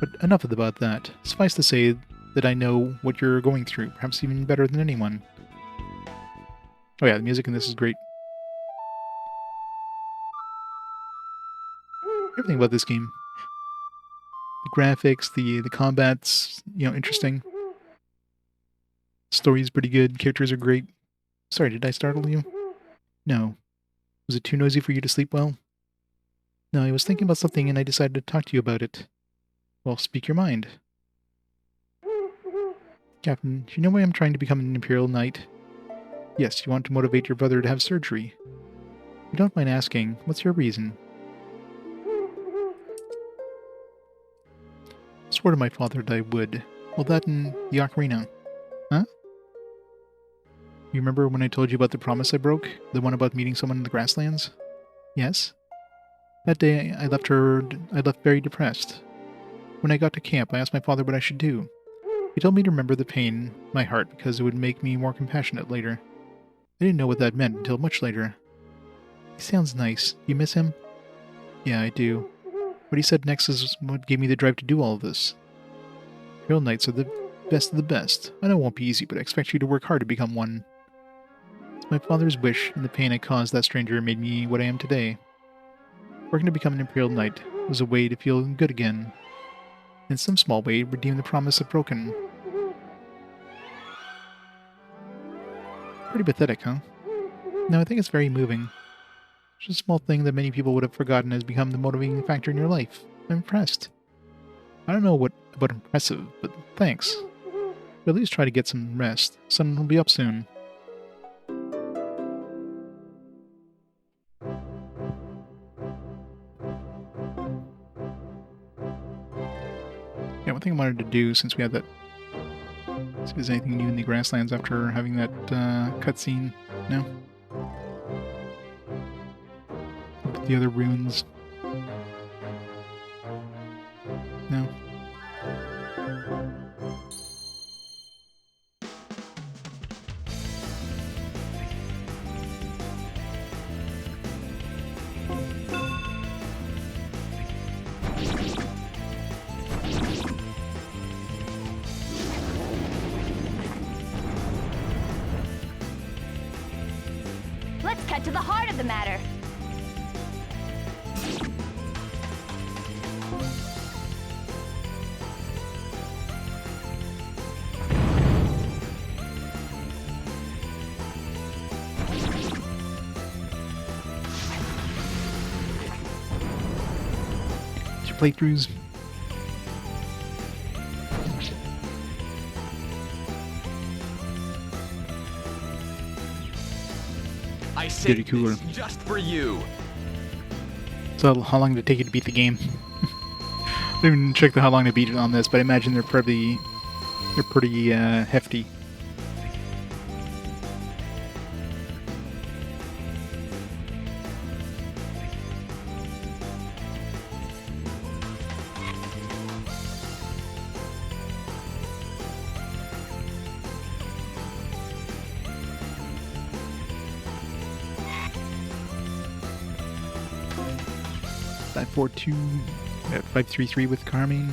But enough about that. Suffice to say that I know what you're going through, perhaps even better than anyone. Oh yeah, the music in this is great. Everything about this game. The graphics, the combat's, interesting. Story's pretty good, characters are great. Sorry, did I startle you? No. Was it too noisy for you to sleep well? No, I was thinking about something and I decided to talk to you about it. Well, speak your mind. Captain, do you know why I'm trying to become an Imperial Knight? Yes, you want to motivate your brother to have surgery. If you don't mind asking, what's your reason? I swore to my father that I would. Well, that and the ocarina. Huh? You remember when I told you about the promise I broke? The one about meeting someone in the grasslands? Yes? That day, I left very depressed. When I got to camp, I asked my father what I should do. He told me to remember the pain in my heart because it would make me more compassionate later. I didn't know what that meant until much later. He sounds nice. You miss him? Yeah, I do. What he said next is what gave me the drive to do all of this. Imperial Knights are the best of the best. I know it won't be easy, but I expect you to work hard to become one. It's my father's wish, and the pain I caused that stranger made me what I am today. Working to become an Imperial Knight was a way to feel good again. In some small way, redeem the promise I've broken. Pretty pathetic, huh? No, I think it's very moving. It's just a small thing that many people would have forgotten has become the motivating factor in your life. I'm impressed. I don't know what about impressive, but thanks. But at least try to get some rest. Sun will be up soon. Yeah, one thing I wanted to do since we had that. See if there's anything new in the grasslands after having that cutscene. No? The other runes. No. Let's cut to the heart of the matter. Your playthroughs. I saved Pretty cooler. this just for you. So how long did it take you to beat the game? I didn't even check how long to beat it on this, but I imagine they're pretty hefty. 542, 533 with Carmine.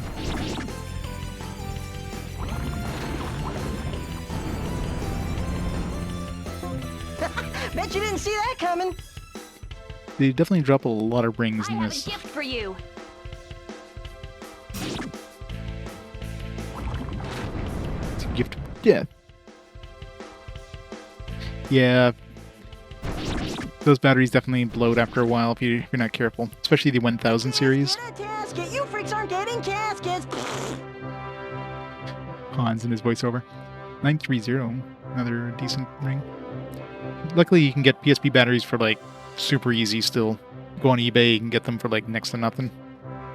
Bet you didn't see that coming. They definitely drop a lot of rings I in have this. a gift for you. It's a gift of death. Yeah. Those batteries definitely bloat after a while if you're not careful. Especially the 1000 series. Get a casket. You freaks aren't getting caskets. Hans in his voiceover. 930. Another decent ring. Luckily, you can get PSP batteries for like super easy still. Go on eBay, you can get them for like next to nothing.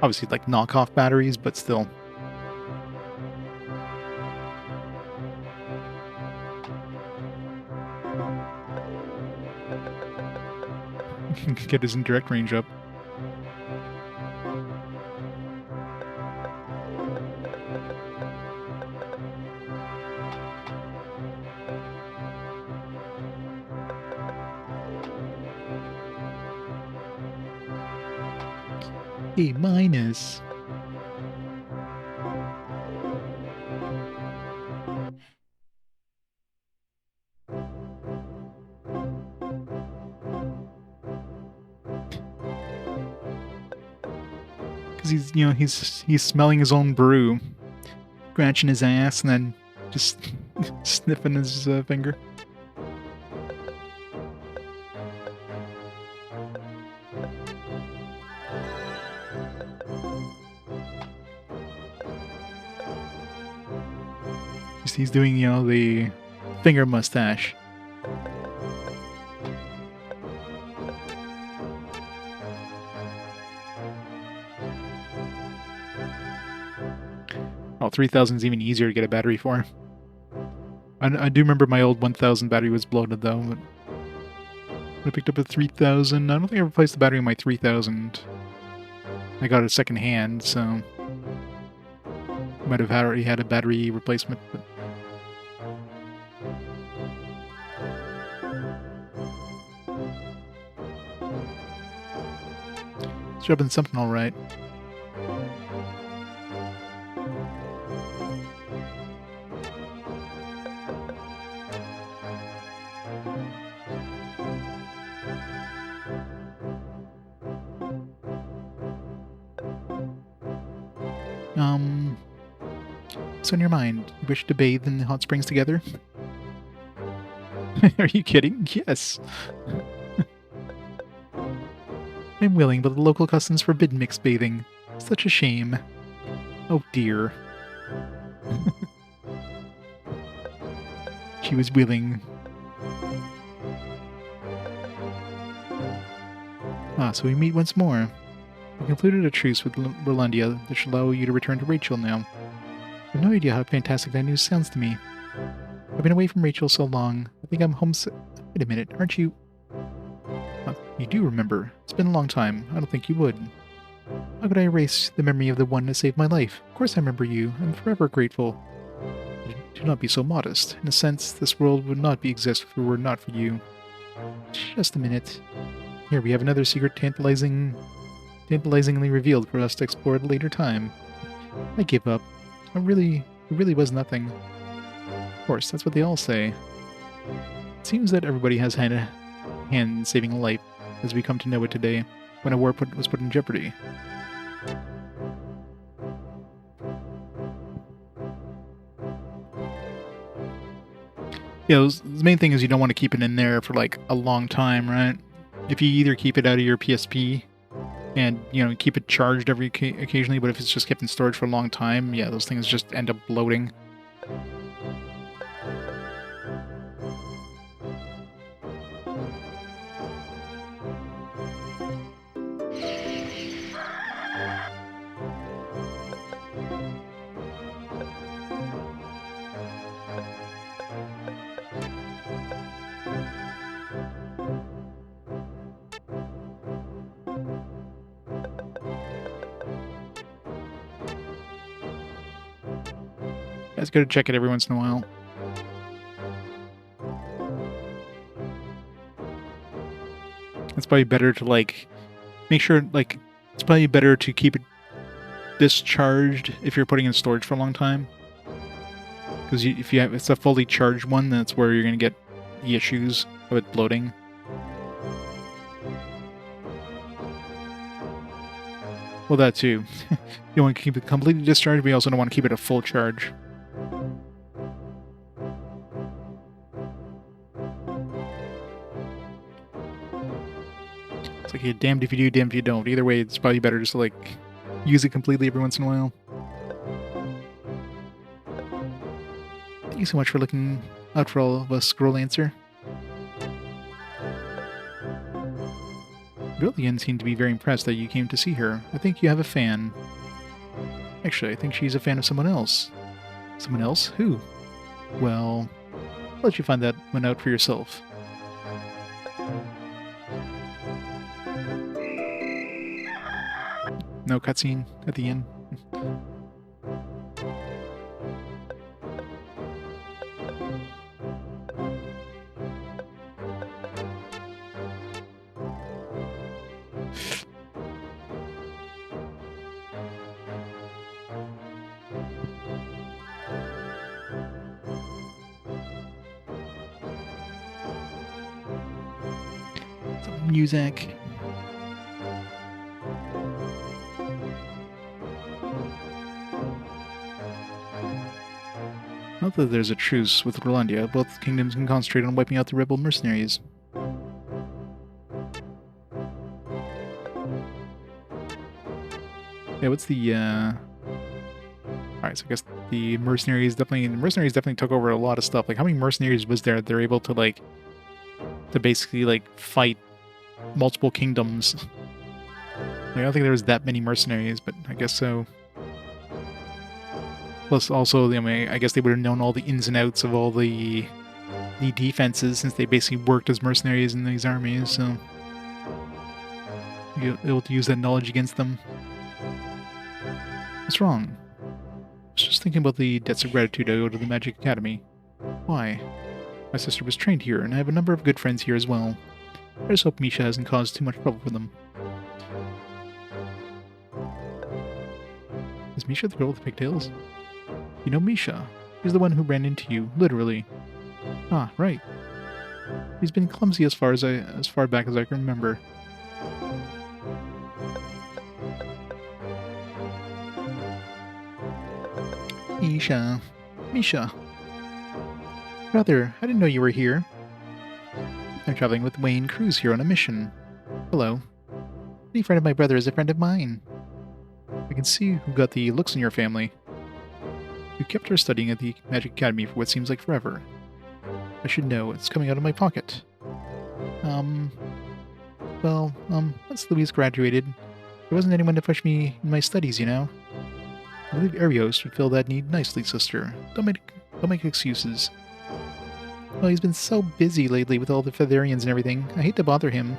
Obviously, like knockoff batteries, but still. Get his indirect range up. A minus. Because he's smelling his own brew, scratching his ass, and then just sniffing his finger. He's doing, the finger mustache. Oh, 3000 is even easier to get a battery for. I do remember my old 1000 battery was bloated though, but I picked up a 3000. I don't think I replaced the battery in my 3000. I got it second hand, so might have already had a battery replacement. But it's rubbing something all right. What's on your mind? You wish to bathe in the hot springs together? Are you kidding? Yes. I'm willing, but the local customs forbid mixed bathing. Such a shame. Oh dear. She was willing. Ah, so we meet once more. We concluded a truce with Rolandia that should allow you to return to Rachel now. I have no idea how fantastic that news sounds to me. I've been away from Rachel so long. I think I'm homesick. Wait a minute, aren't you? You do remember. It's been a long time. I don't think you would. How could I erase the memory of the one that saved my life? Of course I remember you. I'm forever grateful. Do not be so modest. In a sense, this world would not exist if it were not for you. Just a minute. Here, we have another secret tantalizingly revealed for us to explore at a later time. I give up. It really was nothing. Of course, that's what they all say. It seems that everybody has had a hand in saving a life, as we come to know it today, when a war was put in jeopardy. Yeah, the main thing is you don't want to keep it in there for like a long time, right? If you either keep it out of your PSP and, keep it charged occasionally, but if it's just kept in storage for a long time, yeah, those things just end up bloating. It's good to check it every once in a while. It's probably better to make sure It's probably better to keep it discharged if you're putting it in storage for a long time. Because if you have it's a fully charged one, that's where you're going to get the issues of it bloating. Well, that too. You want to keep it completely discharged, but you also don't want to keep it at full charge. It's like you're damned if you do, damned if you don't. Either way, it's probably better just to like use it completely every once in a while. Thank you so much for looking out for all of us, Growlanser. Brilliant seemed to be very impressed that you came to see her. I think you have a fan. Actually, I think she's a fan of someone else. Someone else? Who? Well, I'll let you find that one out for yourself. No cutscene at the end. Some music. Not that there's a truce with Rolandia, both kingdoms can concentrate on wiping out the rebel mercenaries. Yeah, what's the, Alright, so I guess the mercenaries definitely took over a lot of stuff. Like, how many mercenaries was there that they're able to, like, to basically, like, fight multiple kingdoms? Like, I don't think there was that many mercenaries, but I guess so. Plus, also, I mean, I guess they would have known all the ins and outs of all the defenses, since they basically worked as mercenaries in these armies, so you're able to use that knowledge against them. What's wrong? I was just thinking about the debts of gratitude I owe to the Magic Academy. Why? My sister was trained here, and I have a number of good friends here as well. I just hope Misha hasn't caused too much trouble for them. Is Misha the girl with the pigtails? You know Misha. He's the one who ran into you, literally. Ah, right. He's been clumsy as far back as I can remember. Misha. Brother, I didn't know you were here. I'm traveling with Wein Cruz here on a mission. Hello. Any friend of my brother is a friend of mine. I can see who got the looks in your family. You kept her studying at the Magic Academy for what seems like forever. I should know, it's coming out of my pocket. Once Louise graduated, there wasn't anyone to push me in my studies, you know? I believe Arios would fill that need nicely, sister. Don't make excuses. Well, he's been so busy lately with all the Featherians and everything. I hate to bother him.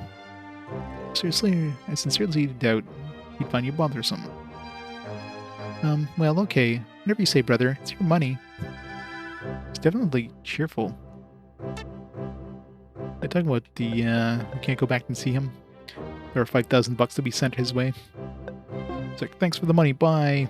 Seriously, I sincerely doubt he'd find you bothersome. Well, okay. Whatever you say, brother. It's your money. It's definitely cheerful. I talk about the, we can't go back and see him. There are $5,000 to be sent his way. It's like, thanks for the money, bye!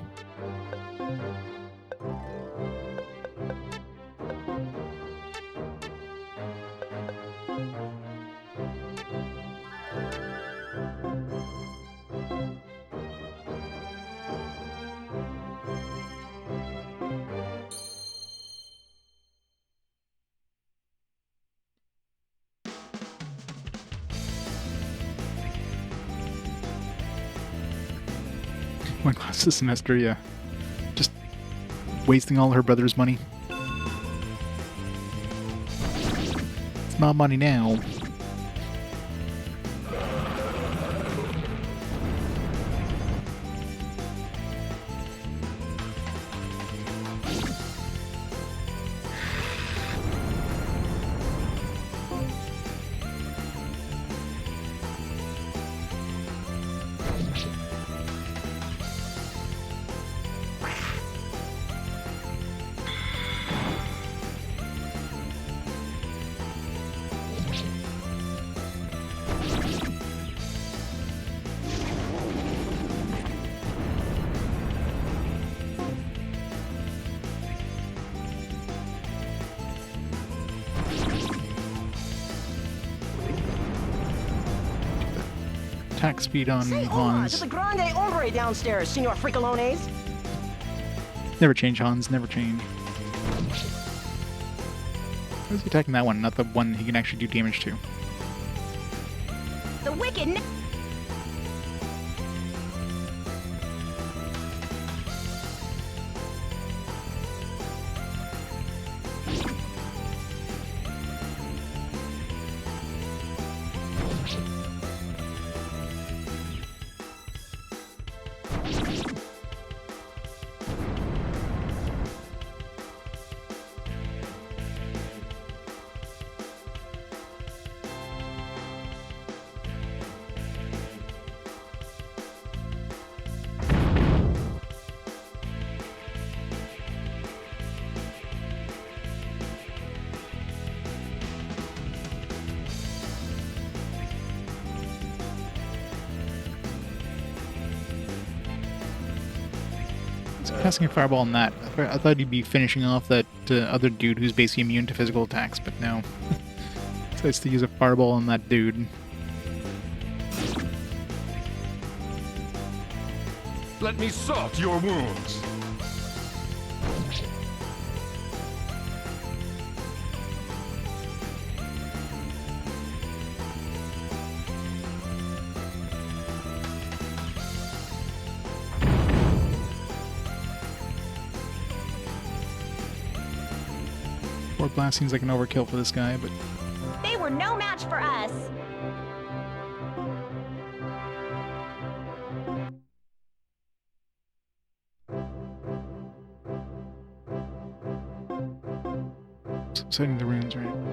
One class this semester, yeah. Just wasting all her brother's money. It's my money now. attack speed on Say hola to Hans. the grande hombre downstairs, Senor Fricolones. Never change, Hans. Never change. Who's he attacking that one? Not the one he can actually do damage to. The wicked. Casting a fireball on that. I thought he'd be finishing off that other dude who's basically immune to physical attacks, but no. Decides to use a fireball on that dude. Let me salt your wounds. Forward blast seems like an overkill for this guy, but They were no match for us. setting the runes right.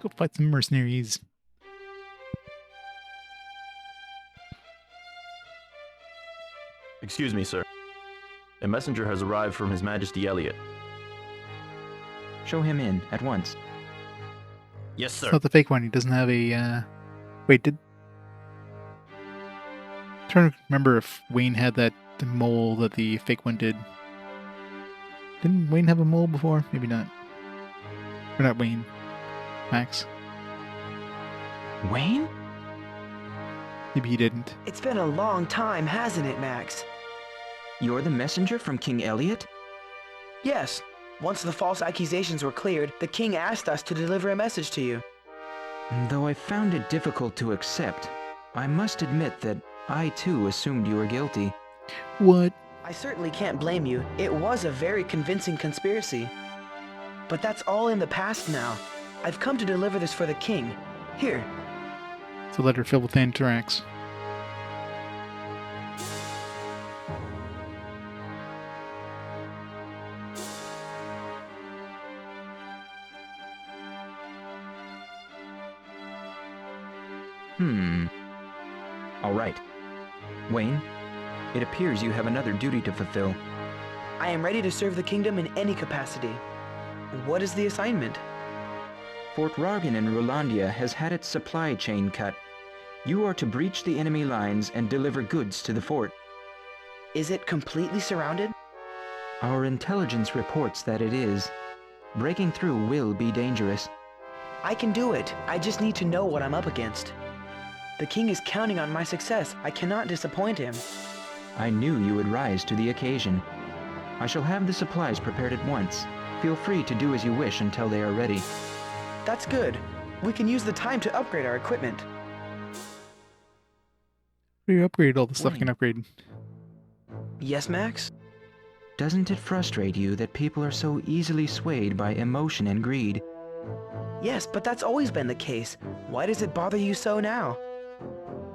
Let's go fight some mercenaries. Excuse me, sir. A messenger has arrived from His Majesty Elliot. Show him in at once. Yes, sir. It's not the fake one. He doesn't have a, Wait, did... I'm trying to remember if Wayne had that mole that the fake one did. Didn't Wayne have a mole before? Maybe not. Or not Wayne. Max. Wayne? Maybe he didn't. It's been a long time, hasn't it, Max? You're the messenger from King Elliot? Yes. Once the false accusations were cleared, the king asked us to deliver a message to you. Though I found it difficult to accept, I must admit that I too assumed you were guilty. What? I certainly can't blame you. It was a very convincing conspiracy. But that's all in the past now. I've come to deliver this for the king. Here. It's a letter filled with anthrax. All right. Wayne, it appears you have another duty to fulfill. I am ready to serve the kingdom in any capacity. What is the assignment? Fort Rargan in Rolandia has had its supply chain cut. You are to breach the enemy lines and deliver goods to the fort. Is it completely surrounded? Our intelligence reports that it is. Breaking through will be dangerous. I can do it. I just need to know what I'm up against. The king is counting on my success. I cannot disappoint him. I knew you would rise to the occasion. I shall have the supplies prepared at once. Feel free to do as you wish until they are ready. That's good. We can use the time to upgrade our equipment. You upgrade all the stuff you can upgrade. Yes, Max? Doesn't it frustrate you that people are so easily swayed by emotion and greed? Yes, but that's always been the case. Why does it bother you so now?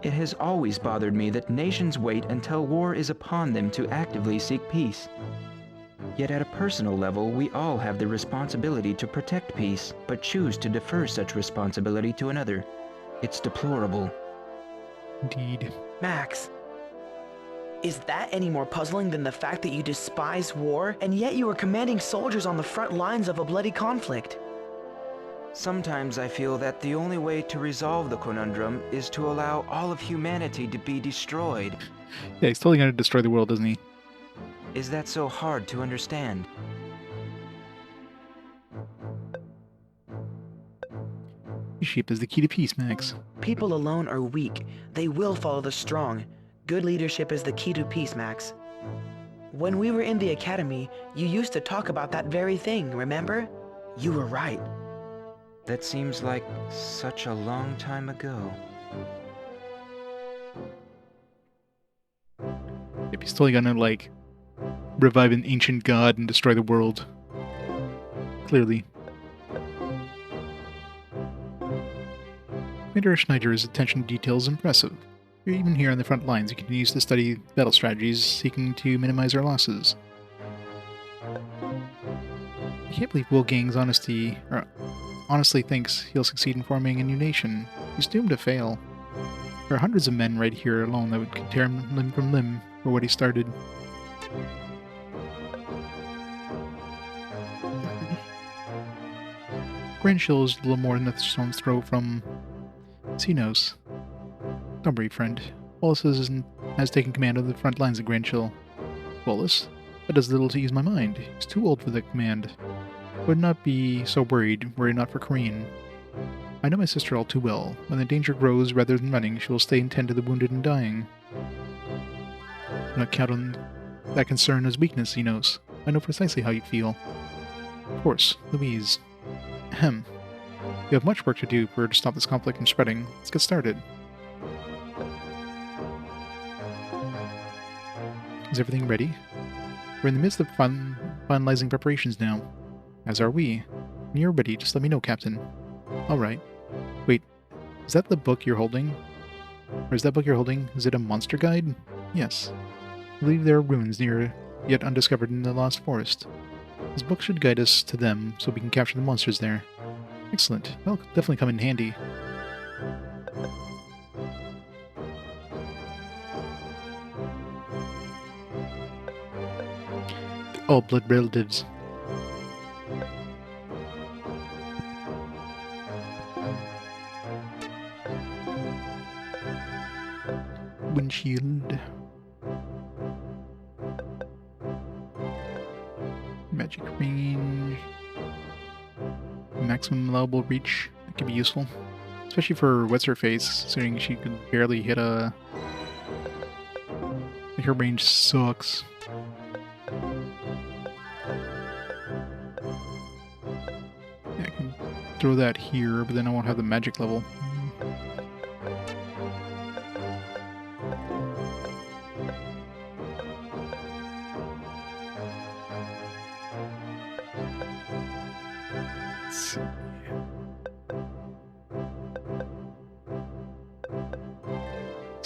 It has always bothered me that nations wait until war is upon them to actively seek peace. Yet at a personal level, we all have the responsibility to protect peace, but choose to defer such responsibility to another. It's deplorable. Indeed. Max, is that any more puzzling than the fact that you despise war, and yet you are commanding soldiers on the front lines of a bloody conflict? Sometimes I feel that the only way to resolve the conundrum is to allow all of humanity to be destroyed. Yeah, he's totally gonna destroy the world, isn't he? Is that so hard to understand? Leadership is the key to peace, Max. People alone are weak. They will follow the strong. Good leadership is the key to peace, Max. When we were in the academy, you used to talk about that very thing, remember? You were right. That seems like such a long time ago. Yep, he's totally gonna, like, revive an ancient god and destroy the world. Clearly. Commander Schneider's attention to detail is impressive. Even here on the front lines, he continues to study battle strategies, seeking to minimize our losses. I can't believe Wolfgang's honestly thinks he'll succeed in forming a new nation. He's doomed to fail. There are hundreds of men right here alone that would tear him limb from limb for what he started. Grandchill is a little more than a stone's throw from Xenos. Don't worry, friend. Wallace has taken command of the front lines of Grandchill. Wallace? That does little to ease my mind. He's too old for that command. Would not be so worried were it not for Corrine. I know my sister all too well. When the danger grows, rather than running, she will stay and tend to the wounded and dying. Do not count on that concern as weakness, he knows. I know precisely how you feel. Of course, Louise. Ahem. We have much work to do to stop this conflict from spreading. Let's get started. Is everything ready? We're in the midst of finalizing preparations now. As are we. When you're ready, just let me know, Captain. Alright. Wait, is that the book you're holding? Or is that book you're holding, is it a monster guide? Yes. I believe there are ruins near, yet undiscovered in the Lost Forest. This book should guide us to them, so we can capture the monsters there. Excellent. That'll definitely come in handy. They're all blood relatives. Windshield. Magic range. Maximum allowable reach. That could be useful. Especially for what's-her-face, considering she could barely hit a... Like, her range sucks. Yeah, I can throw that here, but then I won't have the magic level.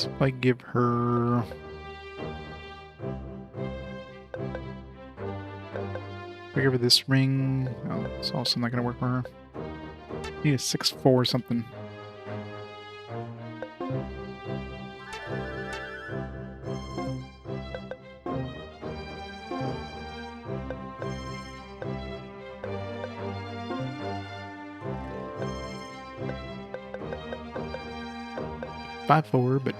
If I give her... If I give her this ring... Oh, it's also not going to work for her. Need a 6-4 or something. $5-4, but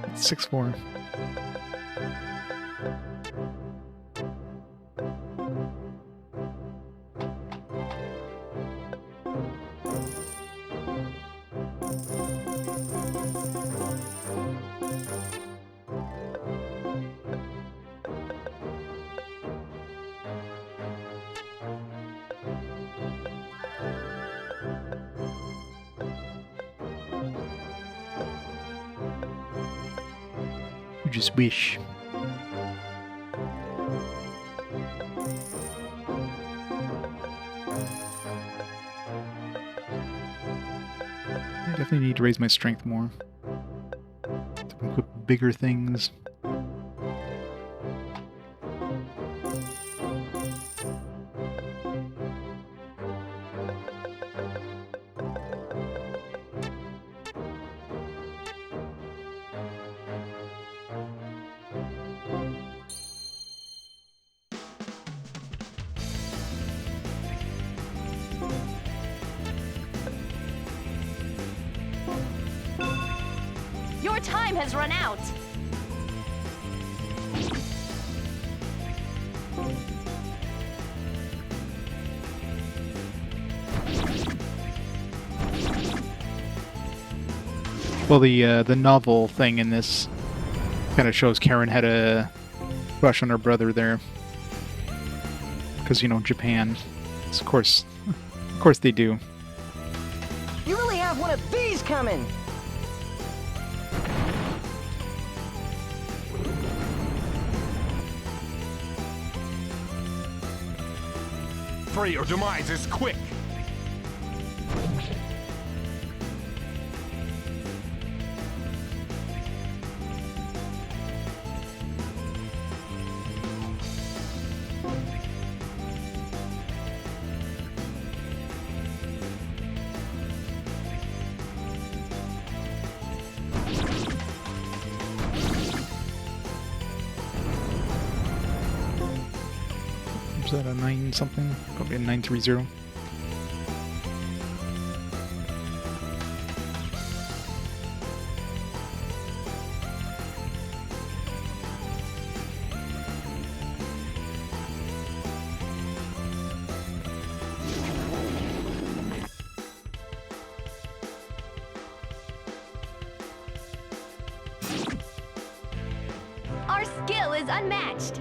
it's 6-4. Just wish. I definitely need to raise my strength more. To equip bigger things. time has run out! Well, the novel thing in this kind of shows Karen had a crush on her brother there. Because, you know, Japan. So of course they do. You really have one of these coming! Free or demise is quick. Is that a 9 something? Probably a 930. Our skill is unmatched!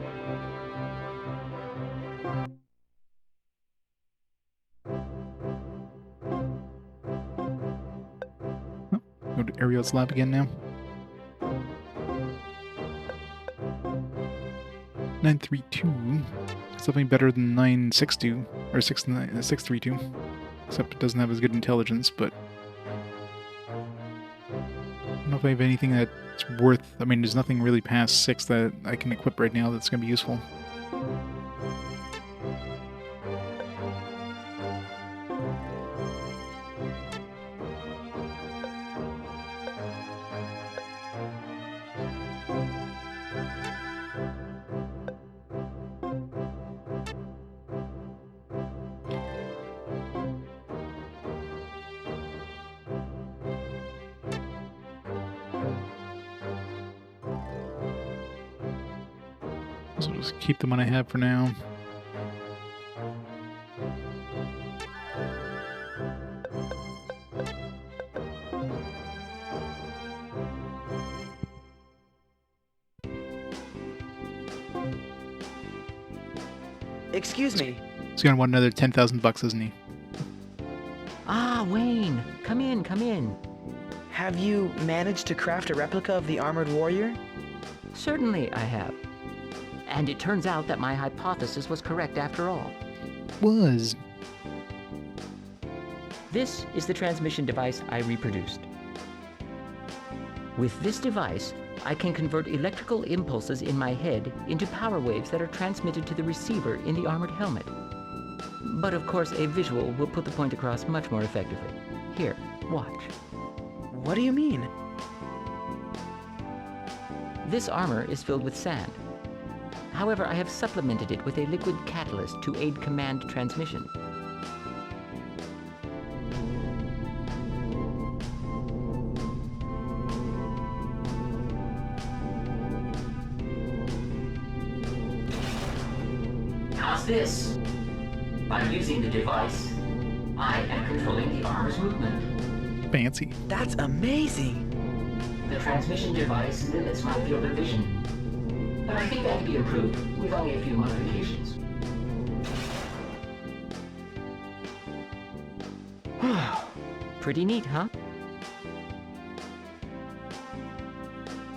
Go to Ariel's lab again now. 932. Something better than 962 or 632. Except it doesn't have as good intelligence, but I don't know if I have anything that's worth. I mean, there's nothing really past 6 that I can equip right now that's going to be useful. So I'll just keep the one I have for now. Excuse me. He's gonna want another 10,000 bucks, isn't he? Ah, Wayne! Come in, come in. Have you managed to craft a replica of the armored warrior? Certainly I have. And it turns out that my hypothesis was correct after all. Was. This is the transmission device I reproduced. With this device, I can convert electrical impulses in my head into power waves that are transmitted to the receiver in the armored helmet. But of course, a visual will put the point across much more effectively. Here, watch. What do you mean? This armor is filled with sand. However, I have supplemented it with a liquid catalyst to aid command transmission. How's this? By using the device, I am controlling the armor's movement. Fancy. That's amazing! The transmission device limits my field of vision. But I think that can be improved with only a few modifications. Pretty neat, huh?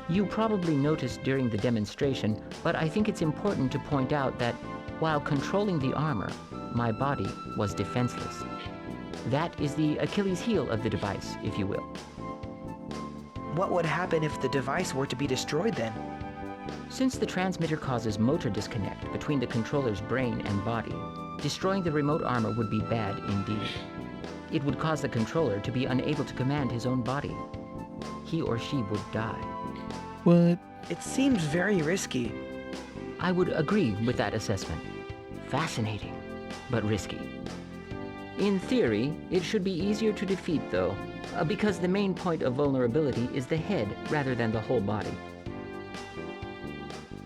You probably noticed during the demonstration, but I think it's important to point out that while controlling the armor, my body was defenseless. That is the Achilles heel of the device, if you will. What would happen if the device were to be destroyed then? Since the transmitter causes motor disconnect between the controller's brain and body, destroying the remote armor would be bad indeed. It would cause the controller to be unable to command his own body. He or she would die. What? It seems very risky. I would agree with that assessment. Fascinating, but risky. In theory, it should be easier to defeat, though, because the main point of vulnerability is the head rather than the whole body.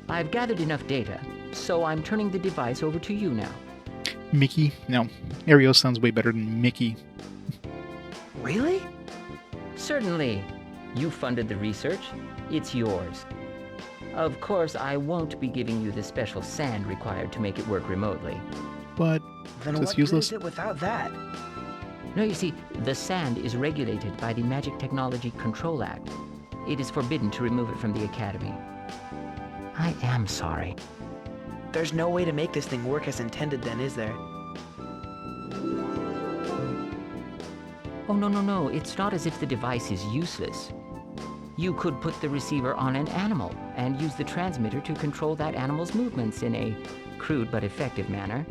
I've gathered enough data, so I'm turning the device over to you now. Mickey? No. Ariel sounds way better than Mickey. Really? Certainly. You funded the research. It's yours. Of course, I won't be giving you the special sand required to make it work remotely. But Then so what it's good useless. is it without that? No, you see, the sand is regulated by the Magic Technology Control Act. It is forbidden to remove it from the Academy. I am sorry. There's no way to make this thing work as intended then, is there? Oh, no. It's not as if the device is useless. You could put the receiver on an animal and use the transmitter to control that animal's movements in a crude but effective manner.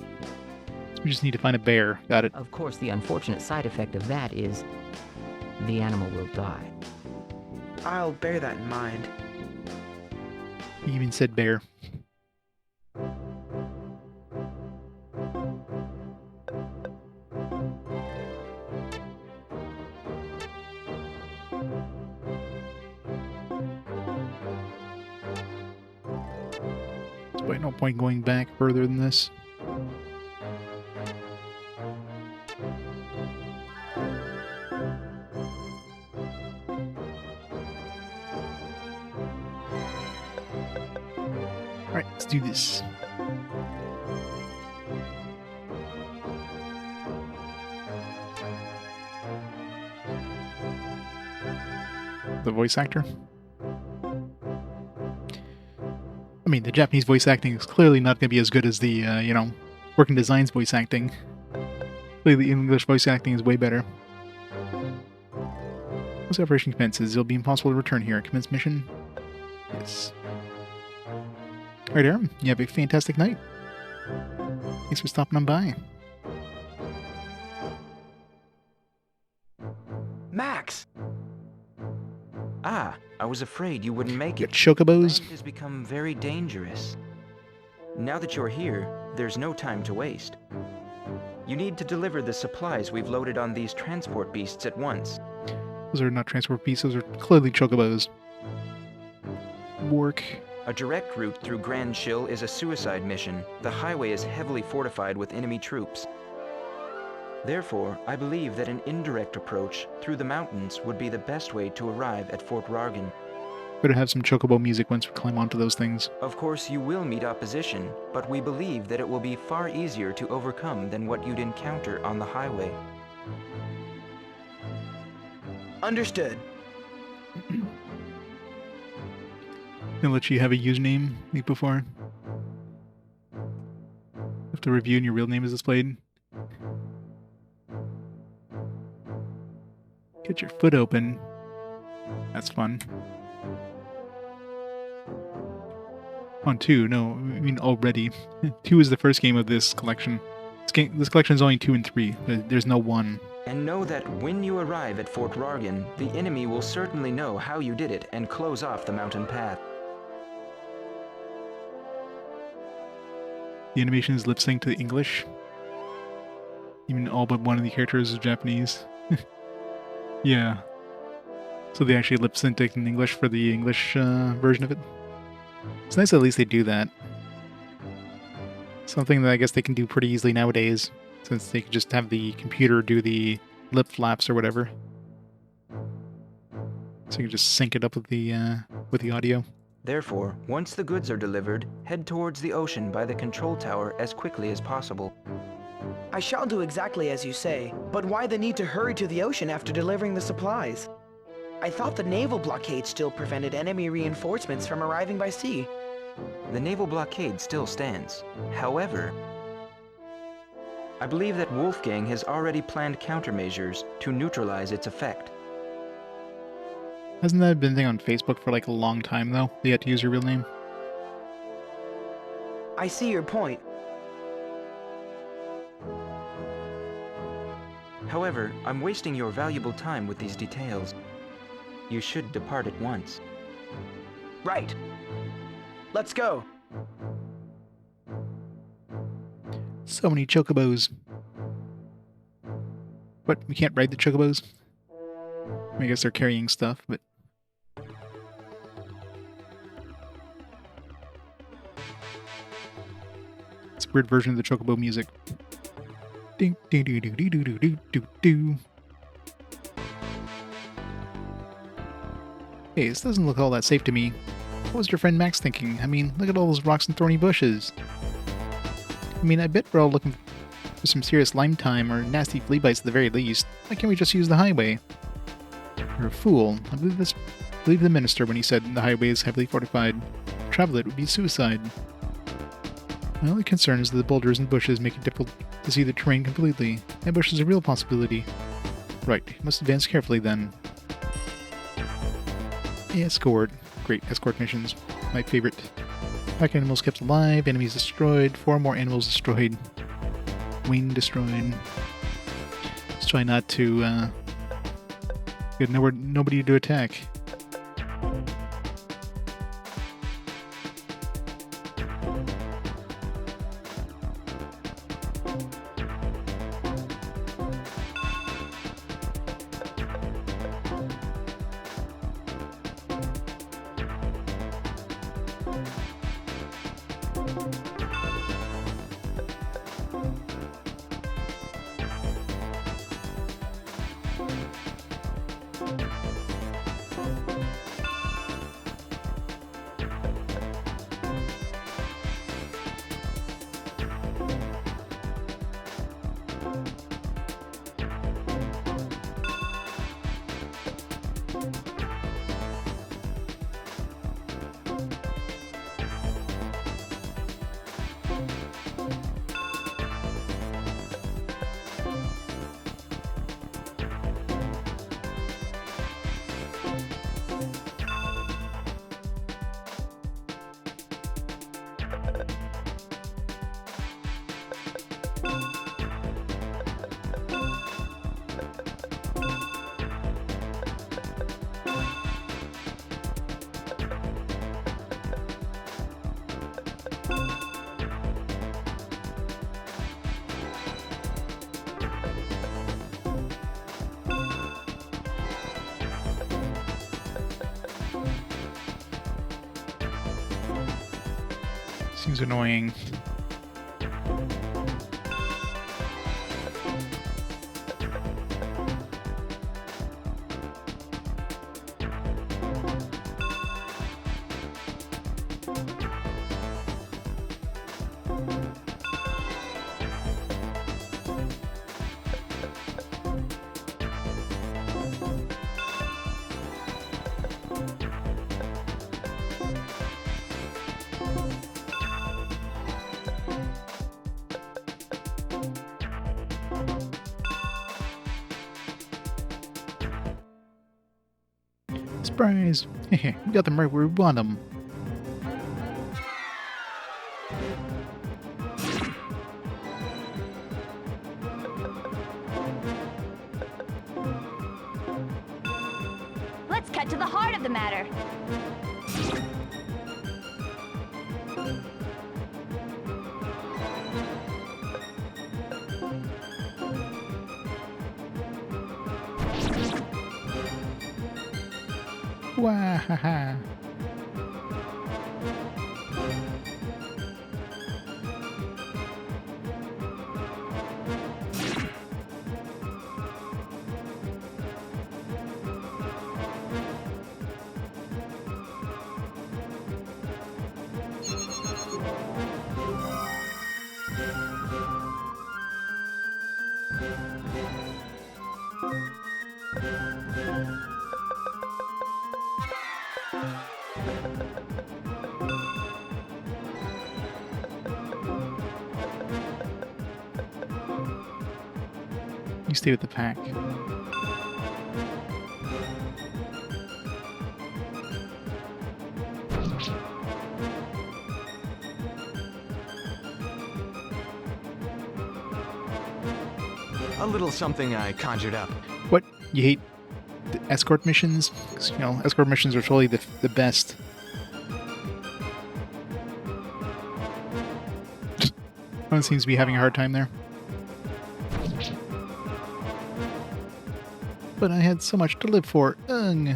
We just need to find a bear. Got it. Of course, the unfortunate side effect of that is the animal will die. I'll bear that in mind. You even said bear. Wait, no point going back further than this. Alright, let's do this. The voice actor? I mean, the Japanese voice acting is clearly not going to be as good as the, Working Design's voice acting. Clearly, the English voice acting is way better. Once operation commences, it'll be impossible to return here. Commence mission? Yes. Alright, Aaron, you have a fantastic night. Thanks for stopping on by. Max! Ah, I was afraid you wouldn't make Got it. chocobos. Life has become very dangerous. Now that you're here, there's no time to waste. You need to deliver the supplies we've loaded on these transport beasts at once. Those are not transport beasts, those are clearly chocobos. Work. A direct route through Grand Chill is a suicide mission. The highway is heavily fortified with enemy troops. Therefore, I believe that an indirect approach through the mountains would be the best way to arrive at Fort Rargan. Better have some chocobo music once we climb onto those things. Of course, you will meet opposition, but we believe that it will be far easier to overcome than what you'd encounter on the highway. Understood. Gonna let you have a username like before. Have to review and your real name is displayed. Get your foot open. That's fun. On 2, no, I mean already. 2 is the first game of this collection. This collection is only 2 and 3. There's no 1. And know that when you arrive at Fort Rargan, the enemy will certainly know how you did it and close off the mountain path. The animation is lip synced to English. Even all but one of the characters is Japanese. Yeah. So they actually lip synced it in English for the English version of it. It's nice at least they do that. Something that I guess they can do pretty easily nowadays, since they can just have the computer do the lip flaps or whatever. So you can just sync it up with the audio. Therefore, once the goods are delivered, head towards the ocean by the control tower as quickly as possible. I shall do exactly as you say, but why the need to hurry to the ocean after delivering the supplies? I thought the naval blockade still prevented enemy reinforcements from arriving by sea. The naval blockade still stands. However, I believe that Wolfgang has already planned countermeasures to neutralize its effect. Hasn't that been a thing on Facebook for like a long time though? They had to use your real name? I see your point. However, I'm wasting your valuable time with these details. You should depart at once. Right. Let's go. So many chocobos. What? We can't ride the chocobos? I guess they're carrying stuff, but... It's a weird version of the chocobo music. Ding, ding, ding, ding, ding, ding, ding, ding, ding. Hey, this doesn't look all that safe to me. What was your friend Max thinking? I mean, look at all those rocks and thorny bushes. I mean, I bet we're all looking for some serious lime time or nasty flea bites at the very least. Why can't we just use the highway? You're a fool. I believe the minister when he said the highway is heavily fortified. To travel it would be suicide. My only concern is that the boulders and bushes make it difficult to see the terrain completely. Ambush is a real possibility. Right, you must advance carefully then. Escort. Great, escort missions. My favorite. Pack animals kept alive, enemies destroyed, 4 more animals destroyed. Wing destroyed. Let's try not to, get nobody to attack. Seems annoying. Surprise! We got them right where we want them. Let's cut to the heart of the matter. Wahaha. You stay with the pack. A little something I conjured up. What? You hate the escort missions? 'Cause, you know, escort missions are totally the best. One seems to be having a hard time there. But I had so much to live for. Ugh.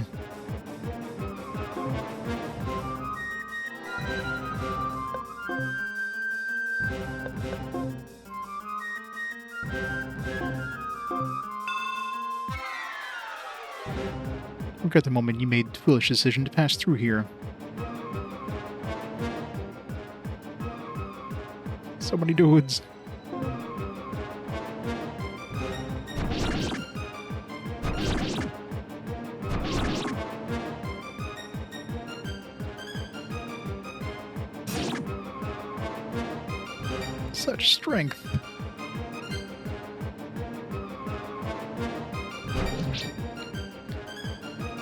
Regret the moment you made the foolish decision to pass through here. So many dudes. Such strength.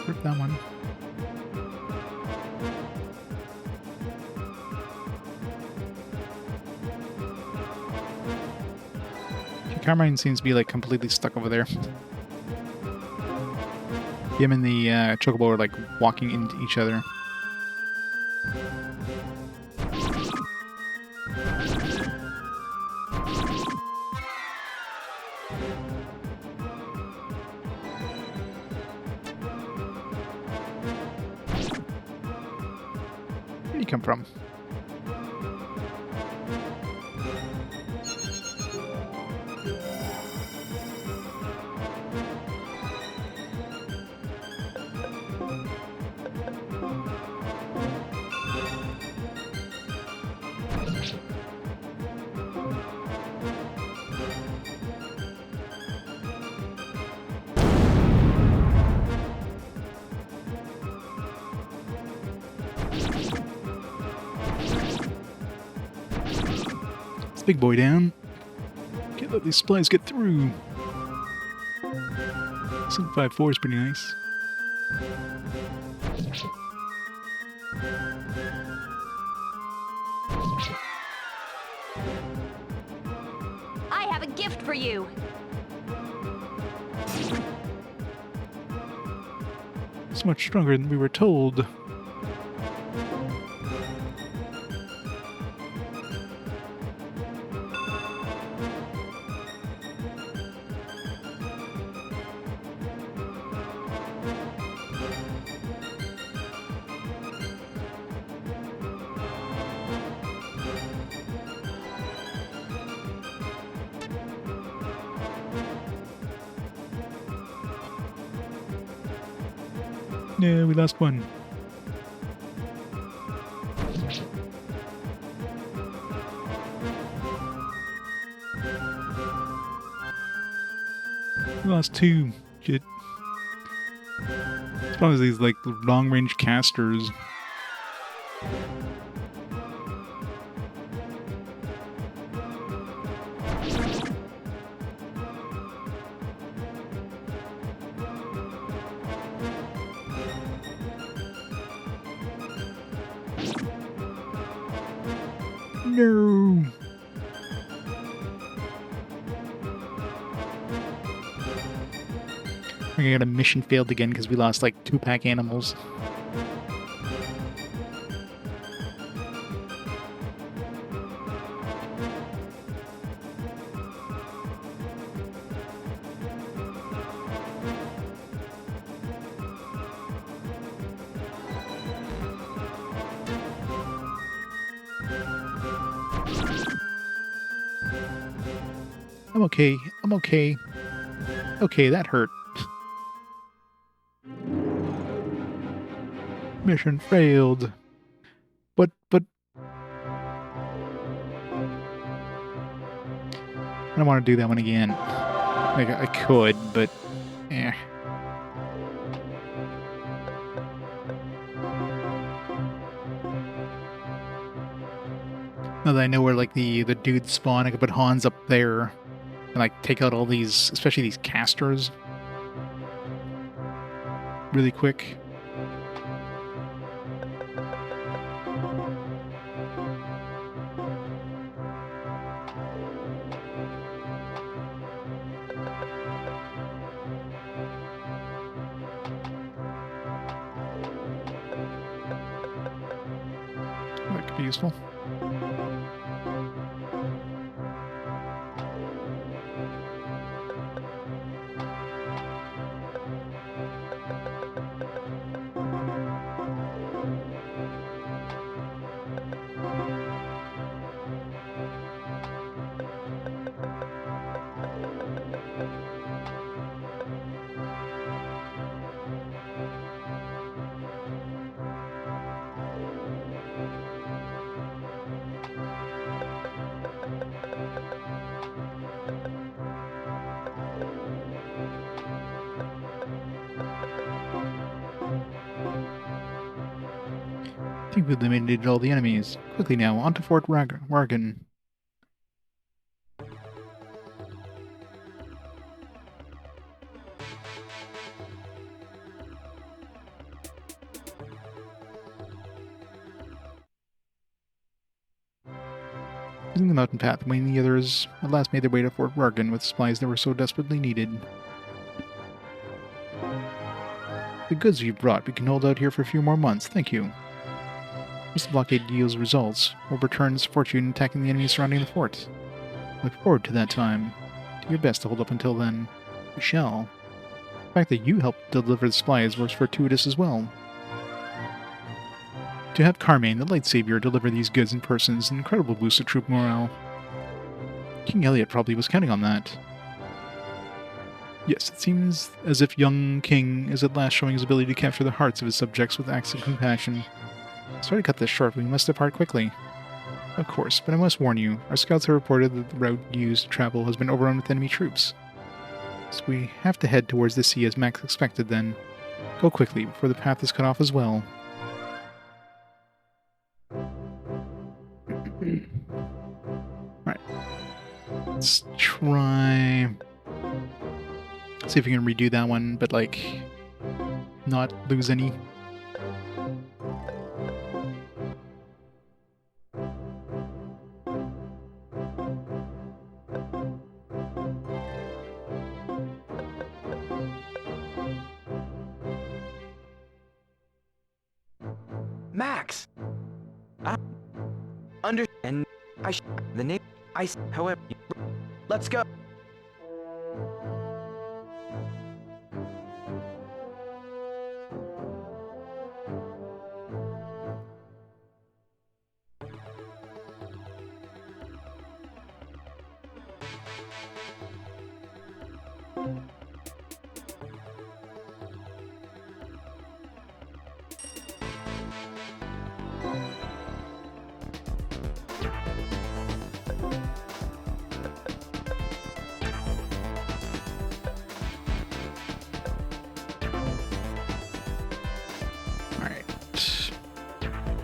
Rip that one. Carmine seems to be like completely stuck over there. Him and the Chocobo are like walking into each other. Where do you come from? Big boy down. Can't let these supplies get through. 754 is pretty nice. I have a gift for you. It's much stronger than we were told. Yeah, we lost one. We lost two. Shit. It's probably these like long-range casters. No. I got a mission failed again because we lost like 2 pack animals. I'm okay. I'm okay. Okay, that hurt. Mission failed. But... I don't want to do that one again. Like, I could, but... eh. Now that I know where, like, the dudes spawn, I could put Hans up there and, like, take out all these, especially these casters, really quick. That could be useful. I think we've eliminated all the enemies. Quickly now, on to Fort Wargan. Using the mountain path, Wayne and the others at last made their way to Fort Wargan with supplies that were so desperately needed. The goods you've brought, we can hold out here for a few more months, thank you. Once the blockade yields results, we'll return this fortune attacking the enemies surrounding the fort. Look forward to that time. Do your best to hold up until then. We shall. The fact that you helped deliver the supplies was fortuitous as well. To have Carmine, the Light Savior, deliver these goods in person is an incredible boost to troop morale. King Elliot probably was counting on that. Yes, it seems as if young King is at last showing his ability to capture the hearts of his subjects with acts of compassion. Sorry to cut this short, but we must depart quickly. Of course, but I must warn you, our scouts have reported that the route used to travel has been overrun with enemy troops. So we have to head towards the sea as Max expected then. Go quickly, before the path is cut off as well. Alright. Let's try... see if we can redo that one, but like... not lose any. Max! And the name however, let's go.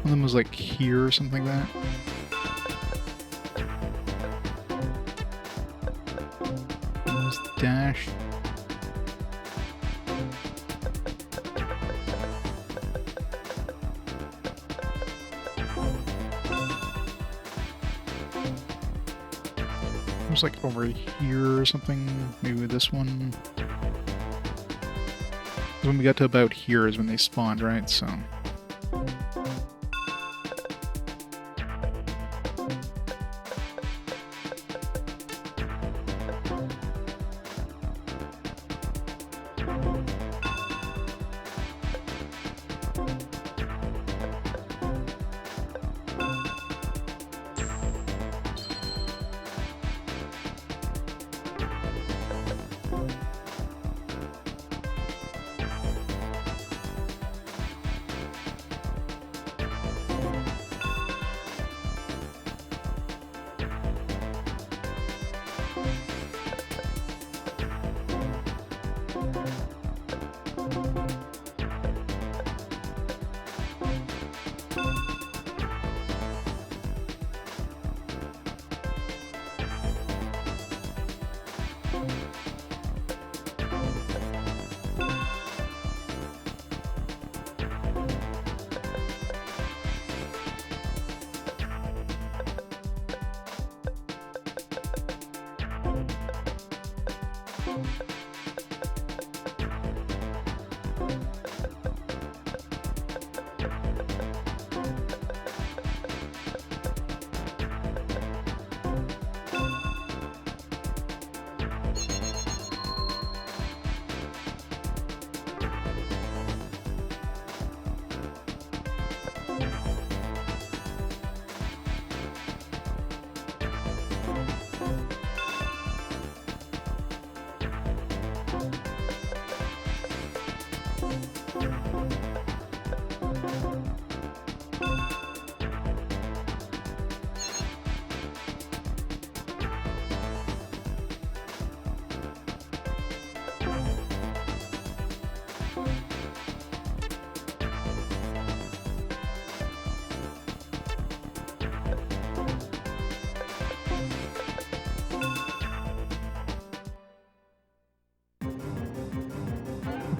One of them was like here or something like that. One was dash. It was like over here or something. Maybe with this one. When we got to about here is when they spawned, right? So.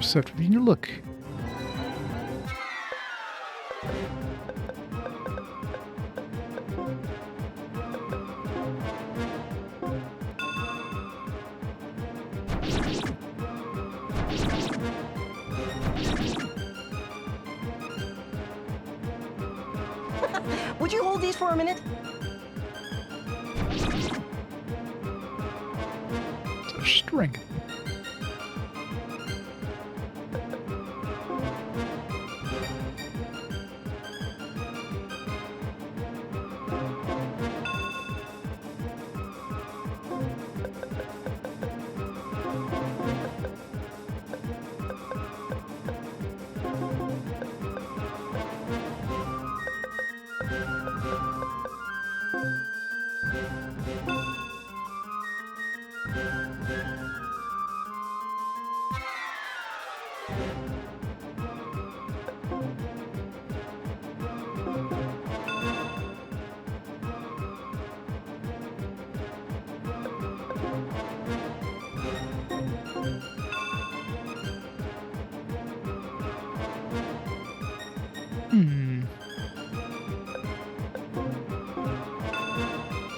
perceptive in your look. Would you hold these for a minute? It's a strength.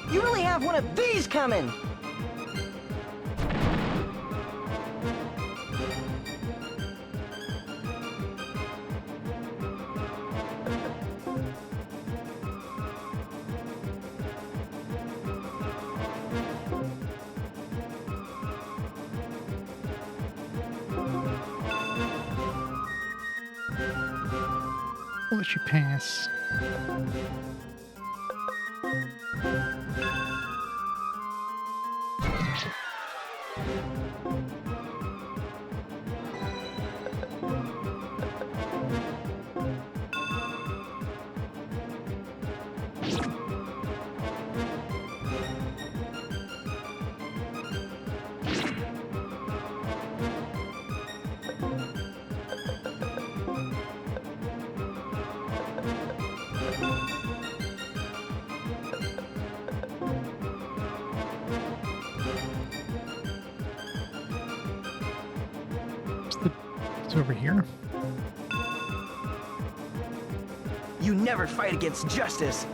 You really have one of these coming! I'll let you pass. It's over here. You never fight against justice.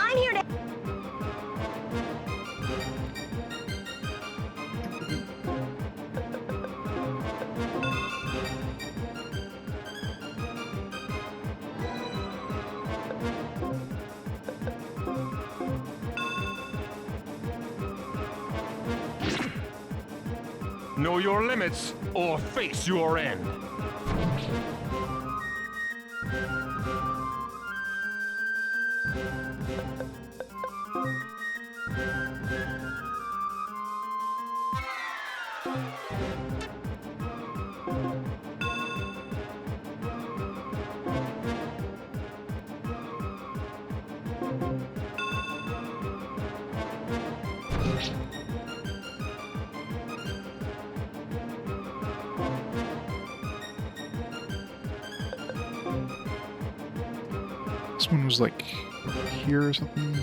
I'm here to... Know your limits or face your end. This one was like here or something.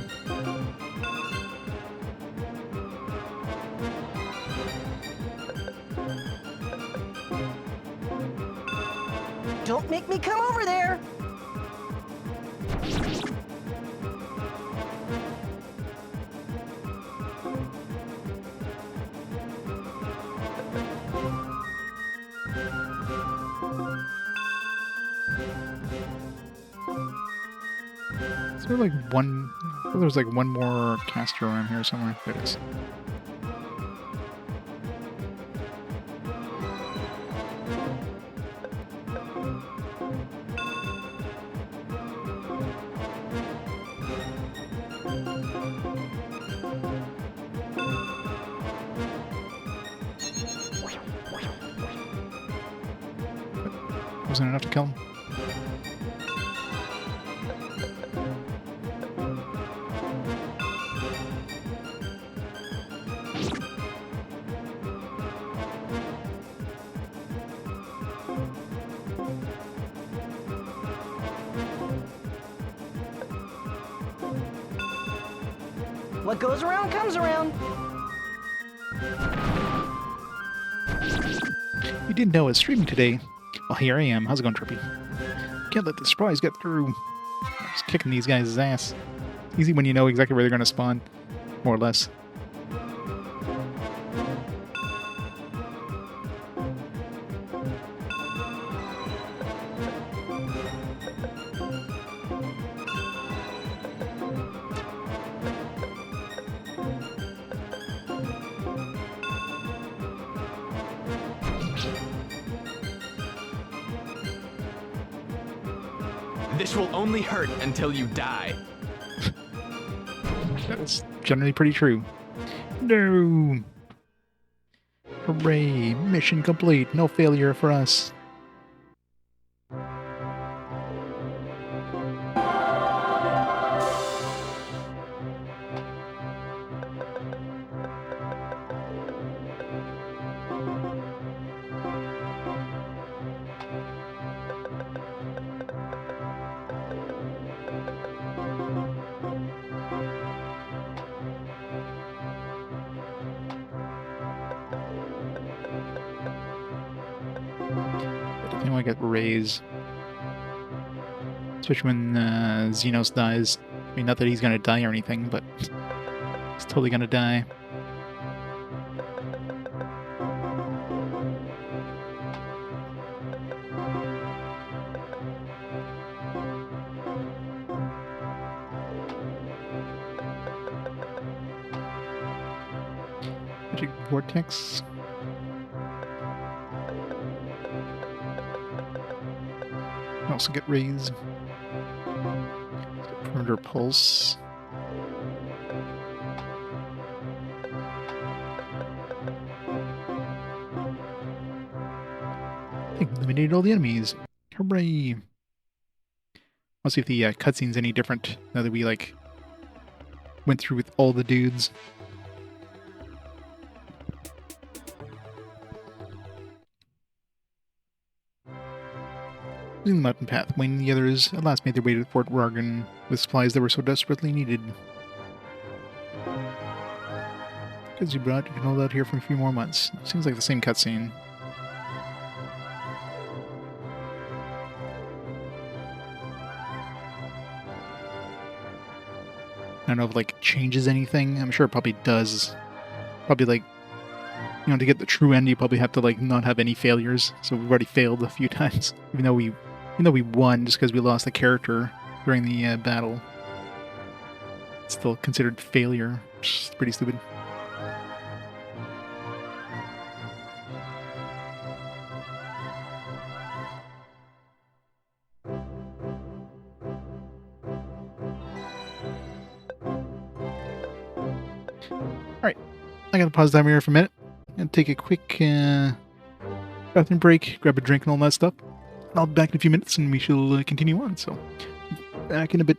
Don't make me come over there! Is there like one... I thought there was like one more caster around here somewhere. There it is. Wasn't enough to kill him. What goes around comes around. You didn't know I was streaming today. Well, here I am. How's it going, Trippy? Can't let the surprise get through. I'm just kicking these guys' ass. It's easy when you know exactly where they're going to spawn, more or less. This will only hurt until you die. That's generally pretty true. No! Hooray! Mission complete. No failure for us. I want to get Raise. Especially when Xenos dies. I mean, not that he's going to die or anything, but he's totally going to die. Magic Vortex. Also get Raise. Perimeter Pulse. I think we eliminated all the enemies. Hooray! I'll see if the cutscene's any different now that we went through with all the dudes. The mountain path. Wayne and the others at last made their way to Fort Rargan with supplies that were so desperately needed. Goods you brought, you can hold out here for a few more months. Seems like the same cutscene. I don't know if it changes anything. I'm sure it probably does. Probably to get the true end, you probably have to not have any failures. So we've already failed a few times, even though we won just because we lost the character during the battle. It's still considered failure, which is pretty stupid. Alright, I gotta pause the timer here for a minute and take a quick bathroom break, grab a drink and all that stuff. I'll be back in a few minutes and we shall continue on, so back in a bit.